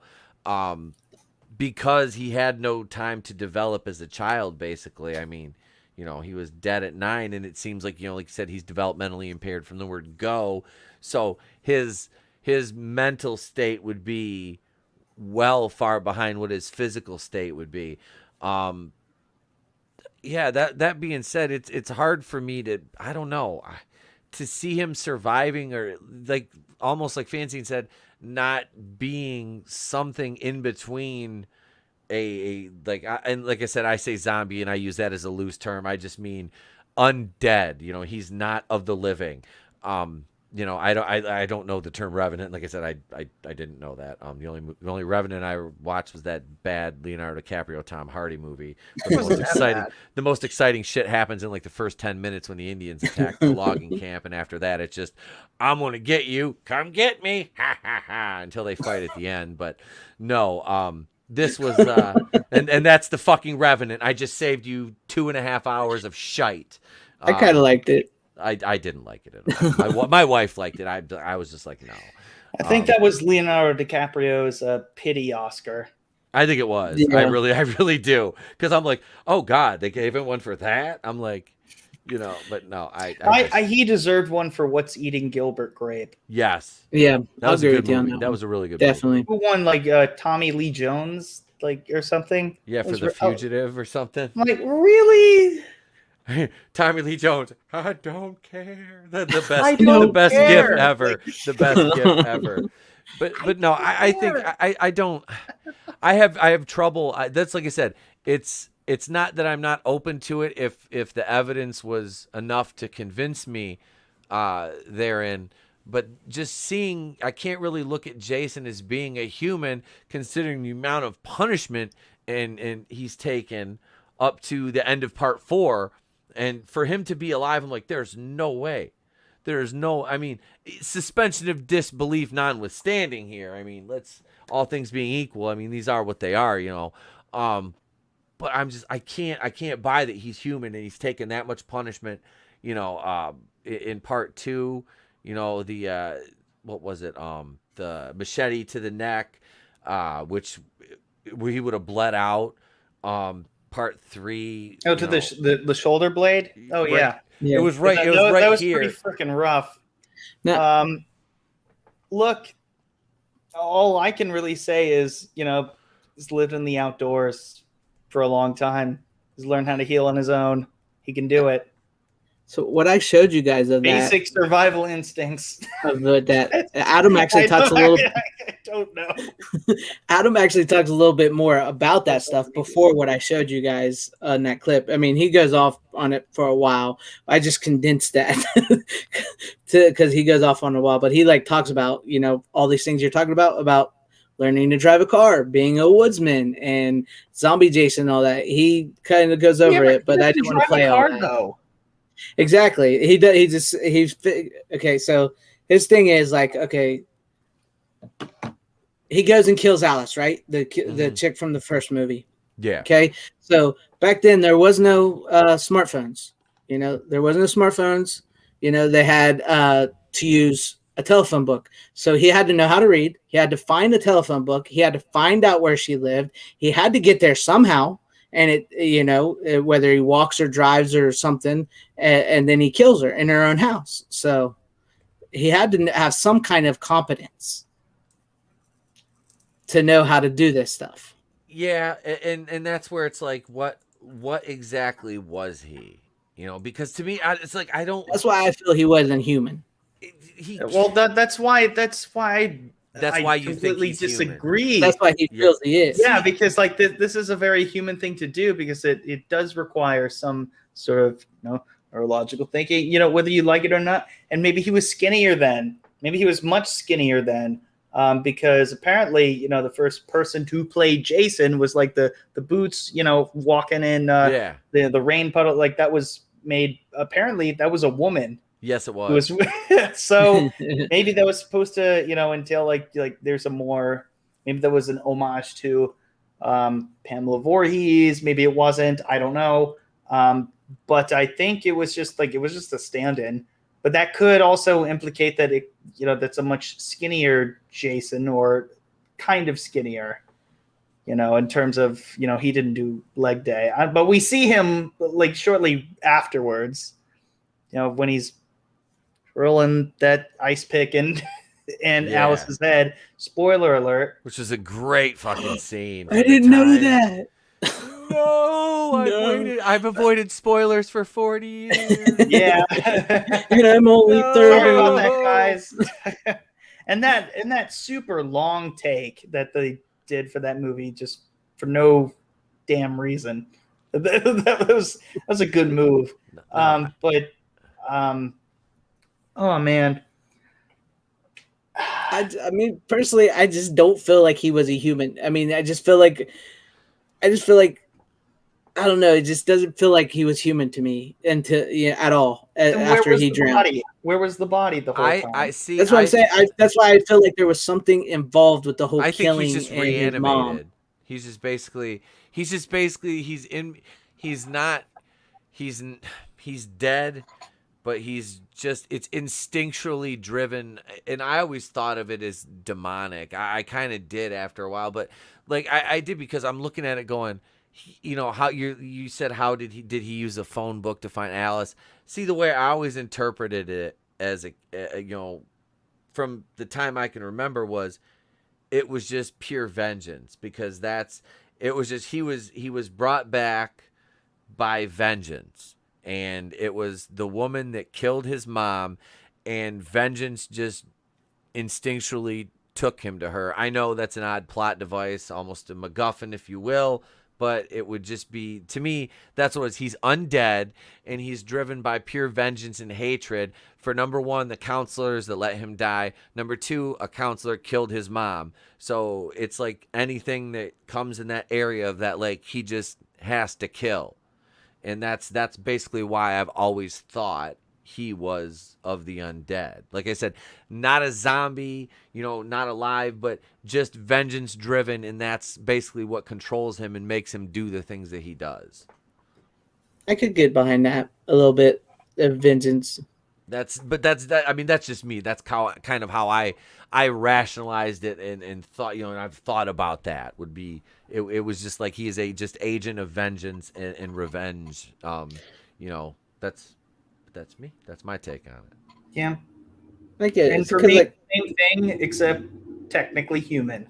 because he had no time to develop as a child. Basically, I mean, he was dead at 9, and it seems like like you said, he's developmentally impaired from the word go. So his mental state would be well far behind what his physical state would be. Yeah, that being said, it's hard for me to, I don't know, to see him surviving, or like almost like Fanzcene said, not being something in between and like I said, I say zombie and I use that as a loose term. I just mean undead. He's not of the living. I don't know the term revenant. Like I said, I didn't know that. The only revenant I watched was that bad Leonardo DiCaprio Tom Hardy movie. The most exciting shit happens in like the first 10 minutes when the Indians attack the logging camp, and after that it's just, I'm gonna get you, come get me, ha ha ha, until they fight at the end. But no, this was and that's the fucking Revenant. I just saved you 2.5 hours of shite. I kind of liked it. I didn't like it at all. My wife liked it. I was just like, no. I think that was Leonardo DiCaprio's pity Oscar. I think it was. Yeah. I really do. Because I'm like, oh God, they gave him one for that. I'm like, but no, he deserved one for What's Eating Gilbert Grape. Yes. Yeah, that was a good movie. That was a really good Definitely. movie. Who won, like Tommy Lee Jones, or something? Yeah, for The Fugitive or something. I'm like, really? Tommy Lee Jones, I don't care. The best gift ever. The best gift ever. But no, I think I don't. I have trouble. That's like I said. It's not that I'm not open to it if the evidence was enough to convince me therein. But just seeing, I can't really look at Jason as being a human, considering the amount of punishment and he's taken up to the end of part 4. And for him to be alive, I'm like, there's no way. There's no, I mean, suspension of disbelief notwithstanding here. I mean, all things being equal, I mean, these are what they are, but I can't buy that he's human and he's taken that much punishment, in part 2, what was it? The machete to the neck, which he would have bled out. Part 3. Oh, to the shoulder blade. Oh right. Yeah. It was right. It was right that was here. Pretty freaking rough. No. Look, all I can really say is, he's lived in the outdoors for a long time. He's learned how to heal on his own. He can do it. So what I showed you guys of basic survival instincts. Of that, Adam actually talks a little. I don't know. Adam actually talks a little bit more about that stuff before what I showed you guys in that clip. I mean, he goes off on it for a while. I just condensed that because he goes off on a while. But he talks about all these things you're talking about learning to drive a car, being a woodsman, and zombie Jason, and all that. He kind of goes over it, but I didn't want to play all that. Though. Exactly. He's okay. So his thing is he goes and kills Alice, right? The chick from the first movie. Yeah. Okay. So back then there was no smartphones. There wasn't no smartphones. They had to use a telephone book. So he had to know how to read. He had to find a telephone book. He had to find out where she lived. He had to get there somehow. And whether he walks or drives or something, and then he kills her in her own house. So he had to have some kind of competence to know how to do this stuff. Yeah, and that's where it's like, what exactly was he? Because to me, it's like I don't. That's why I feel he wasn't human. That's why you completely disagree. That's why he feels he is. Yeah, because this is a very human thing to do, because it does require some sort of neurological thinking, whether you like it or not. And maybe he was skinnier then. Maybe he was much skinnier then, because apparently the first person to play Jason was the boots, walking in the rain puddle. That was made. Apparently that was a woman. Yes, it It was was. so maybe that was supposed to, until like there's a more, maybe that was an homage to Pamela Voorhees. Maybe it wasn't. I don't know. But I think it was just a stand-in. But that could also implicate that that's a much skinnier Jason, or kind of skinnier, in terms of, he didn't do leg day. But we see him like shortly afterwards, when he's rolling that ice pick and Alice's head. Spoiler alert. Which is a great fucking scene. I didn't know that. No, I've avoided spoilers for 40 years. Yeah. And I'm only 30. Sorry about that, guys. and that super long take that they did for that movie, just for no damn reason. That was a good move. Oh man. I mean, personally, I just don't feel like he was a human. I mean, I just feel like I don't know. It just doesn't feel like he was human to me, at all. After he drowned, where was the body the whole time? I see. That's what I'm saying. That's why I feel like there was something involved with the whole killing. He's just and reanimated. his mom. He's dead, but it's instinctually driven. And I always thought of it as demonic. I kind of did after a while, but like I did, because I'm looking at it going, how you said, how did he use a phone book to find Alice? See, the way I always interpreted it as from the time I can remember was, it was just pure vengeance, because he was brought back by vengeance, and it was the woman that killed his mom, and vengeance just instinctually took him to her. I know that's an odd plot device, almost a MacGuffin, if you will, but it would just be, to me, that's what it is. He's undead, and he's driven by pure vengeance and hatred for, number one, the counselors that let him die. Number two, a counselor killed his mom. So it's like anything that comes in that area of that lake, he just has to kill. And that's basically why I've always thought he was of the undead. Like I said, not a zombie, not alive, but just vengeance driven, and that's basically what controls him and makes him do the things that he does. I could get behind that a little bit of vengeance. That's just me. That's kind of how I rationalized it and thought, and I've thought about that would be, it was just like he is just agent of vengeance and revenge. That's me. That's my take on it. Yeah. I get it. And for me, same thing, except technically human.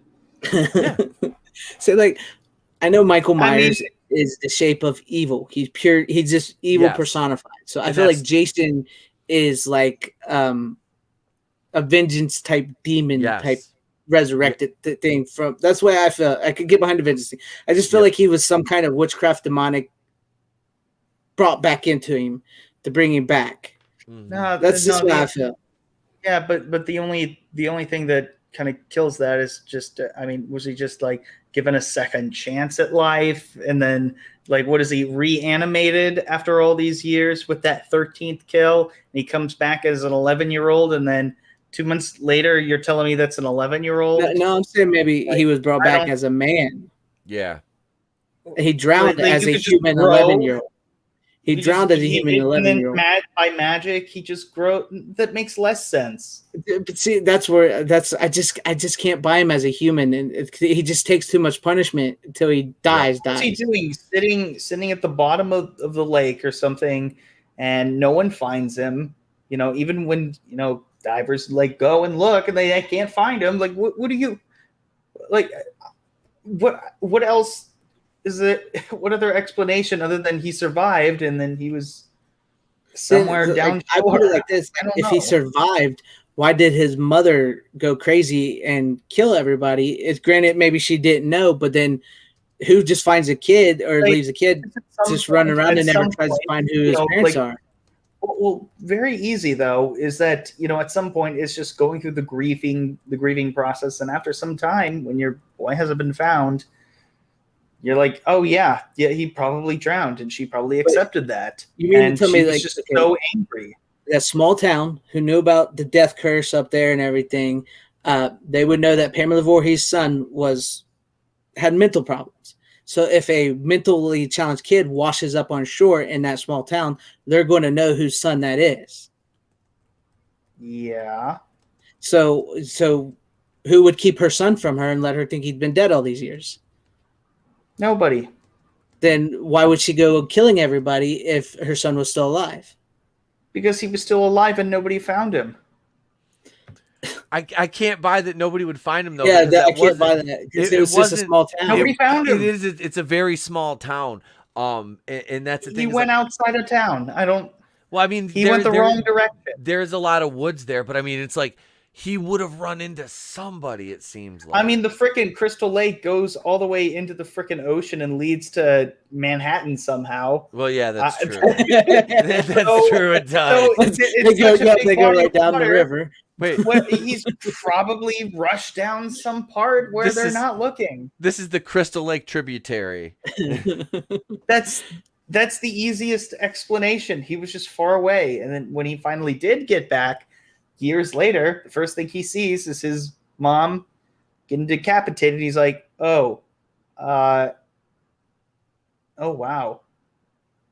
So, I know Michael Myers is the shape of evil. He's pure. He's just evil personified. So I feel like Jason is like a vengeance type demon type resurrected thing from. That's why I feel I could get behind the vengeance thing. I just feel like he was some kind of witchcraft demonic brought back into him to bring him back. No, that's just what I feel. Yeah, but the only thing that kind of kills that is just, was he just like given a second chance at life, and then what is he, reanimated after all these years with that 13th kill, and he comes back as an 11-year-old, and then 2 months later you're telling me that's an 11-year-old? No, I'm saying maybe he was brought back as a man. Yeah. He drowned as a human 11-year-old. He drowned as a human 11-year-old. By magic, he just grew. That makes less sense. But see, I just can't buy him as a human, and he just takes too much punishment until he dies. What's he doing? Sitting at the bottom of the lake or something, and no one finds him. Even when divers go and look, and they can't find him. What do you what else? Is it, what other explanation other than he survived and then he was somewhere down? I put it like this: if he survived, why did his mother go crazy and kill everybody? It's granted, maybe she didn't know, but then who just finds a kid or leaves a kid just running around and never tries to find who his parents are? Well, very easy though is that at some point it's just going through the grieving process, and after some time, when your boy hasn't been found, you're like, oh yeah, he probably drowned, and she probably accepted that. You mean and to tell she me was just so angry. that small town who knew about the death curse up there and everything, they would know that Pamela Voorhees' son had mental problems. So if a mentally challenged kid washes up on shore in that small town, they're going to know whose son that is. Yeah. So who would keep her son from her and let her think he'd been dead all these years? Nobody. Then why would she go killing everybody if her son was still alive? Because he was still alive and nobody found him. I can't buy that nobody would find him though. Yeah, because I can't buy that because it was just a small town. Nobody found him. It's a very small town. And that's the thing. He went outside of town. Well, I mean, he went the wrong direction. There's a lot of woods there, but I mean, it's like he would have run into somebody. It seems like. I mean, the frickin' Crystal Lake goes all the way into the frickin' ocean and leads to Manhattan somehow. Well, yeah, that's true. That's true. It does. They go right down the river. Wait, he's probably rushed down some part where they're not looking. This is the Crystal Lake tributary. That's the easiest explanation. He was just far away, and then when he finally did get back, years later, the first thing he sees is his mom getting decapitated. He's like, "Oh, wow,"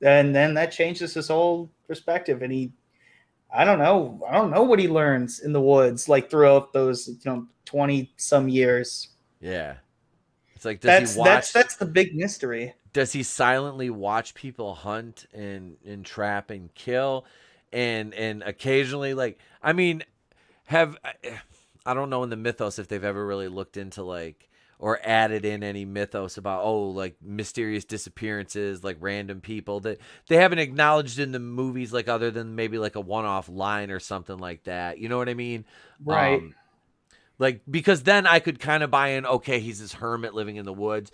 and then that changes his whole perspective, and I don't know what he learns in the woods, like throughout those 20-some years. Yeah, it's like does he watch? That's the big mystery. Does he silently watch people hunt and trap and kill, and occasionally, like, I mean, I don't know in the mythos if they've ever really looked into like or added in any mythos about like mysterious disappearances, like random people that they haven't acknowledged in the movies, like other than maybe like a one-off line or something like that. You know what I mean? Right. Like, because then I could kind of buy in, okay, he's this hermit living in the woods,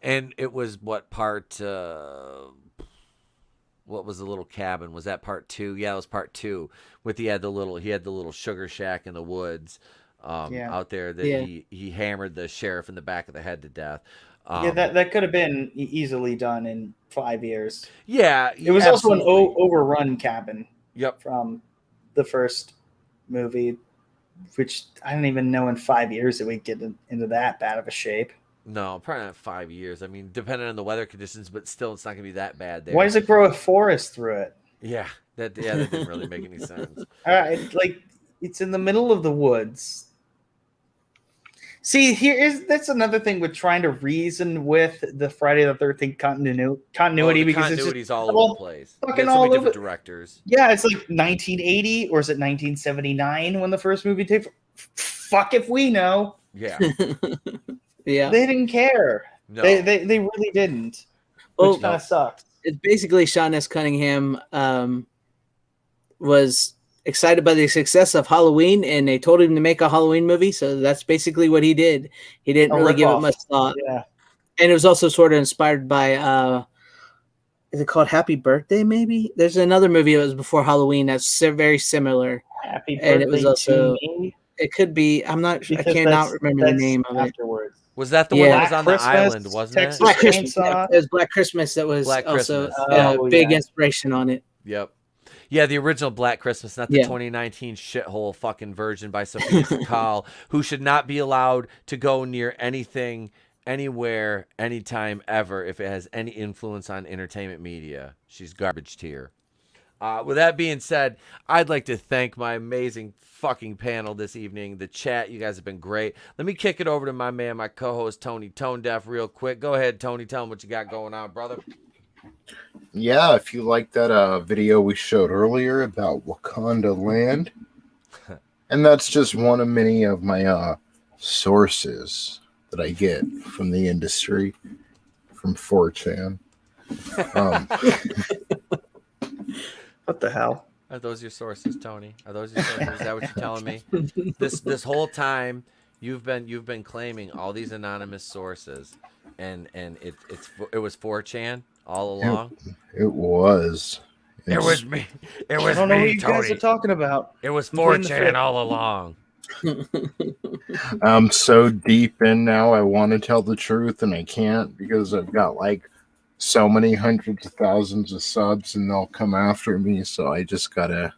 and it was what part, what was the little cabin? Was that part 2? Yeah, it was part 2 he had the little sugar shack in the woods. Out there that he hammered the sheriff in the back of the head to death. That could have been easily done in 5 years. Yeah, it was absolutely. Also an overrun cabin. Yep, from the first movie, which I don't even know in 5 years that we get into that bad of a shape. No, probably not 5 years. I mean, depending on the weather conditions, but still, it's not gonna be that bad there. Why does it grow a forest through it? Yeah, that didn't really make any sense. All right, like it's in the middle of the woods. See, that's another thing with trying to reason with the Friday the 13th continuity because continuity's all over the place. Fucking so all many over. Different directors. Yeah, it's like 1980 or is it 1979 when the first movie takes? Fuck if we know. Yeah. Yeah. They didn't care. No. They really didn't. Which kind of sucks. It's basically Sean S. Cunningham was excited by the success of Halloween, and they told him to make a Halloween movie. So that's basically what he did. He didn't really give it much thought. Yeah. And it was also sort of inspired by, is it called Happy Birthday? Maybe there's another movie that was before Halloween that's very similar. Happy Birthday and it was also, to Me. It could be. I'm not. I cannot remember the name of it. Afterwards. Was that the one that was on the island? Wasn't Texas it? Black Christmas. Chainsaw. It was Black Christmas. That was Black also Christmas. big inspiration on it. Yep. Yeah, the original Black Christmas, not the 2019 shithole fucking version by Sophia Takal, who should not be allowed to go near anything, anywhere, anytime, ever, if it has any influence on entertainment media. She's garbage tier. With that being said, I'd like to thank my amazing fucking panel this evening. The chat, you guys have been great. Let me kick it over to my man, my co-host, Tony Tone Deaf, real quick. Go ahead, Tony. Tell him what you got going on, brother. Yeah, if you like that video we showed earlier about Wakanda land, and that's just one of many of my sources that I get from the industry, from 4chan. What the hell? Are those your sources, Tony? Are those your sources? Is that what you're telling me? This whole time you've been claiming all these anonymous sources, and it was 4chan all along. It was. It was me. It was I don't know me, what you Tony. guys are talking about. It was 4chan all along. I'm so deep in now. I want to tell the truth, and I can't because I've got like so many hundreds of thousands of subs, and they'll come after me. So I just gotta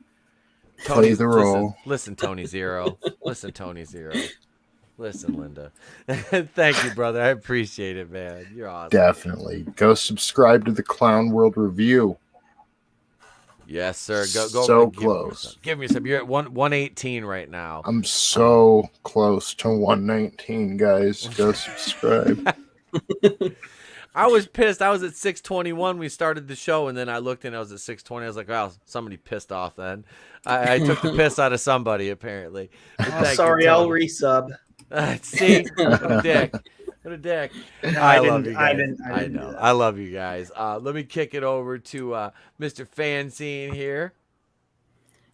Play the role. Listen, Tony Zero. Listen, Tony Zero. Listen, Linda. Thank you, brother. I appreciate it, man. You're awesome. Definitely. Go subscribe to the Clown World Review. Yes, sir. Go. So close. Give me some. You're at 118 right now. I'm so close to 119, guys. Go subscribe. I was pissed. I was at 621. We started the show, and then I looked and I was at 620. I was like, wow, somebody pissed off then. I took the piss out of somebody, apparently. Sorry, I'll resub. See? What a dick. What a dick. No, I love you guys. I know. I love you guys. Let me kick it over to Mr. Fanzcene here.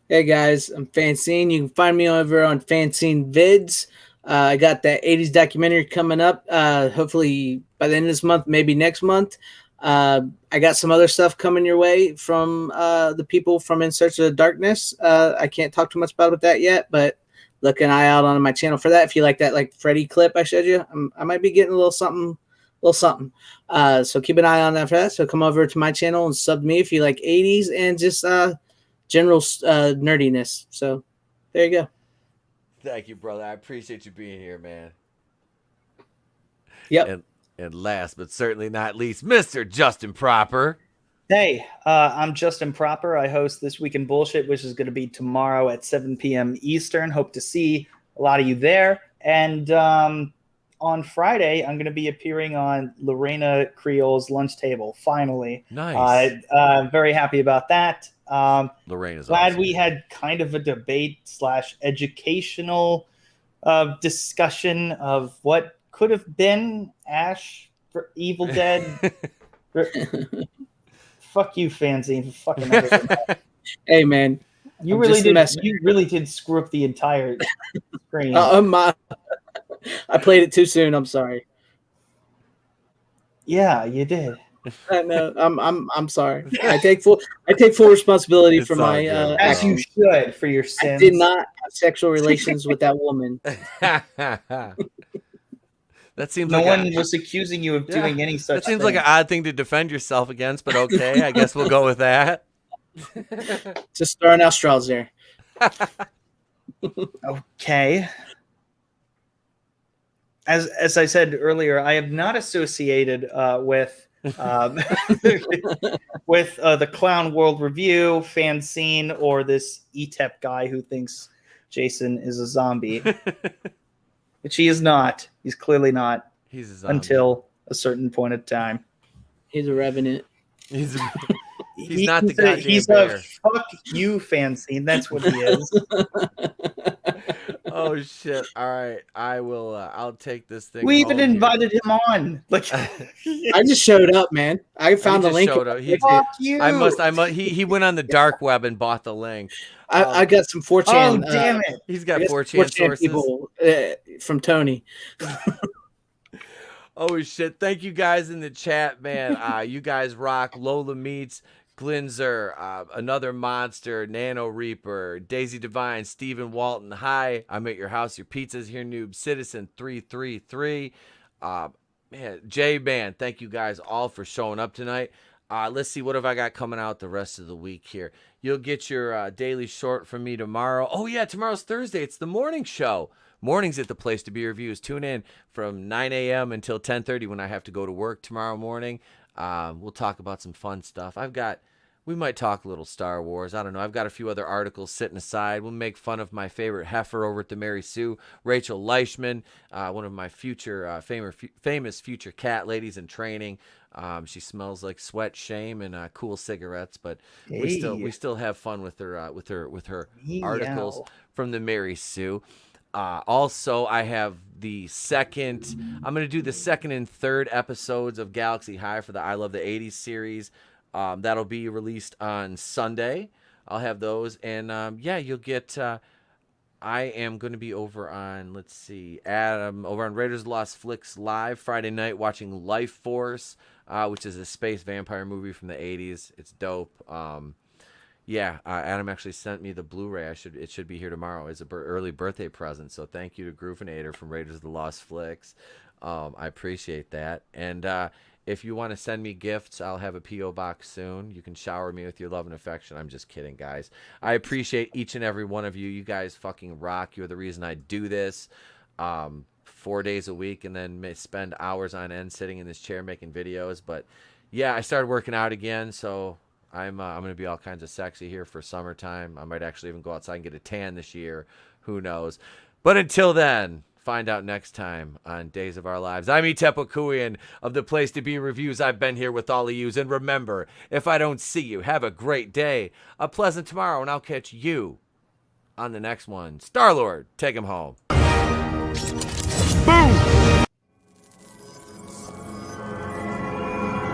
Hey guys, I'm Fanzcene. You can find me over on Fanzcene Vids. I got that 80s documentary coming up. Hopefully by the end of this month, maybe next month. I got some other stuff coming your way from the people from In Search of the Darkness. I can't talk too much about that yet, but look an eye out on my channel for that. If you like that, like Freddy clip I showed you, I might be getting a little something. So keep an eye on that for that. So come over to my channel and sub to me if you like 80s and just general nerdiness. So there you go. Thank you, brother. I appreciate you being here, man. Yep. And last but certainly not least, Mr. Justin Proper. Hey, I'm Justin Proper. I host This Week in Bullshit, which is going to be tomorrow at 7 p.m. Eastern. Hope to see a lot of you there. And on Friday, I'm going to be appearing on Lorena Creole's Lunch Table, finally. Nice. I'm very happy about that. Lorena's glad awesome. we had kind of a debate / educational discussion of what could have been Ash for Evil Dead. Fuck you, Fanzine, for fucking everything. Hey man, you really did screw up the entire screen. I played it too soon. I'm sorry. Yeah, you did. I know. I'm sorry. I take full responsibility for my as you should for your sins. I did not have sexual relations with that woman. That seems no like one was accusing you of doing any such. That seems like an odd thing to defend yourself against, but okay, I guess we'll go with that. Just throwing out straws there. Okay. As I said earlier, I am not associated with with the Clown World Review, Fanzine, or this ETEP guy who thinks Jason is a zombie. Which he is not. He's clearly not. He's a zombie. Until a certain point of time. He's a revenant. He's not the goddamn He's bear. a fuck you Fanzine. That's what he is. Oh shit! All right, I will. I'll take this thing. We even invited him on. Like I just showed up, man. I found the link. Fuck you. I must. He went on the dark web and bought the link. I got some 4chan. Oh damn it! He's got 4chan sources. People from Tony. Oh shit! Thank you guys in the chat, man. You guys rock. Lola Meets, Glinzer, Another Monster, Nano Reaper, Daisy Divine, Stephen Walton. Hi, I'm at your house. Your pizza's here, noob. Citizen 333. Man, J-Man, thank you guys all for showing up tonight. Let's see, what have I got coming out the rest of the week here? You'll get your daily short from me tomorrow. Oh, yeah, tomorrow's Thursday. It's the morning show. Mornings at the Place to Be Reviews. Tune in from 9 a.m. until 10:30 when I have to go to work tomorrow morning. We'll talk about some fun stuff. We might talk a little Star Wars. I don't know. I've got a few other articles sitting aside. We'll make fun of my favorite heifer over at the Mary Sue, Rachel Leischman, one of my future famous future cat ladies in training. She smells like sweat, shame, and cool cigarettes, but we still have fun with her articles from the Mary Sue. Also, I have I'm going to do the second and third episodes of Galaxy High for the I Love the 80s series. That'll be released on Sunday. I'll have those. And you'll get, I am going to be over on, let's see, over on Raiders of the Lost Flicks Live Friday night watching Life Force, which is a space vampire movie from the 80s. It's dope. Adam actually sent me the Blu-ray. It should be here tomorrow as an early birthday present. So thank you to Groovinator from Raiders of the Lost Flicks. I appreciate that. And If you want to send me gifts, I'll have a P.O. box soon. You can shower me with your love and affection. I'm just kidding, guys. I appreciate each and every one of you. You guys fucking rock. You're the reason I do this 4 days a week and then spend hours on end sitting in this chair making videos. But, yeah, I started working out again, so I'm going to be all kinds of sexy here for summertime. I might actually even go outside and get a tan this year. Who knows? But until then, find out next time on Days of Our Lives. I'm Itepokuian of the Place to Be Reviews. I've been here with all of yous. And remember, if I don't see you, have a great day, a pleasant tomorrow, and I'll catch you on the next one. Star-Lord, take him home. Boom!